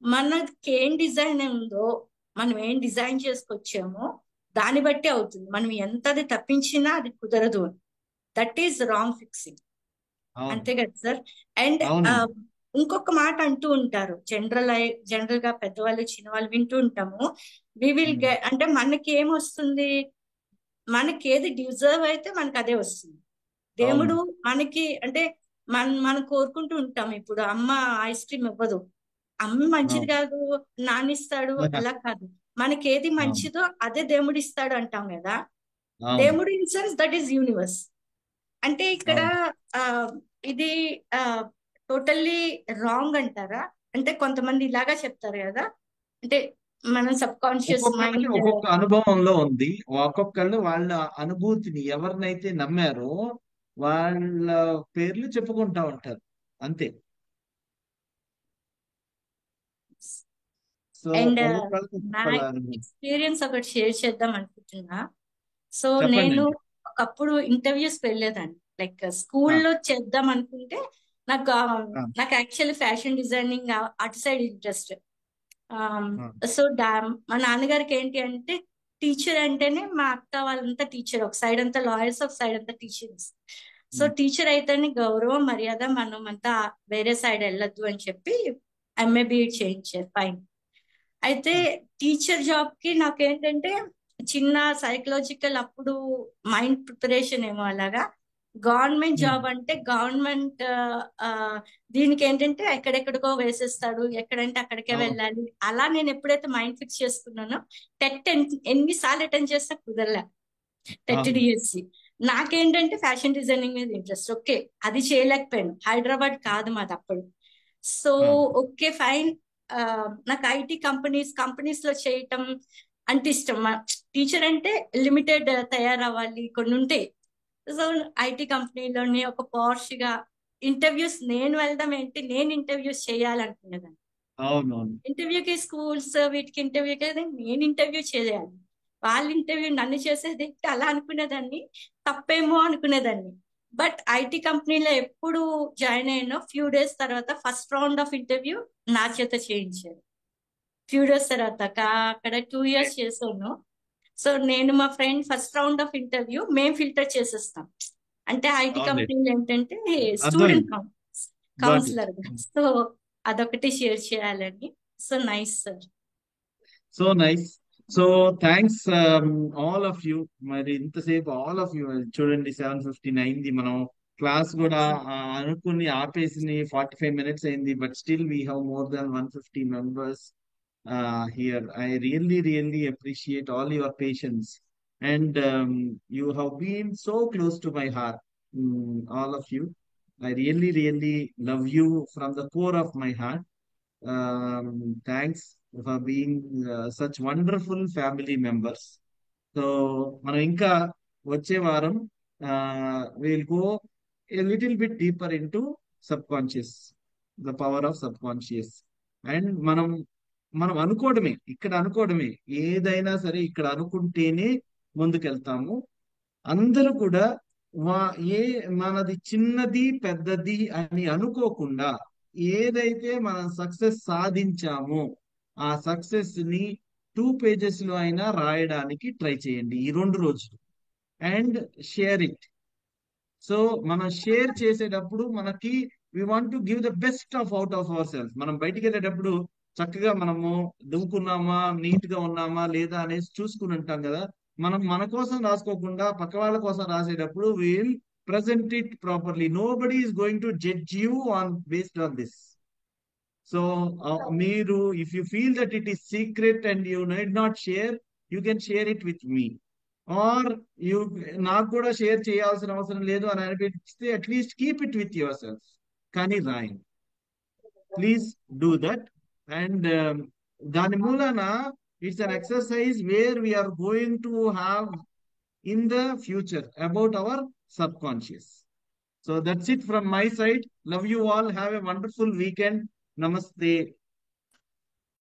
మనకి ఏం డిజైన్ ఉందో, మనం ఏం డిజైన్ చేసుకొచ్చామో దాన్ని బట్టి అవుతుంది. మనం ఎంత అది తప్పించినా అది కుదరదు. That is wrong fixing.
అవును
అంతే కదా సార్? అండ్
అవునండి.
ఇంకొక మాట అంటూ ఉంటారు, జనరల్ గా పెద్దవాళ్ళు చిన్నవాళ్ళు వింటూ ఉంటాము. వి విల్ గెట్, అంటే మనకి ఏమొస్తుంది, మనకి ఏది డిజర్వ్ అయితే మనకి అదే వస్తుంది. దేవుడు
అవును
మనకి అంటే మనం కోరుకుంటూ ఉంటాం. ఇప్పుడు అమ్మ ఐస్ క్రీమ్ ఇవ్వదు, అమ్మ మంచిది
అవును
కాదు నానిస్తాడు, అలా కాదు. మనకి ఏది
అవును
మంచిదో అదే దేవుడు ఇస్తాడు అంటాం కదా.
అవును
దేవుడు in sense that is universe. అంటే ఇక్కడ
అవును
ఆ ఇది టోటల్లీ రాంగ్ అంటారా? అంటే కొంతమంది ఇలాగా చెప్తారు కదా, అంటే మనం సబ్ కాన్షియస్
ఒక్కొక్కరికి
మైండ్.
ఒక్కొక్క అనుభవంలో ఉంది. ఒక్కొక్కళ్ళు వాళ్ళ అనుభూతిని ఎవరినైతే నమ్మారో వాళ్ళ పేర్లు చెప్పుకుంటా ఉంటారు. అంతే. సో
అండ్
ఒక్కొక్కళ్ళకి
నా
ఒక్కొక్కలా అనుభవం.
ఎక్స్పీరియన్స్ ఒకటి షేర్ చేద్దాం అనుకుంటున్నా. సో
చెప్పండి
నేను
అండి.
ఒకప్పుడు ఇంటర్వ్యూస్ వెళ్ళేదాన్ని, లైక్
ఆ,
స్కూల్లో చేద్దాం అనుకుంటే నాకు
ఆ,
నాకు యాక్చువల్లీ ఫ్యాషన్ డిజైనింగ్ అటు సైడ్ ఇంట్రెస్ట్.
ఆ,
సో మా నాన్నగారికి ఏంటి అంటే, టీచర్ అంటేనే, మా అక్క వాళ్ళంతా టీచర్, ఒక సైడ్ అంతా లాయర్స్, ఒక సైడ్ అంతా టీచర్స్. సో టీచర్ అయితేనే గౌరవం మర్యాద, మనం అంతా వేరే సైడ్ వెళ్ళొద్దు అని చెప్పి ఎంఏ బిఎడ్ చేయించారు. ఫైన్. అయితే టీచర్ జాబ్ కి నాకేంటంటే చిన్న సైకలాజికల్ అప్పుడు మైండ్ ప్రిపరేషన్ ఏమో అలాగా. గవర్నమెంట్ జాబ్ అంటే గవర్నమెంట్ దీనికి ఏంటంటే ఎక్కడెక్కడికో వేసేస్తాడు, ఎక్కడంటే అక్కడికే
అవును
వెళ్ళాలి. అలా నేను ఎప్పుడైతే మైండ్ ఫిక్స్ చేసుకున్నానో, టెట్ ఎన్నిసార్లు అటెండ్ చేస్తా కుదరలే. టెట్
అవును
డిఎస్సి. నాకేంటంటే ఫ్యాషన్ డిజైనింగ్ మీద ఇంట్రెస్ట్. ఓకే, అది చేయలేకపోయాను, హైదరాబాద్ కాదు మాది అప్పుడు. సో
ఆ,
ఓకే ఫైన్. నాకు ఐటీ కంపెనీస్ లో చేయటం అంటే ఇష్టం. టీచర్ అంటే లిమిటెడ్ తయారవ్వాలి, కొన్ని ఉంటాయి. సో ఐటీ కంపెనీలోనే ఒక పాష్ గా ఇంటర్వ్యూస్ నేను వెళ్ళడం ఏంటి, నేను ఇంటర్వ్యూస్ చేయాలనుకునేదాన్ని.
అవునవును
ఇంటర్వ్యూకి స్కూల్స్ వీటికి ఇంటర్వ్యూకి నేను ఇంటర్వ్యూ చేయాలి, వాళ్ళ ఇంటర్వ్యూ నన్ను చేసేది ఏంటి, అలా అనుకునేదాన్ని. తప్పేమో అనుకునేదాన్ని. బట్ ఐటీ కంపెనీలో ఎప్పుడు జాయిన్ అయినో ఫ్యూ డేస్ తర్వాత ఫస్ట్ రౌండ్ ఆఫ్ ఇంటర్వ్యూ నా చేత చేయించారు. ఫ్యూ డేస్ తర్వాత అక్కడ 2 years చేశాను. సో నేను మా friend first round of interview మేము ఫిల్టర్ చేసేస్తాం. అంటే ఐటీ
అవునండి.
కంపెనీలు ఏంటంటే
అర్థమైంది.
Student
got it.
Counsellor. So అదొకటి షేర్ చేయాలని. So nice sir.
So nice. So thanks all of you. మరి ఇంతసేపు ఆల్ ఆఫ్ యూ చూడండి 7:15 అయింది. మనం క్లాస్ కూడా అనుకుని ఆపేసి 45 minutes అయింది. But still we have more than 150 members here. I really appreciate all your patience and you have been so close to my heart, all of you. I really love you from the core of my heart. Thanks for being such wonderful family members. So మనం ఇంకా వచ్చే వారం will go a little bit deeper in to sub conscious, the power of subconscious. And మనం అనుకోవడమే, ఇక్కడ అనుకోవడమే, ఏదైనా సరే ఇక్కడ అనుకుంటేనే ముందుకెళ్తాము. అందరూ కూడా వా ఏ మనది చిన్నది పెద్దది అని అనుకోకుండా ఏదైతే మనం సక్సెస్ సాధించామో ఆ సక్సెస్ ని 2 pages లో అయినా రాయడానికి ట్రై చేయండి ఈ 2 రోజులు. And share it. సో మనం షేర్ చేసేటప్పుడు మనకి we want to give the best of out of our self. మనం బయటికి వెళ్ళేటప్పుడు చక్కగా మనము దువ్వుకున్నామా, నీట్ గా ఉన్నామా లేదా అనేసి చూసుకుని ఉంటాం కదా. మనం మన కోసం రాసుకోకుండా పక్క వాళ్ళ కోసం రాసేటప్పుడు will present it properly. Nobody is going to judge you on based on this. So మీరు if you feel that it is secret and you need not share, you can share it with me. Or you నాకు కూడా షేర్ చేయాల్సిన అవసరం లేదు అని అనిపిస్తే at least keep it with your self, కానీ రాయండి. Please do that. అండ్ దాని మూలన it's an exercise where we're going to have in the future about our subconscious. So that's it from my side. Love you all. Have a wonderful weekend. Namaste.